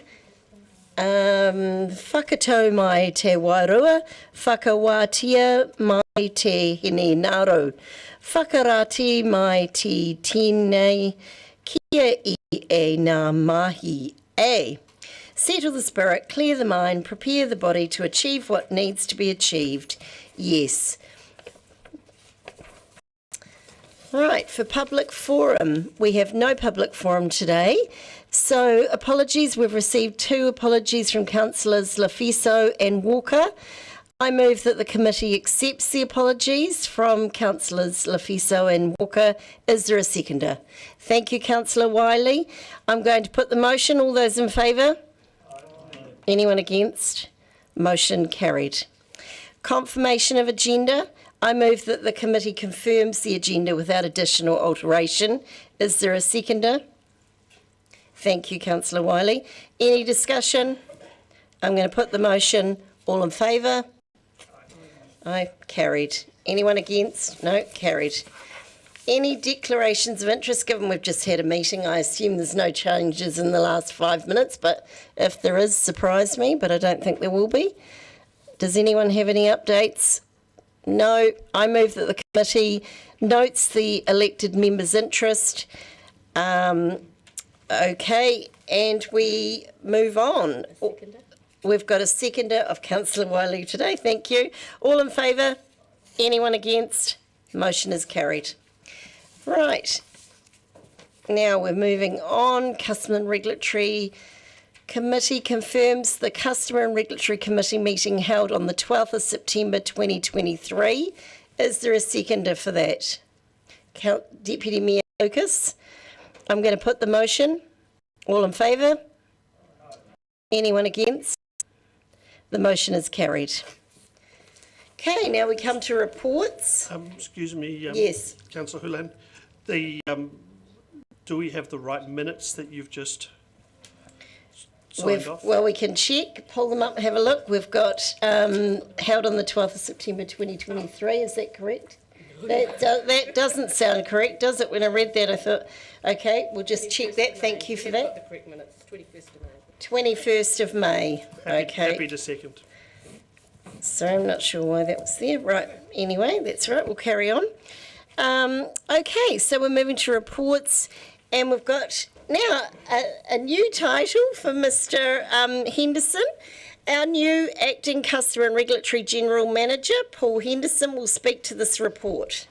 Whakatau mai te wairua, whakawātia mai te hine naro, whakarati mai te tēnei kia I e ngā mahi e. Settle the spirit, clear the mind, prepare the body to achieve what needs to be achieved. Yes. Right, for public forum, we have no public forum today. So apologies, we've received 2 apologies from Councillors Lafiso and Walker. I move that the committee accepts the apologies from Councillors Lafiso and Walker. Is there a seconder? Thank you, Councillor Wiley. I'm going to put the motion. All those in favour? Anyone against? Motion carried. Confirmation of agenda. I move that the committee confirms the agenda without additional alteration. Is there a seconder? Thank you, Councillor Wiley. Any discussion? I'm going to put the motion. All in favour? Aye, carried. Anyone against? No, carried. Any declarations of interest, given we've just had a meeting? I assume there's no changes in the last 5 minutes, but if there is, surprise me, but I don't think there will be. Does anyone have any updates? No. I move that the committee notes the elected member's interest. Okay, and we move on. We've got a seconder of Councillor Wiley today. Thank you. All in favour? Anyone against? Motion is carried. Right. Now we're moving on. Customer and Regulatory Committee confirms the Customer and Regulatory Committee meeting held on the 12th of September 2023. Is there a seconder for that? Deputy Mayor Lucas. I'm going to put the motion. All in favour? Anyone against? The motion is carried. Okay, now we come to reports. Excuse me, yes, Councillor Hulan. Do we have the right minutes that you've just signed off? Well, we can check, pull them up, have a look. We've got held on the 12th of September 2023. Is that correct? That doesn't sound correct, does it? When I read that, I thought, okay, we'll just check that. Thank you for that. The correct minutes, 21st of May. 21st of May. Okay. Happy to second. So I'm not sure why that was there. Right, anyway, that's right, we'll carry on. Okay, so we're moving to reports, and we've got now a new title for Mr. Henderson. Our new Acting Customer and Regulatory General Manager, Paul Henderson, will speak to this report.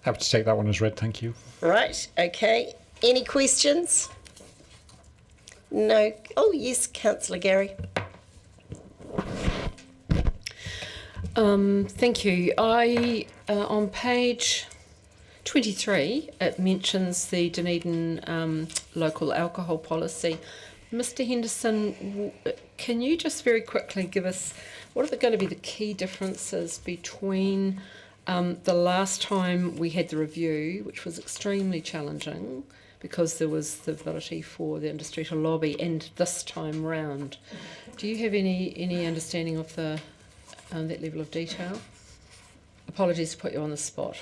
Happy to take that one as read, thank you. Right, okay. Any questions? No. Oh, yes, Councillor Gary. Thank you. On page 23, it mentions the Dunedin local alcohol policy. Mr. Henderson, can you just very quickly give us what are going to be the key differences between the last time we had the review, which was extremely challenging because there was the ability for the industry to lobby, and this time round? Do you have any understanding of the that level of detail? Apologies to put you on the spot.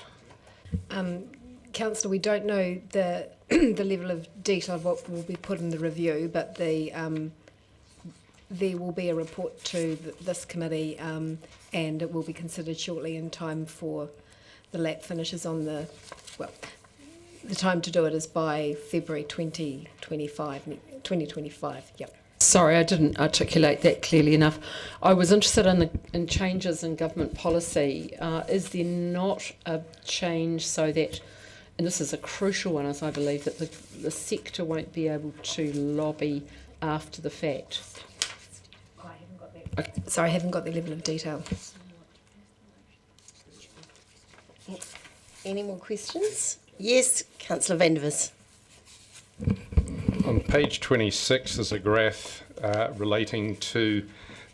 Councillor, we don't know the the level of detail of what will be put in the review, but there will be a report to this committee, and it will be considered shortly in time for the lap finishes on the time to do it is by February 2025. Yep. Sorry, I didn't articulate that clearly enough. I was interested in changes in government policy. Is there not a change so that, and this is a crucial one, as I believe, that the sector won't be able to lobby after the fact? Sorry, I haven't got the level of detail. Any more questions? Yes, Councillor Vandevers. On page 26, there's a graph relating to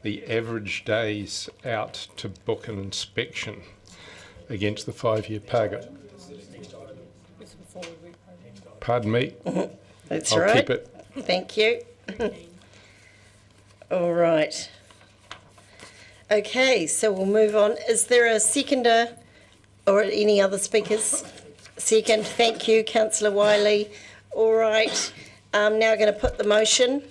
the average days out to book an inspection against the 5-year target. Pardon me? That's I'll right. keep it. Thank you. All right. Okay, so we'll move on. Is there a seconder or any other speakers? Second, thank you, Councillor Wiley. All right, I'm now going to put the motion.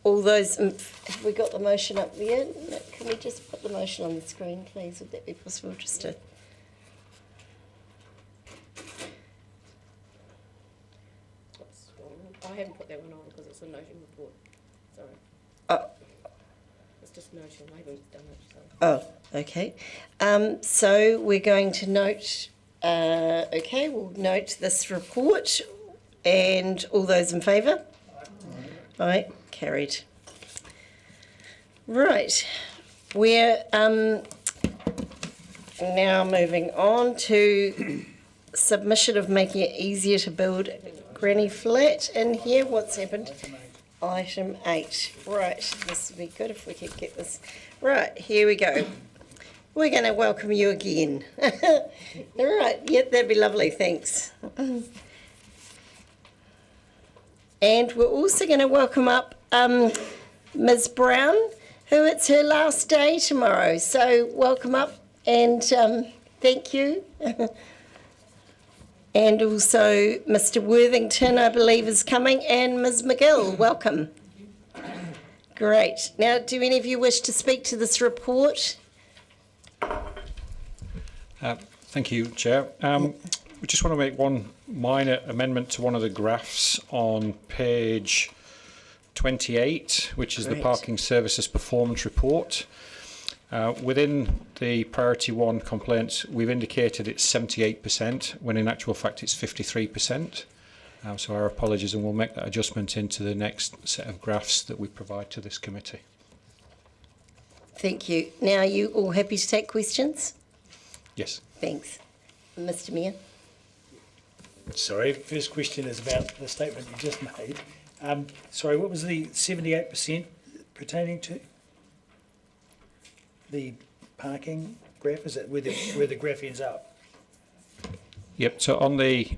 All those, have we got the motion up there? No, can we just put the motion on the screen, please? Would that be possible, just to... I haven't put that one on because it's a noting report. Sorry. Oh. It's just noting. I haven't done it. So. Oh, okay. So we're going to note, okay, we'll note this report, and all those in favour? Aye, carried. Right, we're now moving on to submission of making it easier to build granny flat in here. What's happened? Item 8. Right, this would be good if we could get this. Right, here we go. We're going to welcome you again. All right, yeah, that'd be lovely, thanks. And we're also going to welcome up Ms. Brown, who it's her last day tomorrow. So welcome up and thank you. And also Mr. Worthington, I believe, is coming, and Ms. McGill, welcome. Great. Now, do any of you wish to speak to this report? Thank you, Chair. We just want to make one minor amendment to one of the graphs on page 28, which is the Parking Services Performance Report. Within the Priority 1 complaints, we've indicated it's 78%, when in actual fact it's 53%. So our apologies, and we'll make that adjustment into the next set of graphs that we provide to this committee. Thank you. Now, are you all happy to take questions? Yes. Thanks. Mr. Mayor? Sorry, first question is about the statement you just made. Sorry, what was the 78% pertaining to? The parking graph, is it where the graph ends up? Yep, so on the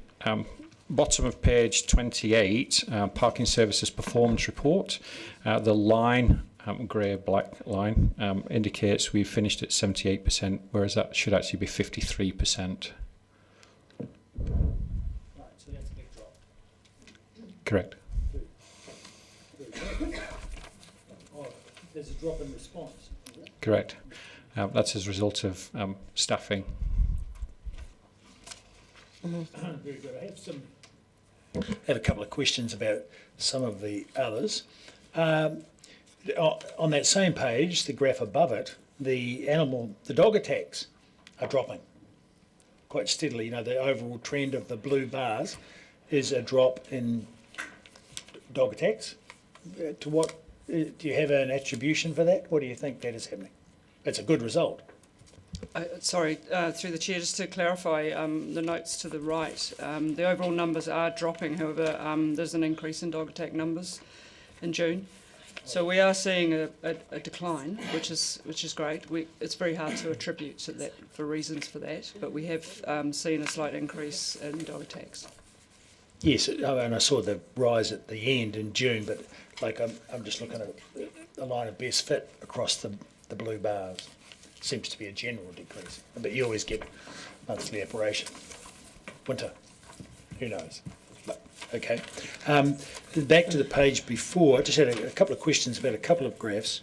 bottom of page 28, Parking Services Performance Report, the line, grey-black line, indicates we've finished at 78%, whereas that should actually be 53%. Right, so that's a big drop. Correct. Oh, there's a drop in response. Correct. That's as a result of staffing. Very good. I have a couple of questions about some of the others. On that same page, the graph above it, the dog attacks are dropping quite steadily. You know, the overall trend of the blue bars is a drop in dog attacks. To what do you have an attribution for that? What do you think that is happening? It's a good result. Sorry, through the chair, just to clarify the notes to the right, the overall numbers are dropping. However, there's an increase in dog attack numbers in June, so we are seeing a decline, which is great. It's very hard to attribute to that for reasons for that, but we have seen a slight increase in dog attacks. Yes, and I saw the rise at the end in June, but like I'm just looking at the line of best fit across the blue bars. Seems to be a general decrease, but you always get monthly aberration. Winter, who knows? But, okay. Back to the page before, I just had a couple of questions about a couple of graphs.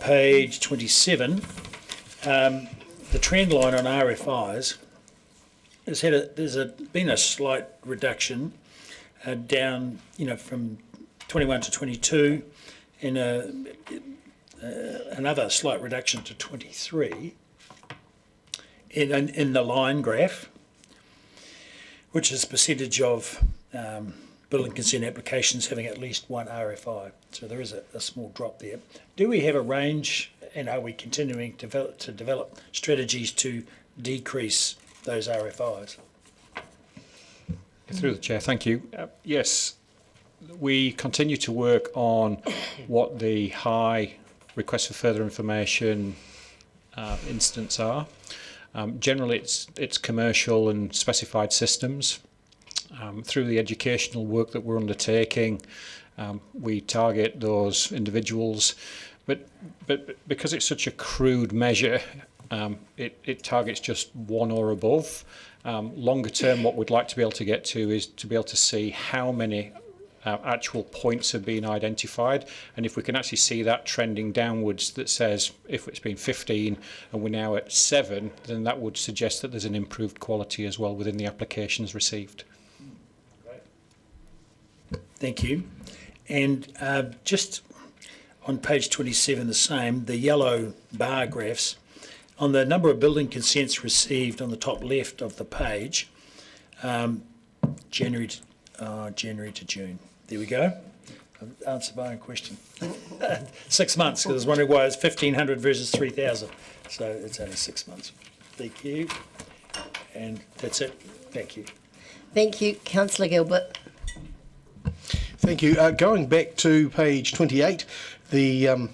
Page 27, the trend line on RFIs there's been a slight reduction down, from 21 to 22, and another slight reduction to 23 in the line graph, which is percentage of building consent applications having at least one RFI. So there is a small drop there. Do we have a range, and are we continuing to develop strategies to decrease those RFIs? Through the chair, thank you. Yes, we continue to work on what the high requests for further information incidents are. Generally, it's commercial and specified systems. Through the educational work that we're undertaking, we target those individuals, but because it's such a crude measure, it targets just one or above. Longer term, what we'd like to be able to get to is to be able to see how many actual points have been identified, and if we can actually see that trending downwards, that says if it's been 15 and we're now at 7, then that would suggest that there's an improved quality as well within the applications received. Thank you. And just on page 27, the same, the yellow bar graphs, on the number of building consents received on the top left of the page, January to June. There we go. I've answered my own question. 6 months, because I was wondering why it's 1,500 versus 3,000. So it's only 6 months. Thank you. And that's it. Thank you. Thank you. Councillor Gilbert. Thank you. Going back to page 28, the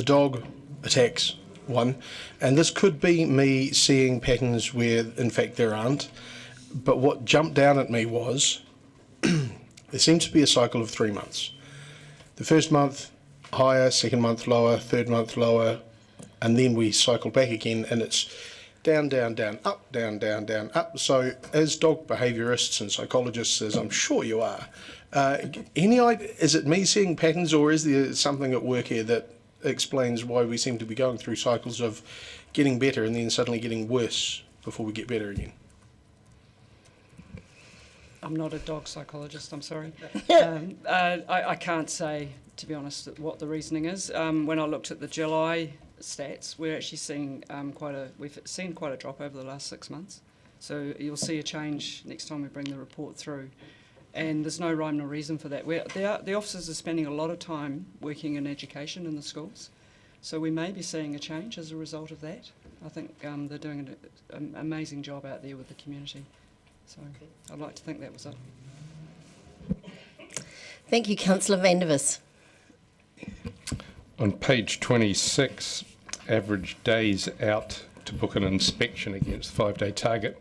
dog attacks one, and this could be me seeing patterns where in fact there aren't, but what jumped down at me was there seems to be a cycle of 3 months. The first month higher, second month lower, third month lower, and then we cycle back again, and it's down, down, down, up, down, down, down, up. So as dog behaviourists and psychologists, as I'm sure you are, any idea, is it me seeing patterns, or is there something at work here that explains why we seem to be going through cycles of getting better and then suddenly getting worse before we get better again? I'm not a dog psychologist, I'm sorry. I can't say, to be honest, what the reasoning is. When I looked at the July stats, we're actually seeing we've seen quite a drop over the last 6 months. So you'll see a change next time we bring the report through. And there's no rhyme nor reason for that. The officers are spending a lot of time working in education in the schools. So we may be seeing a change as a result of that. I think they're doing an amazing job out there with the community. So I'd like to think that was it. Thank you, Councillor Vandervis. On page 26, average days out to book an inspection against 5-day target.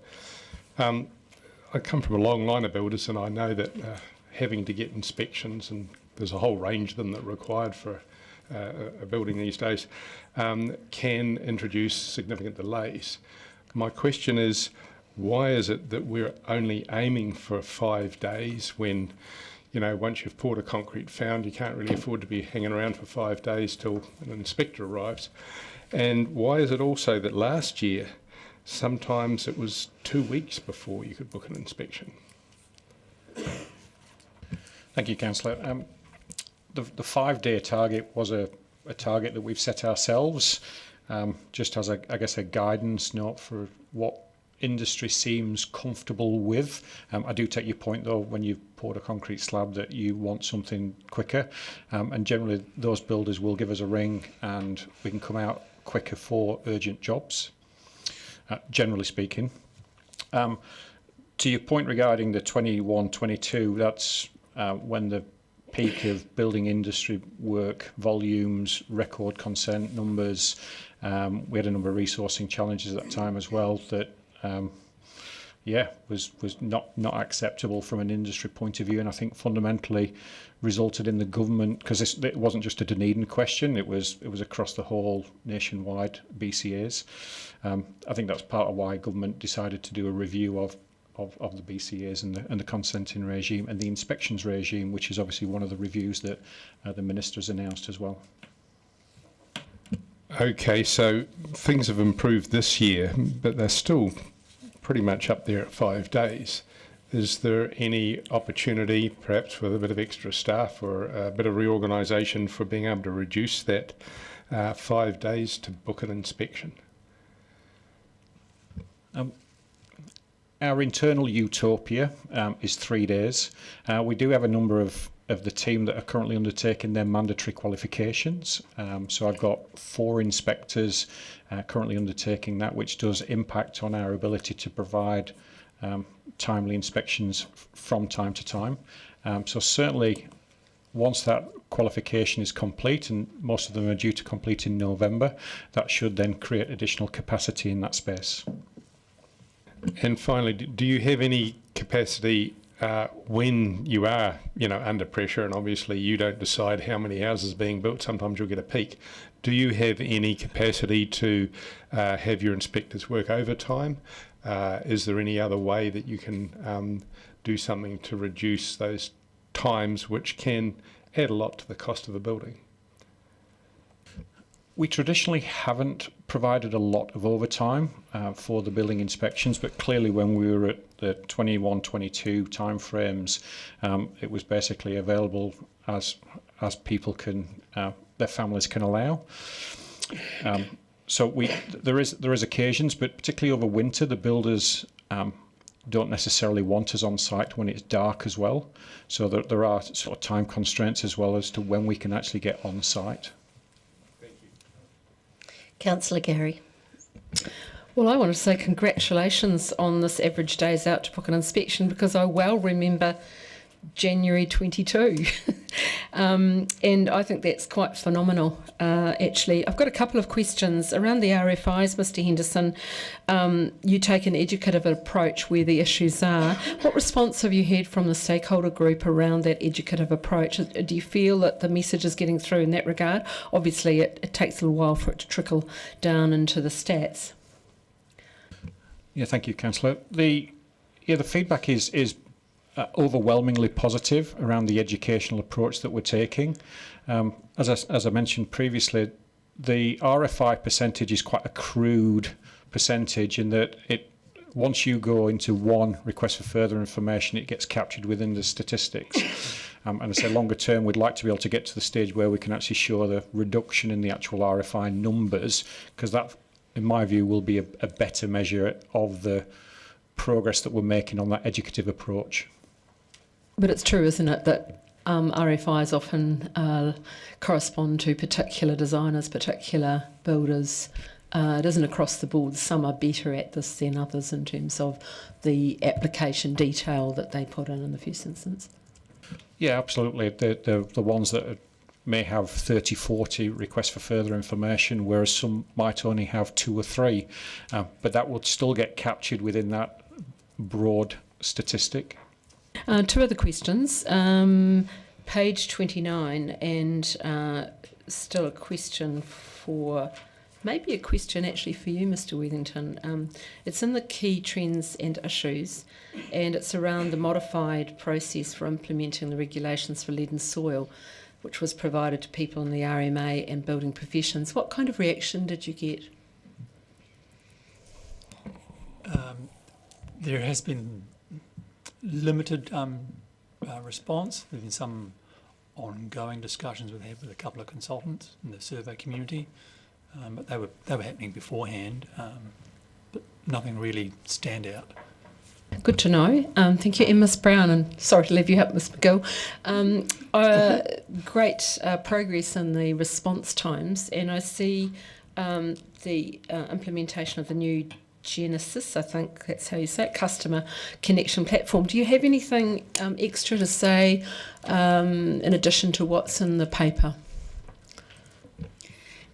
I come from a long line of builders, and I know that having to get inspections, and there's a whole range of them that are required for a building these days, can introduce significant delays. My question is, why is it that we're only aiming for 5 days when, you know, once you've poured a concrete found, you can't really afford to be hanging around for 5 days till an inspector arrives? And why is it also that last year sometimes it was 2 weeks before you could book an inspection? Thank you, Councillor. The 5-day target was a target that we've set ourselves, just as I guess a guidance note for what industry seems comfortable with. I do take your point though, when you've poured a concrete slab, that you want something quicker, and generally those builders will give us a ring and we can come out quicker for urgent jobs, generally speaking. To your point regarding the 21-22, that's when the peak of building industry work volumes, record consent numbers. We had a number of resourcing challenges at that time as well that was not acceptable from an industry point of view, and I think fundamentally resulted in the government, because it wasn't just a Dunedin question, it was across the whole nationwide BCAs. I think that's part of why government decided to do a review of the BCAs and the consenting regime and the inspections regime, which is obviously one of the reviews that the minister's announced as well. Okay, so things have improved this year, but they're still pretty much up there at 5 days. Is there any opportunity, perhaps with a bit of extra staff or a bit of reorganisation, for being able to reduce that 5 days to book an inspection? Our internal utopia is 3 days. We do have a number of the team that are currently undertaking their mandatory qualifications. So I've got 4 inspectors currently undertaking that, which does impact on our ability to provide timely inspections from time to time. So certainly once that qualification is complete, and most of them are due to complete in November, that should then create additional capacity in that space. And finally, do you have any capacity when you are, under pressure, and obviously you don't decide how many houses are being built, sometimes you'll get a peak. Do you have any capacity to have your inspectors work overtime Is there any other way that you can do something to reduce those times, which can add a lot to the cost of a building? We traditionally haven't provided a lot of overtime for the building inspections, but clearly when we were at the 21-22 timeframes, it was basically available as people can, their families can allow. So there is occasions, but particularly over winter, the builders don't necessarily want us on site when it's dark as well. So there are sort of time constraints as well as to when we can actually get on site. Councillor Gary. Well, I want to say congratulations on this average days out to book an inspection, because I well remember January 22 and I think that's quite phenomenal. Actually, I've got a couple of questions around the RFIs, Mr. Henderson. You take an educative approach where the issues are. What response have you had from the stakeholder group around that educative approach? Do you feel that the message is getting through in that regard? Obviously it takes a little while for it to trickle down into the stats. Yeah, thank you, Councillor. The feedback is overwhelmingly positive around the educational approach that we're taking. As I mentioned previously, the RFI percentage is quite a crude percentage in that once you go into one request for further information, it gets captured within the statistics. And I say longer term, we'd like to be able to get to the stage where we can actually show the reduction in the actual RFI numbers, because that, in my view, will be a better measure of the progress that we're making on that educative approach. But it's true, isn't it, that RFIs often correspond to particular designers, particular builders. It isn't across the board. Some are better at this than others in terms of the application detail that they put in the first instance. Yeah, absolutely. The ones that may have 30, 40 requests for further information, whereas some might only have 2 or 3. But that would still get captured within that broad statistic. 2 other questions. Page 29, and still a question for, maybe a question actually for you, Mr. Worthington. It's in the key trends and issues, and it's around the modified process for implementing the regulations for lead and soil, which was provided to people in the RMA and building professions. What kind of reaction did you get? There has been limited response. There have been some ongoing discussions we've had with a couple of consultants in the survey community, but they were happening beforehand, but nothing really stand out. Good to know. Thank you, Ms. Brown, and sorry to leave you up, Ms. McGill. Great progress in the response times, and I see the implementation of the new Genesis, I think that's how you say it, customer connection platform. Do you have anything extra to say in addition to what's in the paper?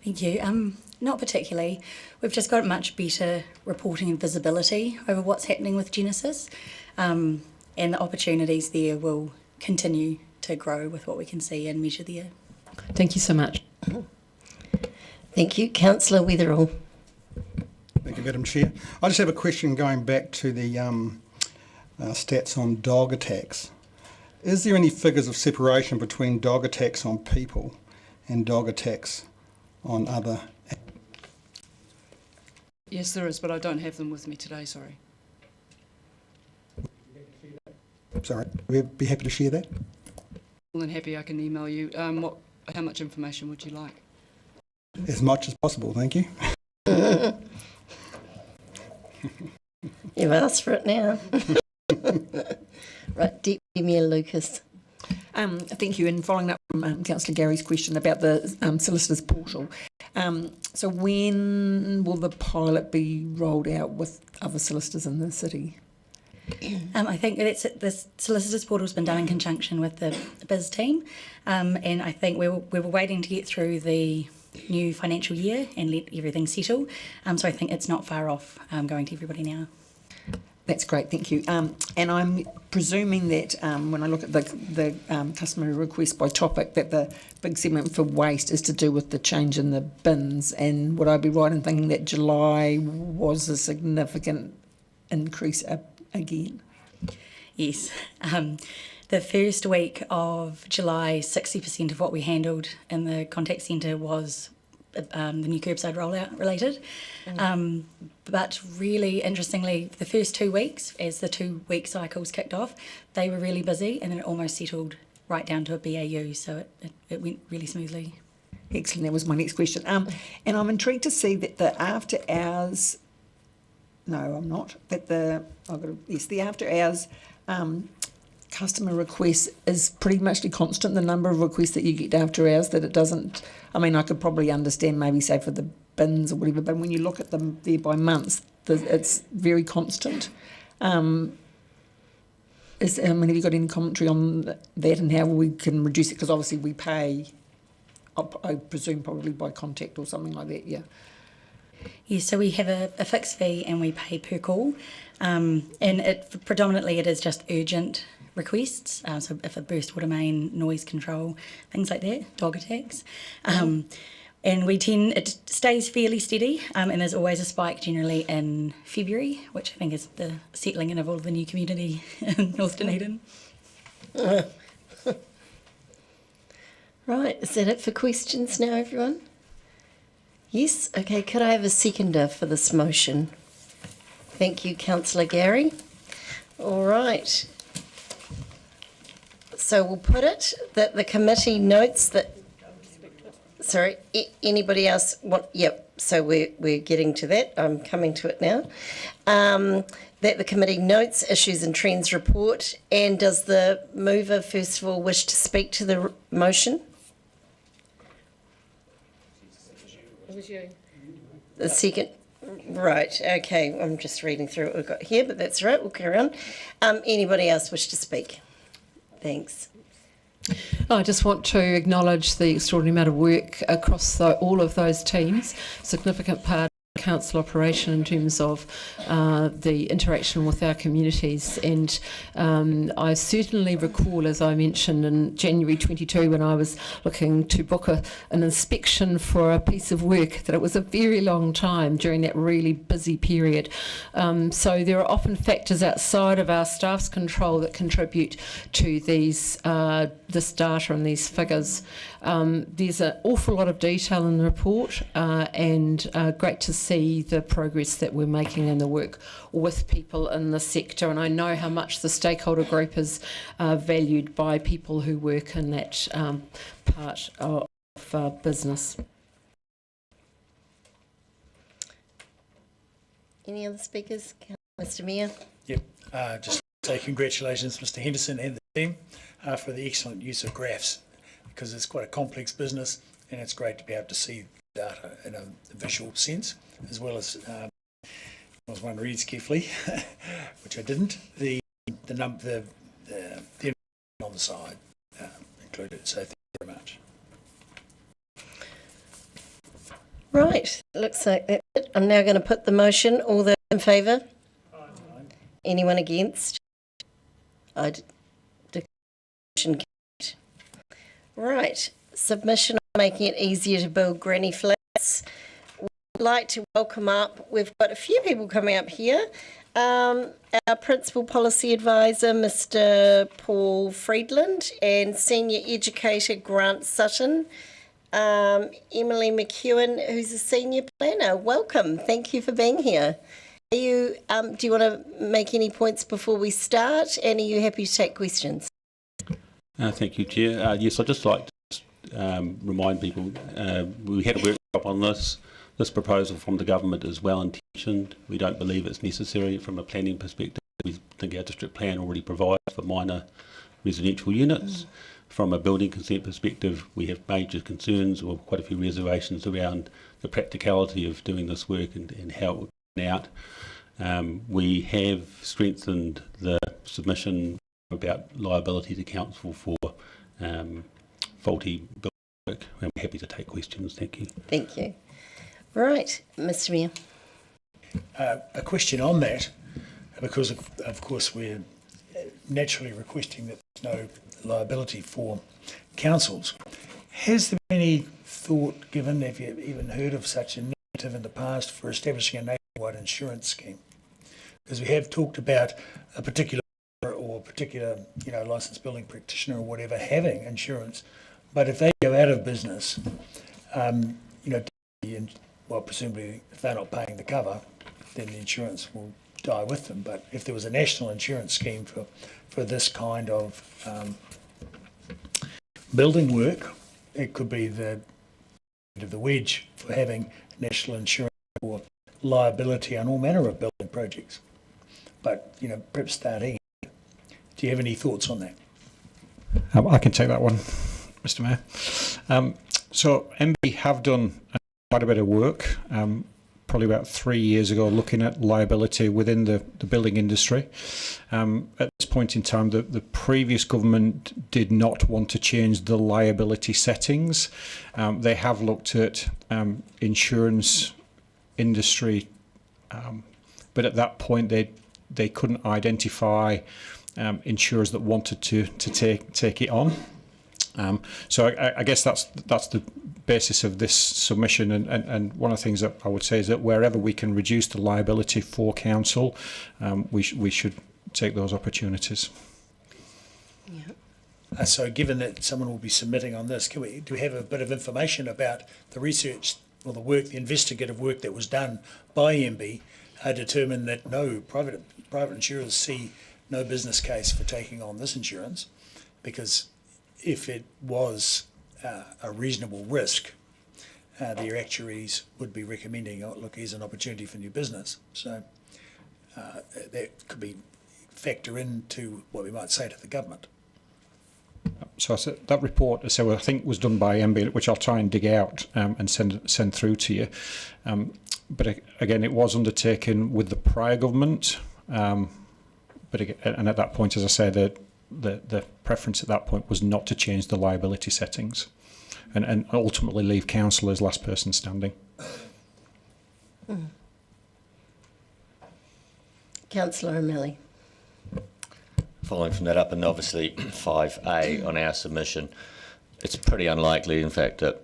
Thank you. Not particularly. We've just got much better reporting and visibility over what's happening with Genesis, and the opportunities there will continue to grow with what we can see and measure there. Thank you so much. Thank you. Councillor Weatherall. Thank you, Madam Chair. I just have a question going back to the stats on dog attacks. Is there any figures of separation between dog attacks on people and dog attacks on other? Yes, there is, but I don't have them with me today, sorry. Sorry, we'd be happy to share that. More than happy, I can email you. How much information would you like? As much as possible, thank you. You've asked for it now. Right, Deputy Mayor Lucas. Thank you. And following up from Councillor Gary's question about the solicitors portal, so when will the pilot be rolled out with other solicitors in the city? I think the solicitors portal has been done in conjunction with the BIS team, and I think we were waiting to get through the new financial year and let everything settle. So I think it's not far off going to everybody now. That's great, thank you. And I'm presuming that when I look at the customer request by topic, that the big segment for waste is to do with the change in the bins. And would I be right in thinking that July was a significant increase again? Yes. The first week of July, 60% of what we handled in the contact centre was the new curbside rollout related. But really interestingly, the first 2 weeks, as the 2-week cycles kicked off, they were really busy, and then it almost settled right down to a BAU, so it went really smoothly. Excellent, that was my next question. And I'm intrigued to see that the after hours, no, I'm not, that the after hours customer requests is pretty much constant, the number of requests that you get after hours, that it doesn't, I mean, I could probably understand maybe say for the bins or whatever, but when you look at them there by months, it's very constant. Have you got any commentary on that and how we can reduce it? Because obviously we pay, I presume probably by contact or something like that, yeah. Yeah, so we have a fixed fee and we pay per call, and predominantly it is just urgent requests, so if a burst water main, noise control, things like that, dog attacks. And it stays fairly steady, and there's always a spike generally in February, which I think is the settling in of all the new community in North Dunedin. Right, is that it for questions now, everyone? Yes, okay, could I have a seconder for this motion? Thank you, Councillor Gary. All right. So we'll put it that the committee notes that, sorry, anybody else want, yep, so we're getting to that, I'm coming to it now. That the committee notes issues and trends report, and does the mover first of all wish to speak to the motion? It was you. The second, right, okay, I'm just reading through what we've got here, but that's right, we'll carry on. Anybody else wish to speak? Thanks. I just want to acknowledge the extraordinary amount of work across all of those teams, significant part of council operation in terms of the interaction with our communities, and I certainly recall, as I mentioned, in January 22 when I was looking to book an inspection for a piece of work, that it was a very long time during that really busy period. So there are often factors outside of our staff's control that contribute to this data and these figures. There's an awful lot of detail in the report, and great to see the progress that we're making in the work with people in the sector, and I know how much the stakeholder group is valued by people who work in that part of business. Any other speakers? Mr. Mayor? Yep, just say congratulations Mr. Henderson and the team for the excellent use of graphs, because it's quite a complex business, and it's great to be able to see data in a visual sense, as well as as one reads carefully, which I didn't, the number, the on the side included. So thank you very much. Right, looks like that's it. I'm now going to put the motion. All those in favour? Anyone against? I declare the motion carried. Right, submission on making it easier to build granny flats. We'd like to welcome up, we've got a few people coming up here. Our Principal Policy Advisor, Mr. Paul Friedland, and Senior Educator Grant Sutton. Emily McEwen, who's a Senior Planner. Welcome, thank you for being here. Are you, do you want to make any points before we start, and are you happy to take questions? Thank you, Chair. Yes, I'd just like to remind people, we had a workshop on this. This proposal from the government is well intentioned. We don't believe it's necessary from a planning perspective. We think our district plan already provides for minor residential units. From a building consent perspective, we have major concerns or quite a few reservations around the practicality of doing this work and how it would turn out. We have strengthened the submission about liability to council for faulty building work. I'm happy to take questions. Thank you. Thank you. Right, Mr. Mayor. A question on that, because of course we're naturally requesting that there's no liability for councils. Has there been any thought given, have you even heard of such a initiative in the past, for establishing a nationwide insurance scheme Because we have talked about a particular licensed building practitioner or whatever having insurance, but if they go out of business, presumably if they're not paying the cover, then the insurance will die with them. But if there was a national insurance scheme for this kind of building work, it could be the wedge for having national insurance for liability on all manner of building projects. But, perhaps starting, do you have any thoughts on that? I can take that one, Mr. Mayor. So MB have done quite a bit of work, probably about 3 years ago, looking at liability within the building industry. At this point in time, the previous government did not want to change the liability settings. They have looked at insurance industry, but at that point they couldn't identify insurers that wanted to take it on. So I guess that's the basis of this submission, and one of the things that I would say is that wherever we can reduce the liability for council, we should take those opportunities. Yeah. So given that someone will be submitting on this, do we have a bit of information about the research or the work, the investigative work that was done by MB, determined that no private insurers see no business case for taking on this insurance, because if it was a reasonable risk, their actuaries would be recommending, look, here's an opportunity for new business. So that could be factor into what we might say to the government. So that report, I think, was done by MB, which I'll try and dig out and send through to you. But again, it was undertaken with the prior government. But again, and at that point, as I said, the preference at that point was not to change the liability settings, and ultimately leave council as last person standing. Councillor O'Malley. Following from that up, and obviously 5A on our submission, it's pretty unlikely, in fact, that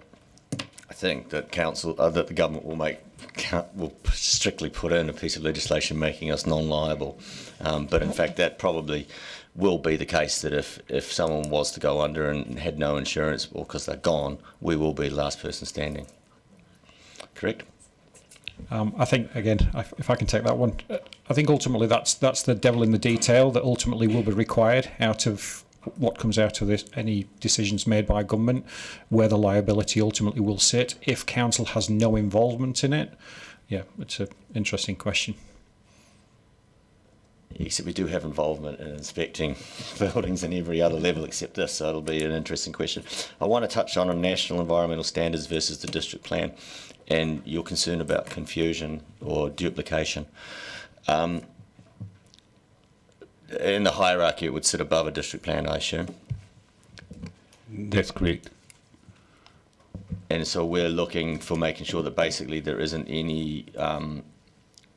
I think that that the government will strictly put in a piece of legislation making us non-liable. But in fact, that probably will be the case, that if someone was to go under and had no insurance, or because they're gone, we will be the last person standing. Correct? I think, again, if I can take that one, I think ultimately that's the devil in the detail that ultimately will be required out of what comes out of this, any decisions made by government, where the liability ultimately will sit. If council has no involvement in it, yeah, it's an interesting question. Except we do have involvement in inspecting buildings in every other level except this, so it'll be an interesting question. I want to touch on national environmental standards versus the district plan, and your concern about confusion or duplication. In the hierarchy, it would sit above a district plan, I assume. That's correct. And so we're looking for making sure that basically there isn't any.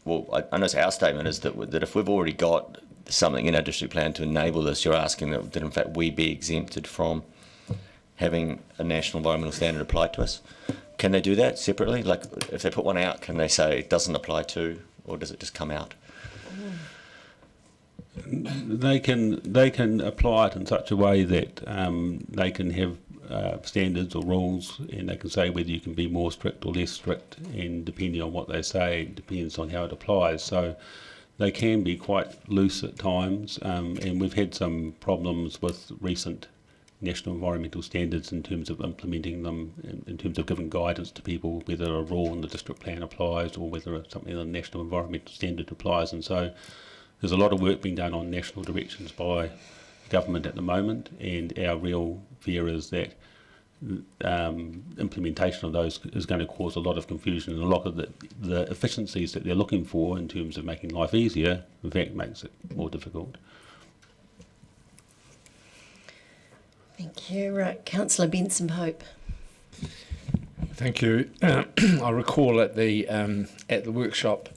Well, I know our statement is that if we've already got something in our district plan to enable this, you're asking that in fact we be exempted from having a national environmental standard applied to us. Can they do that separately? Like if they put one out, can they say it doesn't apply to, or does it just come out? They can apply it in such a way that they can have standards or rules, and they can say whether you can be more strict or less strict, and depending on what they say, it depends on how it applies. So they can be quite loose at times, and we've had some problems with recent national environmental standards in terms of implementing them, in terms of giving guidance to people whether a rule in the district plan applies or whether something in the national environmental standard applies. And so there's a lot of work being done on national directions by government at the moment, and our real fear is that implementation of those is going to cause a lot of confusion, and a lot of the efficiencies that they're looking for in terms of making life easier, in fact, makes it more difficult. Thank you. Right, Councillor Benson-Pope. Thank you. I recall at the workshop,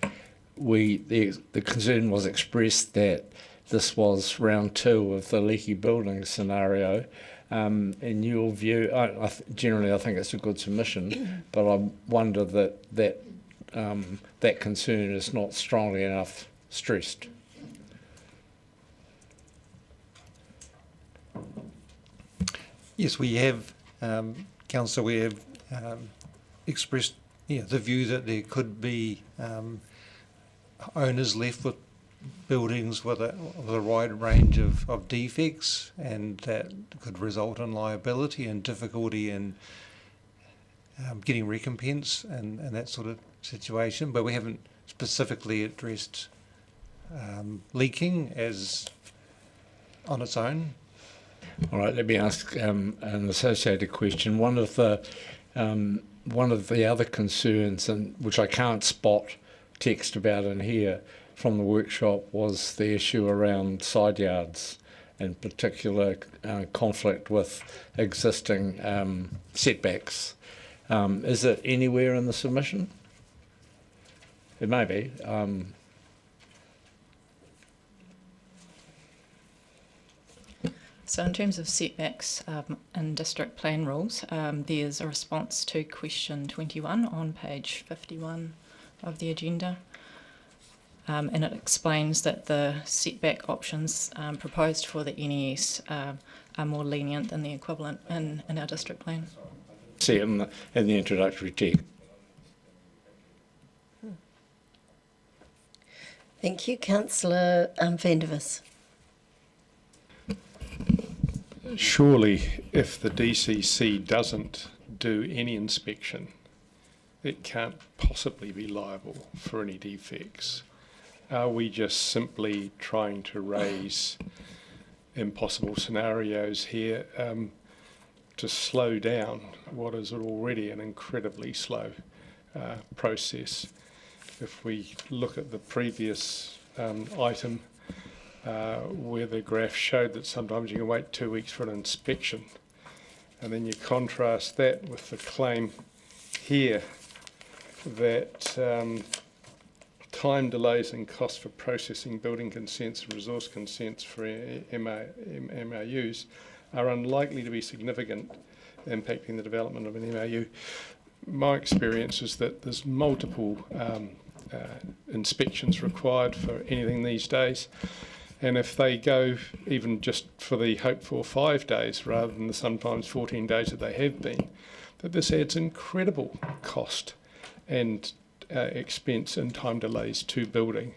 the concern was expressed that this was round 2 of the leaky building scenario. In your view, generally I think it's a good submission, but I wonder that concern is not strongly enough stressed. Yes, we have, Councillor, we have expressed the view that there could be owners left with buildings with a wide range of defects, and that could result in liability and difficulty in getting recompense and that sort of situation. But we haven't specifically addressed leaking as on its own. All right, let me ask an associated question. One of the other concerns, and which I can't spot text about in here from the workshop, was the issue around side yards, in particular conflict with existing setbacks. Is it anywhere in the submission? It may be. So in terms of setbacks and district plan rules, there's a response to question 21 on page 51 of the agenda. And it explains that the setback options proposed for the NES are more lenient than the equivalent in our district plan. See it in the introductory text. Thank you. Councillor Vandervis. Surely, if the DCC doesn't do any inspection, it can't possibly be liable for any defects. Are we just simply trying to raise impossible scenarios here to slow down what is already an incredibly slow process? If we look at the previous item, where the graph showed that sometimes you can wait 2 weeks for an inspection, and then you contrast that with the claim here that time delays and costs for processing building consents and resource consents for MRUs are unlikely to be significant, impacting the development of an MRU. My experience is that there's multiple inspections required for anything these days. And if they go even just for the hoped for 5 days rather than the sometimes 14 days that they have been, that this adds incredible cost and expense and time delays to building.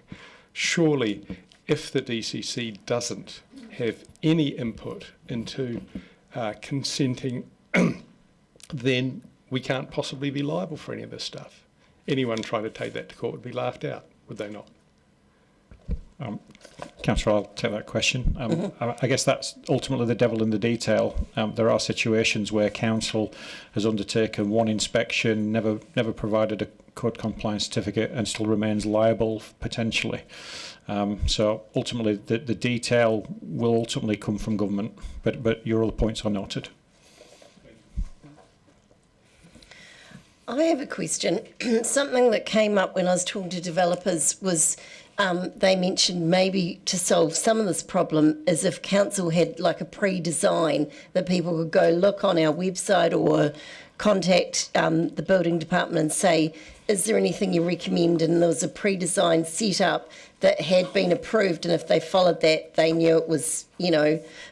Surely, if the DCC doesn't have any input into consenting, then we can't possibly be liable for any of this stuff. Anyone trying to take that to court would be laughed out, would they not? Councillor, I'll take that question. I guess that's ultimately the devil in the detail. There are situations where council has undertaken one inspection, never provided a code compliance certificate, and still remains liable potentially. So ultimately, the detail will ultimately come from government. But your other points are noted. I have a question. Something that came up when I was talking to developers was they mentioned maybe to solve some of this problem is if council had like a pre-design that people could go look on our website or contact the building department and say, is there anything you recommend? And there was a pre-designed setup that had been approved, and if they followed that, they knew it was,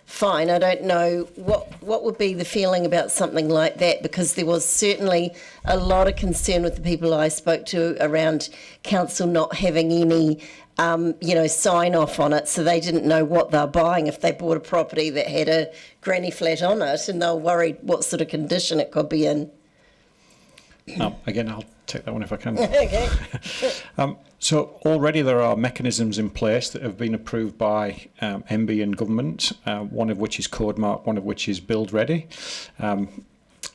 fine. I don't know what would be the feeling about something like that, because there was certainly a lot of concern with the people I spoke to around council not having any, sign off on it, so they didn't know what they were buying if they bought a property that had a granny flat on it, and they were worried what sort of condition it could be in. Again, I'll take that one if I can. Okay. So already there are mechanisms in place that have been approved by MB and government, one of which is Code Mark, one of which is Build Ready.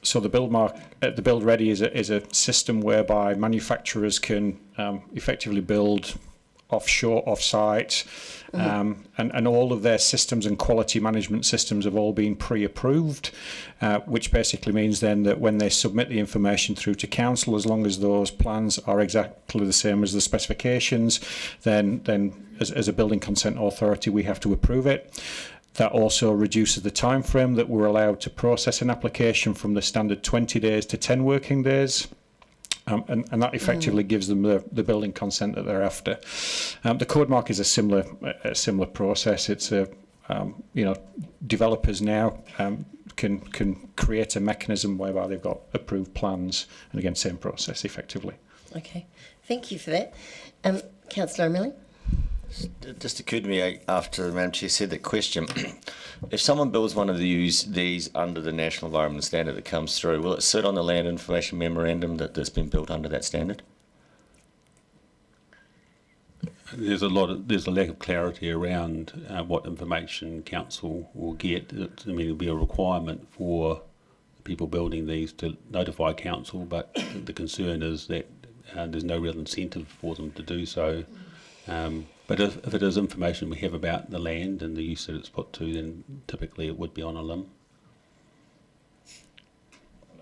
So the Build Ready is a system whereby manufacturers can effectively build offshore, off-site, and all of their systems and quality management systems have all been pre-approved, which basically means then that when they submit the information through to council, as long as those plans are exactly the same as the specifications, then as a building consent authority we have to approve it. That also reduces the time frame that we're allowed to process an application from the standard 20 days to 10 working days. and that effectively gives them the building consent that they're after. The code mark is a similar process. It's developers now can create a mechanism whereby they've got approved plans, and again, same process effectively. Okay, thank you for that. Councillor O'Malley? It just occurred to me after the Madam Chair said that question. If someone builds one of these under the National Environment Standard that comes through, will it sit on the Land Information Memorandum that's been built under that standard? There's a lack of clarity around what information council will get. I mean, it'll be a requirement for people building these to notify council, but the concern is that there's no real incentive for them to do so. But if it is information we have about the land and the use that it's put to, then typically it would be on a limb.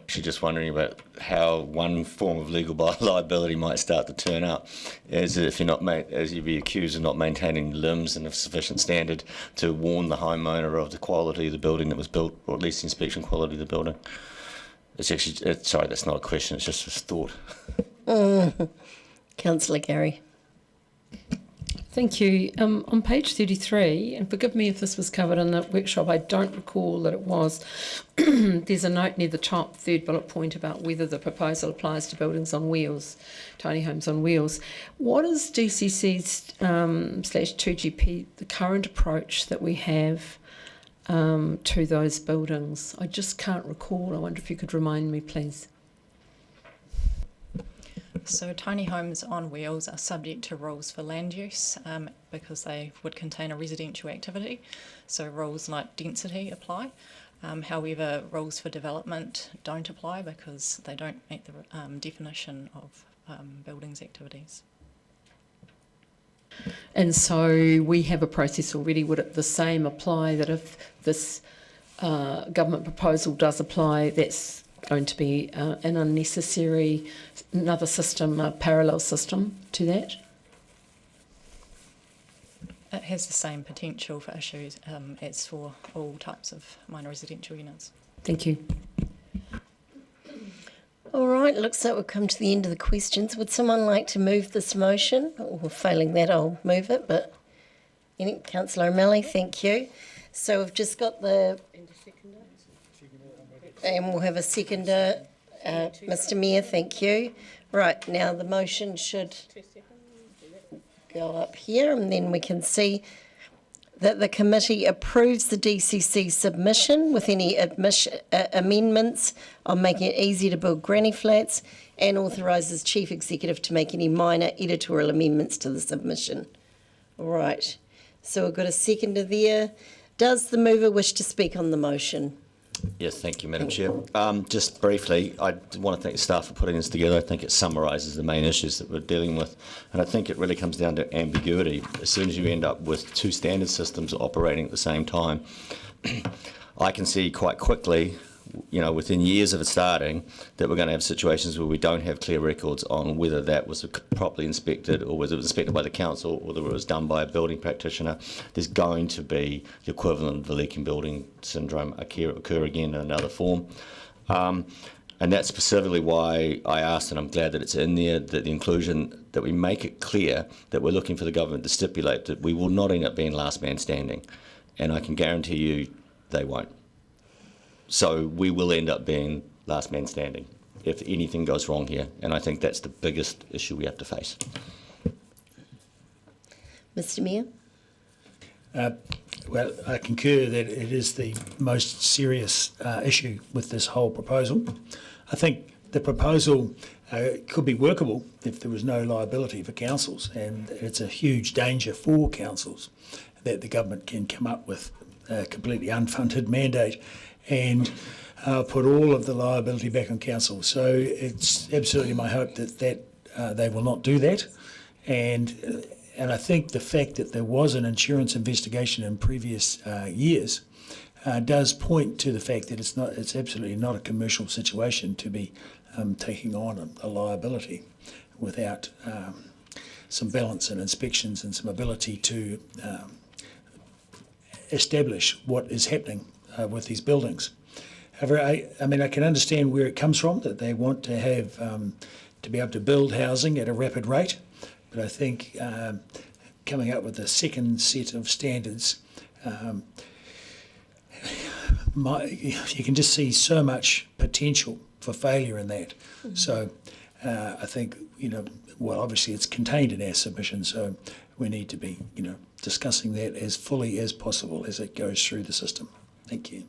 Actually, just wondering about how one form of legal liability might start to turn up, as if you'd be accused of not maintaining limbs in a sufficient standard to warn the homeowner of the quality of the building that was built, or at least the inspection quality of the building. It's actually, sorry, that's not a question. It's just a thought. Councillor Gary. Thank you. On page 33, and forgive me if this was covered in the workshop, I don't recall that it was. There's a note near the top, third bullet point, about whether the proposal applies to buildings on wheels, tiny homes on wheels. What is DCC's /2GP, the current approach that we have to those buildings? I just can't recall. I wonder if you could remind me, please. So tiny homes on wheels are subject to rules for land use because they would contain a residential activity. So rules like density apply. However, rules for development don't apply because they don't meet the definition of buildings activities. And so we have a process already. Would it the same apply that if this government proposal does apply, that's going to be an unnecessary, another system, a parallel system to that? It has the same potential for issues as for all types of minor residential units. Thank you. All right, looks like we've come to the end of the questions. Would someone like to move this motion? Or failing that, I'll move it, but Councillor O'Malley, thank you. So we've just got the... And we'll have a seconder, Mr Mayor, thank you. Right, now the motion should go up here and then we can see that the committee approves the DCC submission with any amendments on making it easy to build granny flats and authorises Chief Executive to make any minor editorial amendments to the submission. All right, so we've got a seconder there. Does the mover wish to speak on the motion? Yes, thank you, Madam Chair. Just briefly, I want to thank the staff for putting this together. I think it summarises the main issues that we're dealing with, and I think it really comes down to ambiguity. As soon as you end up with two standard systems operating at the same time, I can see quite quickly, within years of it starting, that we're going to have situations where we don't have clear records on whether that was properly inspected or whether it was inspected by the council or whether it was done by a building practitioner. There's going to be the equivalent of the leaking building syndrome occur again in another form. And that's specifically why I asked, and I'm glad that it's in there, that the inclusion, that we make it clear that we're looking for the government to stipulate that we will not end up being last man standing. And I can guarantee you they won't. So we will end up being last man standing if anything goes wrong here, and I think that's the biggest issue we have to face. Mr Mayor? Well, I concur that it is the most serious issue with this whole proposal. I think the proposal could be workable if there was no liability for councils, and it's a huge danger for councils that the government can come up with a completely unfunded mandate and put all of the liability back on council. So it's absolutely my hope that they will not do that. And I think the fact that there was an insurance investigation in previous years does point to the fact that it's absolutely not a commercial situation to be taking on a liability without some balance and inspections and some ability to establish what is happening with these buildings. However, I mean, I can understand where it comes from, that they want to have to be able to build housing at a rapid rate. But I think coming up with a second set of standards, you can just see so much potential for failure in that. So I think, well, obviously it's contained in our submission, so we need to be, discussing that as fully as possible as it goes through the system. Thank you.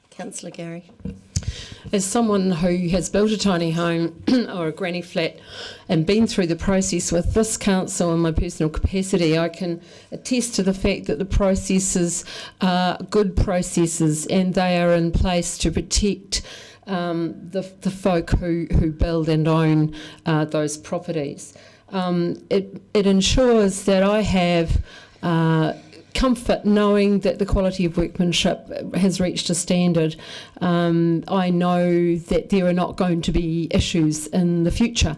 Councillor Gary. As someone who has built a tiny home or a granny flat and been through the process with this council in my personal capacity, I can attest to the fact that the processes are good processes and they are in place to protect the folk who build and own those properties. It ensures that I have comfort knowing that the quality of workmanship has reached a standard. I know that there are not going to be issues in the future.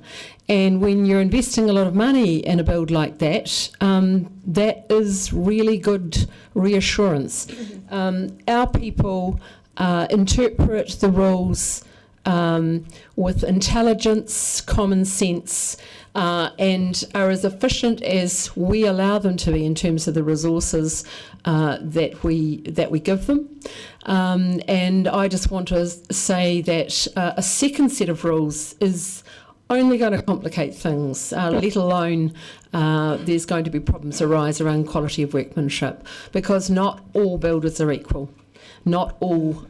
And when you're investing a lot of money in a build like that, that is really good reassurance. Our people interpret the rules with intelligence, common sense, and are as efficient as we allow them to be in terms of the resources that we give them. And I just want to say that a second set of rules is only going to complicate things, let alone there's going to be problems arise around quality of workmanship, because not all builders are equal. Not all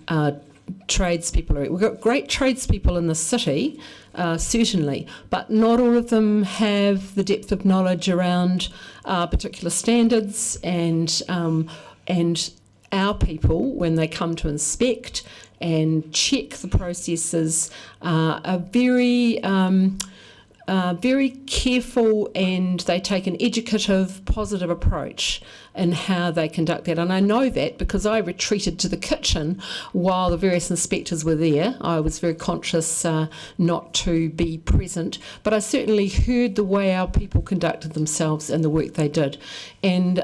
tradespeople are equal. We've got great tradespeople in the city, certainly, but not all of them have the depth of knowledge around particular standards, and our people, when they come to inspect and check the processes, are very careful, and they take an educative, positive approach in how they conduct that. And I know that because I retreated to the kitchen while the various inspectors were there. I was very conscious not to be present, but I certainly heard the way our people conducted themselves and the work they did. And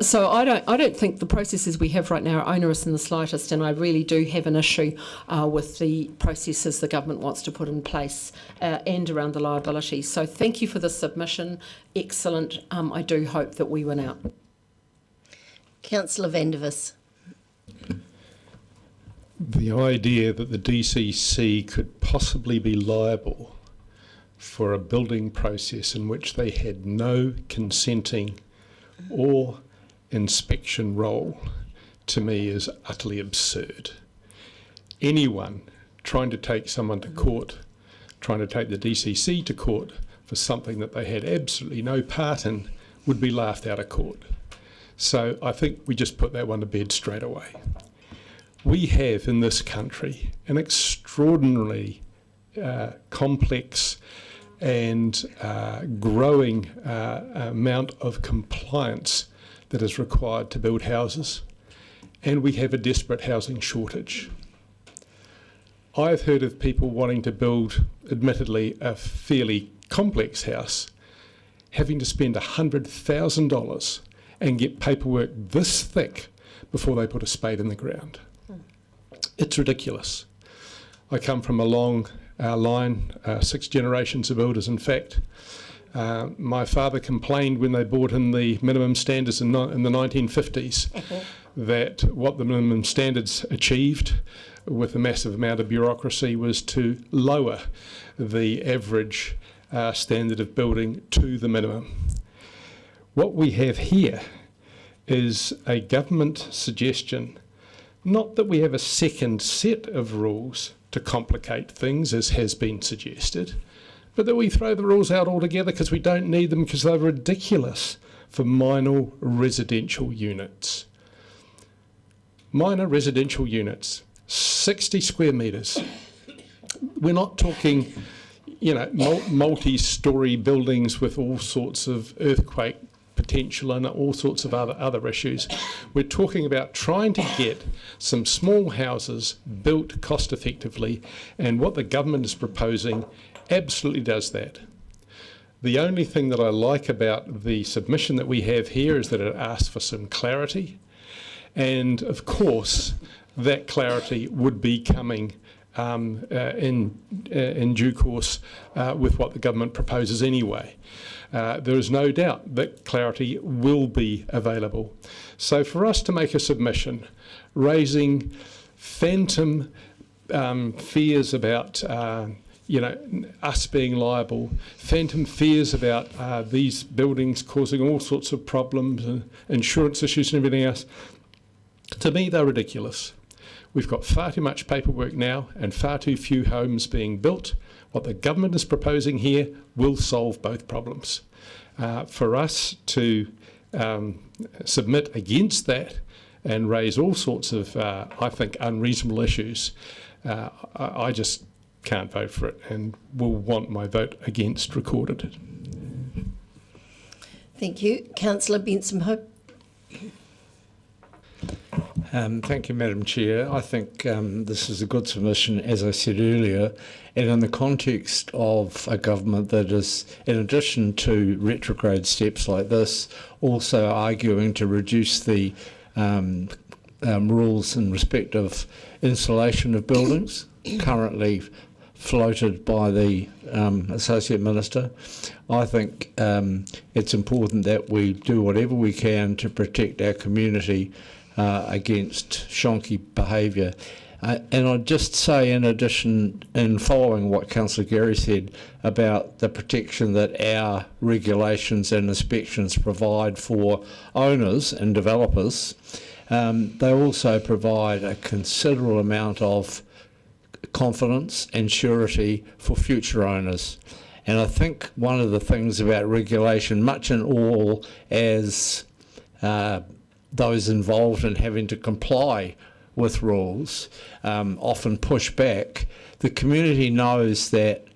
so I don't think the processes we have right now are onerous in the slightest, and I really do have an issue with the processes the government wants to put in place and around the liability. So thank you for the submission. Excellent. I do hope that we win out. Councillor Vandervis. The idea that the DCC could possibly be liable for a building process in which they had no consenting or inspection role, to me, is utterly absurd. Anyone trying to take someone to court, trying to take the DCC to court for something that they had absolutely no part in, would be laughed out of court. So I think we just put that one to bed straight away. We have in this country an extraordinarily complex and growing amount of compliance that is required to build houses, and we have a desperate housing shortage. I've heard of people wanting to build, admittedly, a fairly complex house, having to spend $100,000 and get paperwork this thick before they put a spade in the ground. It's ridiculous. I come from a long line, 6 generations of builders, in fact. My father complained when they brought in the minimum standards in the 1950s that what the minimum standards achieved with a massive amount of bureaucracy was to lower the average standard of building to the minimum. What we have here is a government suggestion, not that we have a second set of rules to complicate things, as has been suggested, but that we throw the rules out altogether because we don't need them because they're ridiculous for minor residential units. Minor residential units, 60 square metres. We're not talking, multi-storey buildings with all sorts of earthquake potential and all sorts of other issues. We're talking about trying to get some small houses built cost effectively, and what the government is proposing absolutely does that. The only thing that I like about the submission that we have here is that it asks for some clarity, and of course that clarity would be coming in due course with what the government proposes anyway. There is no doubt that clarity will be available. So for us to make a submission raising phantom fears about us being liable, phantom fears about these buildings causing all sorts of problems and insurance issues and everything else, to me they're ridiculous. We've got far too much paperwork now and far too few homes being built. What the government is proposing here will solve both problems. For us to submit against that and raise all sorts of, I think, unreasonable issues, I just can't vote for it and will want my vote against recorded. Thank you. Councillor Benson-Hope. Thank you, Madam Chair. I think this is a good submission, as I said earlier, and in the context of a government that is, in addition to retrograde steps like this, also arguing to reduce the rules in respect of insulation of buildings, currently floated by the Associate Minister. I think it's important that we do whatever we can to protect our community against shonky behaviour. And I'd just say, in addition, in following what Councillor Gary said about the protection that our regulations and inspections provide for owners and developers, they also provide a considerable amount of confidence and surety for future owners. And I think one of the things about regulation, much in all as those involved in having to comply with rules often push back, the community knows that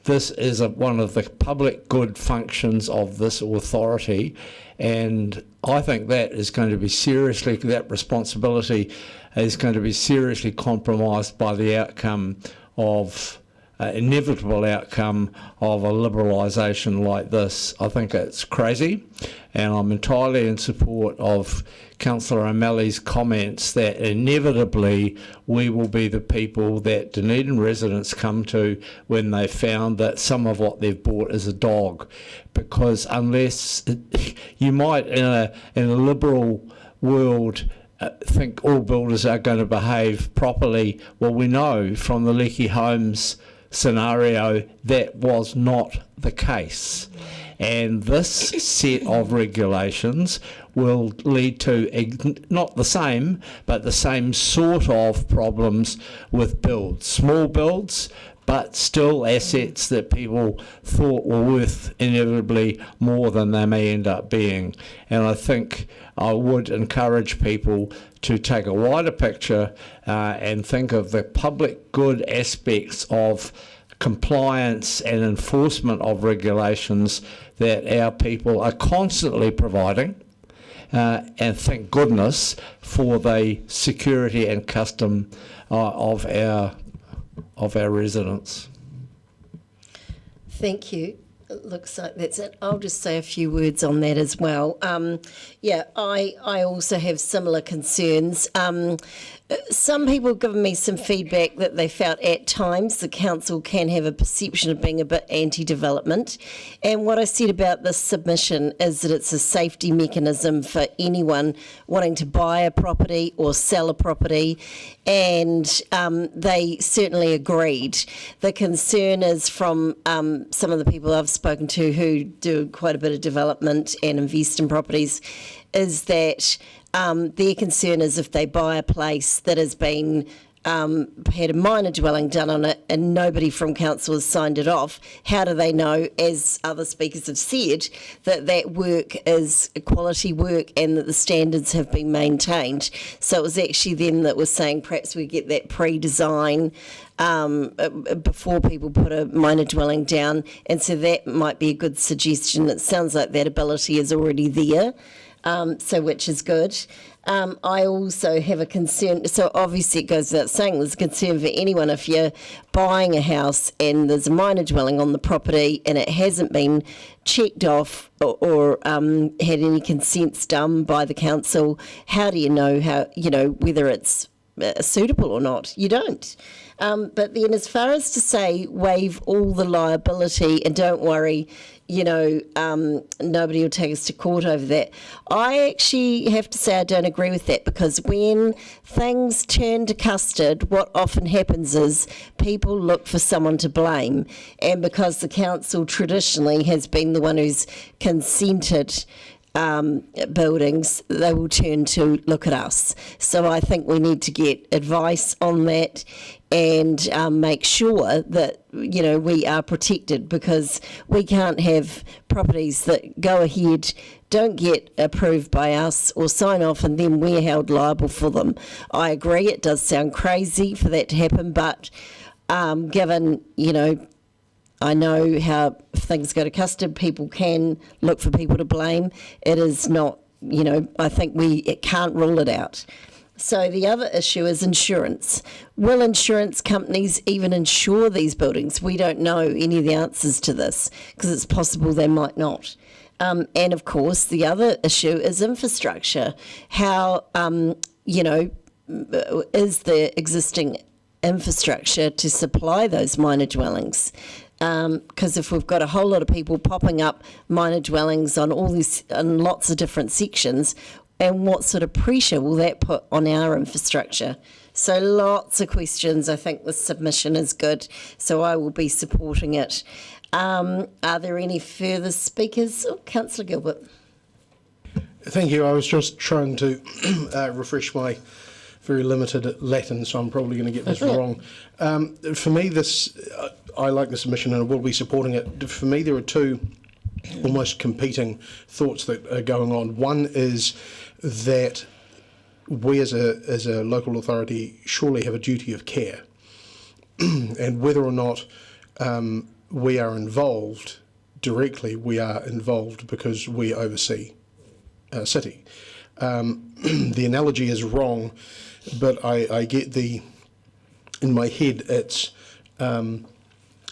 this is one of the public good functions of this authority, and I think that is going to be seriously, that responsibility is going to be seriously compromised by the outcome of inevitable outcome of a liberalisation like this. I think it's crazy, and I'm entirely in support of Councillor O'Malley's comments that inevitably we will be the people that Dunedin residents come to when they found that some of what they've bought is a dog. Because unless you might, in a liberal world, think all builders are going to behave properly, well, we know from the Leaky Homes scenario that was not the case. And this set of regulations will lead to not the same, but the same sort of problems with builds. Small builds, but still assets that people thought were worth inevitably more than they may end up being. And I think I would encourage people to take a wider picture and think of the public good aspects of compliance and enforcement of regulations that our people are constantly providing, and thank goodness for the security and custom of our residents. Thank you. It looks like that's it. I'll just say a few words on that as well. I also have similar concerns. Some people have given me some feedback that they felt at times the council can have a perception of being a bit anti-development. And what I said about this submission is that it's a safety mechanism for anyone wanting to buy a property or sell a property. And they certainly agreed. The concern is from some of the people I've spoken to who do quite a bit of development and invest in properties, is that their concern is if they buy a place that has been had a minor dwelling done on it and nobody from council has signed it off, how do they know, as other speakers have said, that that work is quality work and that the standards have been maintained? So it was actually them that was saying perhaps we get that pre-design before people put a minor dwelling down, and so that might be a good suggestion. It sounds like that ability is already there. Which is good. I also have a concern, so obviously it goes without saying, there's a concern for anyone if you're buying a house and there's a minor dwelling on the property and it hasn't been checked off or had any consents done by the council. How do you know whether it's suitable or not. You don't. But then as far as to say waive all the liability and don't worry, nobody will take us to court over that. I actually have to say I don't agree with that, because when things turn to custard, what often happens is people look for someone to blame. And because the council traditionally has been the one who's consented buildings, they will turn to look at us. So I think we need to get advice on that and make sure that we are protected, because we can't have properties that go ahead, don't get approved by us or sign off, and then we're held liable for them. I agree, it does sound crazy for that to happen, but given I know how if things go to custard, people can look for people to blame. It is not, I think it can't rule it out. So the other issue is insurance. Will insurance companies even insure these buildings? We don't know any of the answers to this, because it's possible they might not. And of course, the other issue is infrastructure. How, is the existing infrastructure to supply those minor dwellings? Because if we've got a whole lot of people popping up minor dwellings on lots of different sections, and what sort of pressure will that put on our infrastructure? So lots of questions. I think the submission is good, so I will be supporting it. Are there any further speakers? Oh, Councillor Gilbert. Thank you. I was just trying to refresh my very limited Latin, so I'm probably going to get this wrong. For me, I like the submission and I will be supporting it. For me, there are two almost competing thoughts that are going on. One is that we as a local authority surely have a duty of care, and whether or not we are involved directly, we are involved because we oversee a city. The analogy is wrong, but I get in my head it's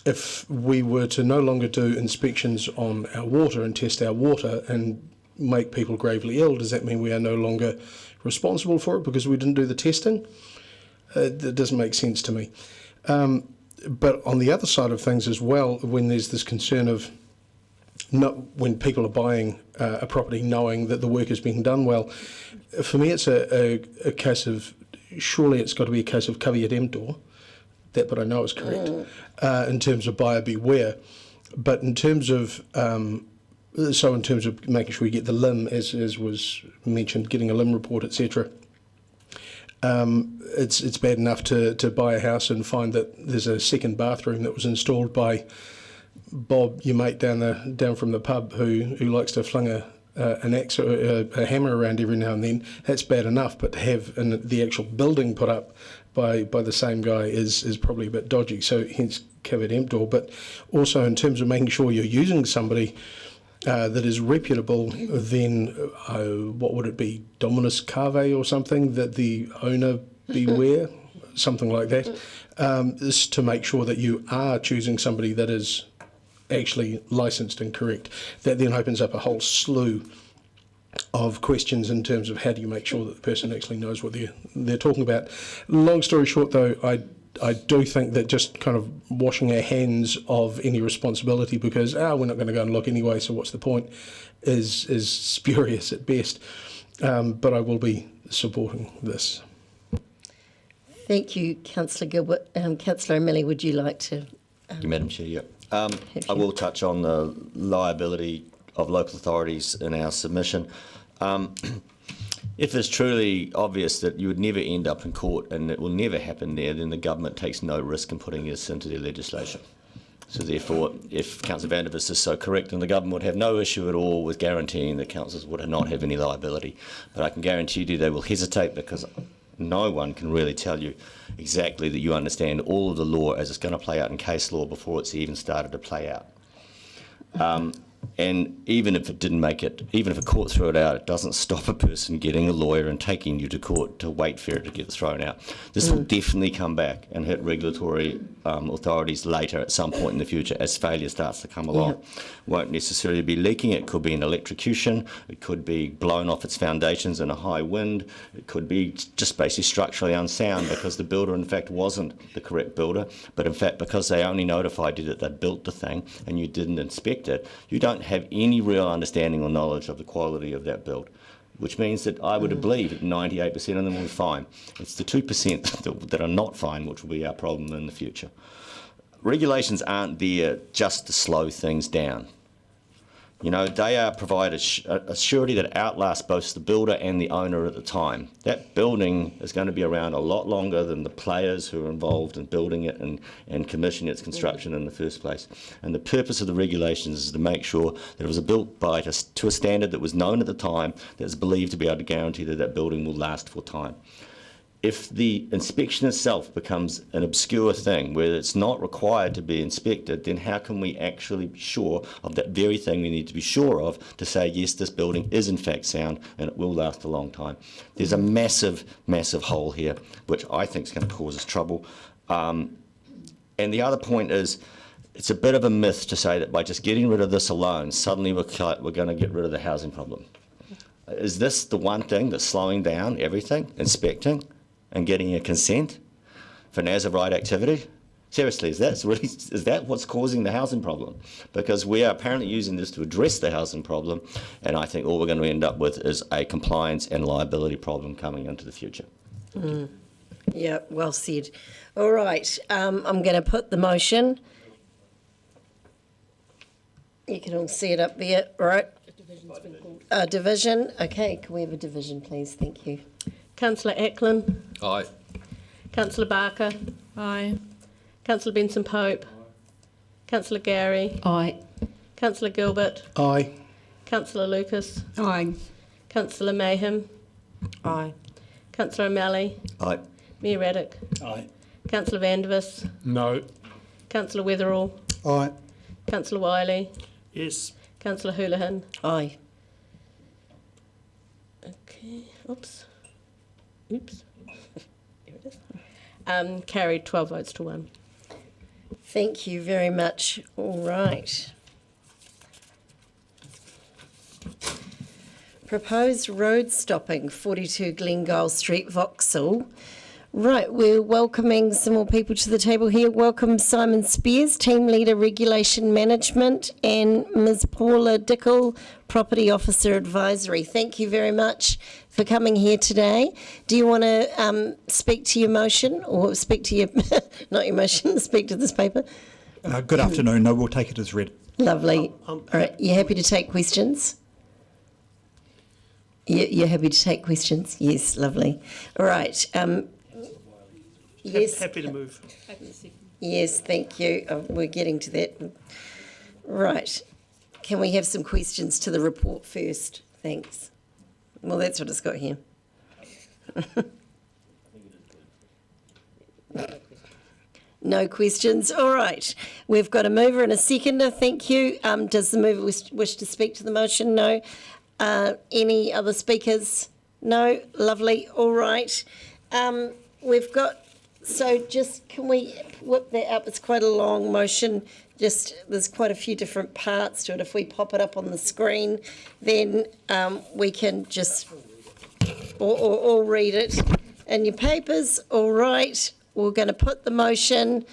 if we were to no longer do inspections on our water and test our water and make people gravely ill, does that mean we are no longer responsible for it because we didn't do the testing? That doesn't make sense to me. But on the other side of things as well, when there's this concern of when people are buying a property knowing that the work is being done well, for me it's a case of, surely it's got to be a case of caveat emptor, that but I know is correct, in terms of buyer beware. But in terms of, in terms of making sure we get the LIM, as was mentioned, getting a LIM report, etc., it's bad enough to buy a house and find that there's a second bathroom that was installed by Bob, your mate down from the pub, who likes to fling an axe or a hammer around every now and then. That's bad enough, but to have the actual building put up by the same guy is probably a bit dodgy. So hence caveat emptor. But also in terms of making sure you're using somebody that is reputable, then what would it be, Dominus Cave or something, that the owner beware, something like that, is to make sure that you are choosing somebody that is actually licensed and correct. That then opens up a whole slew of questions in terms of how do you make sure that the person actually knows what they're talking about. Long story short though, I do think that just kind of washing our hands of any responsibility because we're not going to go and look anyway, so what's the point, is spurious at best. But I will be supporting this. Thank you, Councillor Gilbert. Councillor O'Malley, would you like to? Thank you, Madam Chair. Yep. I will touch on the liability of local authorities in our submission. If it's truly obvious that you would never end up in court and it will never happen there, then the government takes no risk in putting this into their legislation. So therefore, if Councillor Vandervis is so correct, then the government would have no issue at all with guaranteeing that councils would not have any liability. But I can guarantee you they will hesitate because no one can really tell you exactly that you understand all of the law as it's going to play out in case law before it's even started to play out. And even if it didn't make it, even if a court threw it out, it doesn't stop a person getting a lawyer and taking you to court to wait for it to get thrown out. This will definitely come back and hit regulatory authorities later at some point in the future as failure starts to come along. Won't necessarily be leaking. It could be an electrocution. It could be blown off its foundations in a high wind. It could be just basically structurally unsound because the builder in fact wasn't the correct builder, but in fact because they only notified you that they built the thing and you didn't inspect it, you don't have any real understanding or knowledge of the quality of that build, which means that I would believe that 98% of them will be fine. It's the 2% that are not fine which will be our problem in the future. Regulations aren't there just to slow things down. You know, they are provide a surety that outlasts both the builder and the owner at the time. That building is going to be around a lot longer than the players who are involved in building it and commissioning its construction in the first place. And the purpose of the regulations is to make sure that it was built to a standard that was known at the time, that is believed to be able to guarantee that that building will last for time. If the inspection itself becomes an obscure thing where it's not required to be inspected, then how can we actually be sure of that very thing we need to be sure of to say, yes, this building is in fact sound and it will last a long time? There's a massive, massive hole here, which I think is going to cause us trouble. And the other point is, it's a bit of a myth to say that by just getting rid of this alone, suddenly we're going to get rid of the housing problem. Is this the one thing that's slowing down everything? Inspecting and getting a consent for an as-of-right activity? Seriously, is that what's causing the housing problem? Because we are apparently using this to address the housing problem, and I think all we're going to end up with is a compliance and liability problem coming into the future. Yeah, well said. All right, I'm going to put the motion. You can all see it up there, right? Division. Okay, can we have a division, please? Thank you. Councillor Ackland. Aye. Councillor Barker. Aye. Councillor Benson Pope. Councillor Gowrie. Aye. Councillor Gilbert. Aye. Councillor Lucas. Aye. Councillor Mayhem. Aye. Councillor O'Malley. Aye. Mayor Raddick. Aye. Councillor Vandervis. No. Councillor Weatherall. Aye. Councillor Wiley. Yes. Councillor Houlihan. Aye. Okay. Oops. Here it is. Carried 12 votes to 1. Thank you very much. All right. Proposed road stopping, 42 Glengyle Street, Vauxhall. Right, we're welcoming some more people to the table here. Welcome Simon Spears, Team Leader Regulation Management, and Ms Paula Dickel, Property Officer Advisory. Thank you very much for coming here today. Do you want to speak to your motion, or speak to your, not your motion, speak to this paper? Good afternoon. No, we'll take it as read. Lovely. All right, you happy to take questions? You're happy to take questions? Yes, lovely. All right. Yes. Happy to move. Yes, thank you. We're getting to that. Right. Can we have some questions to the report first? Thanks. Well, that's what it's got here. No questions. All right. We've got a mover and a seconder. Thank you. Does the mover wish to speak to the motion? No. Any other speakers? No. Lovely. All right. We've got, so just can we whip that up? It's quite a long motion. Just there's quite a few different parts to it. If we pop it up on the screen, then we can just or read it in your papers. All right. We're going to put the motion,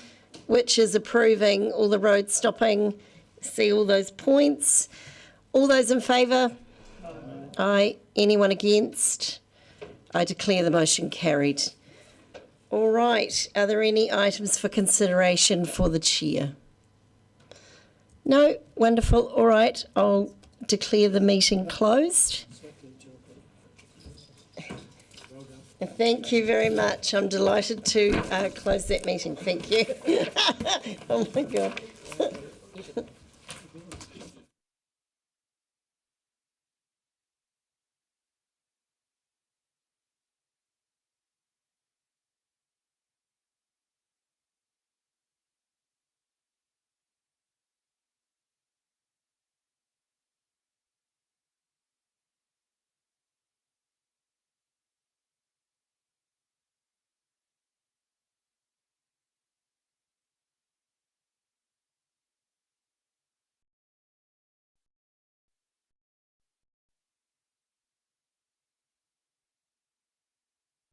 which is approving all the road stopping. See all those points. All those in favour? Aye. Anyone against? I declare the motion carried. All right. Are there any items for consideration for the chair? No? Wonderful. All right. I'll declare the meeting closed. Thank you very much. I'm delighted to close that meeting. Thank you. Oh my God.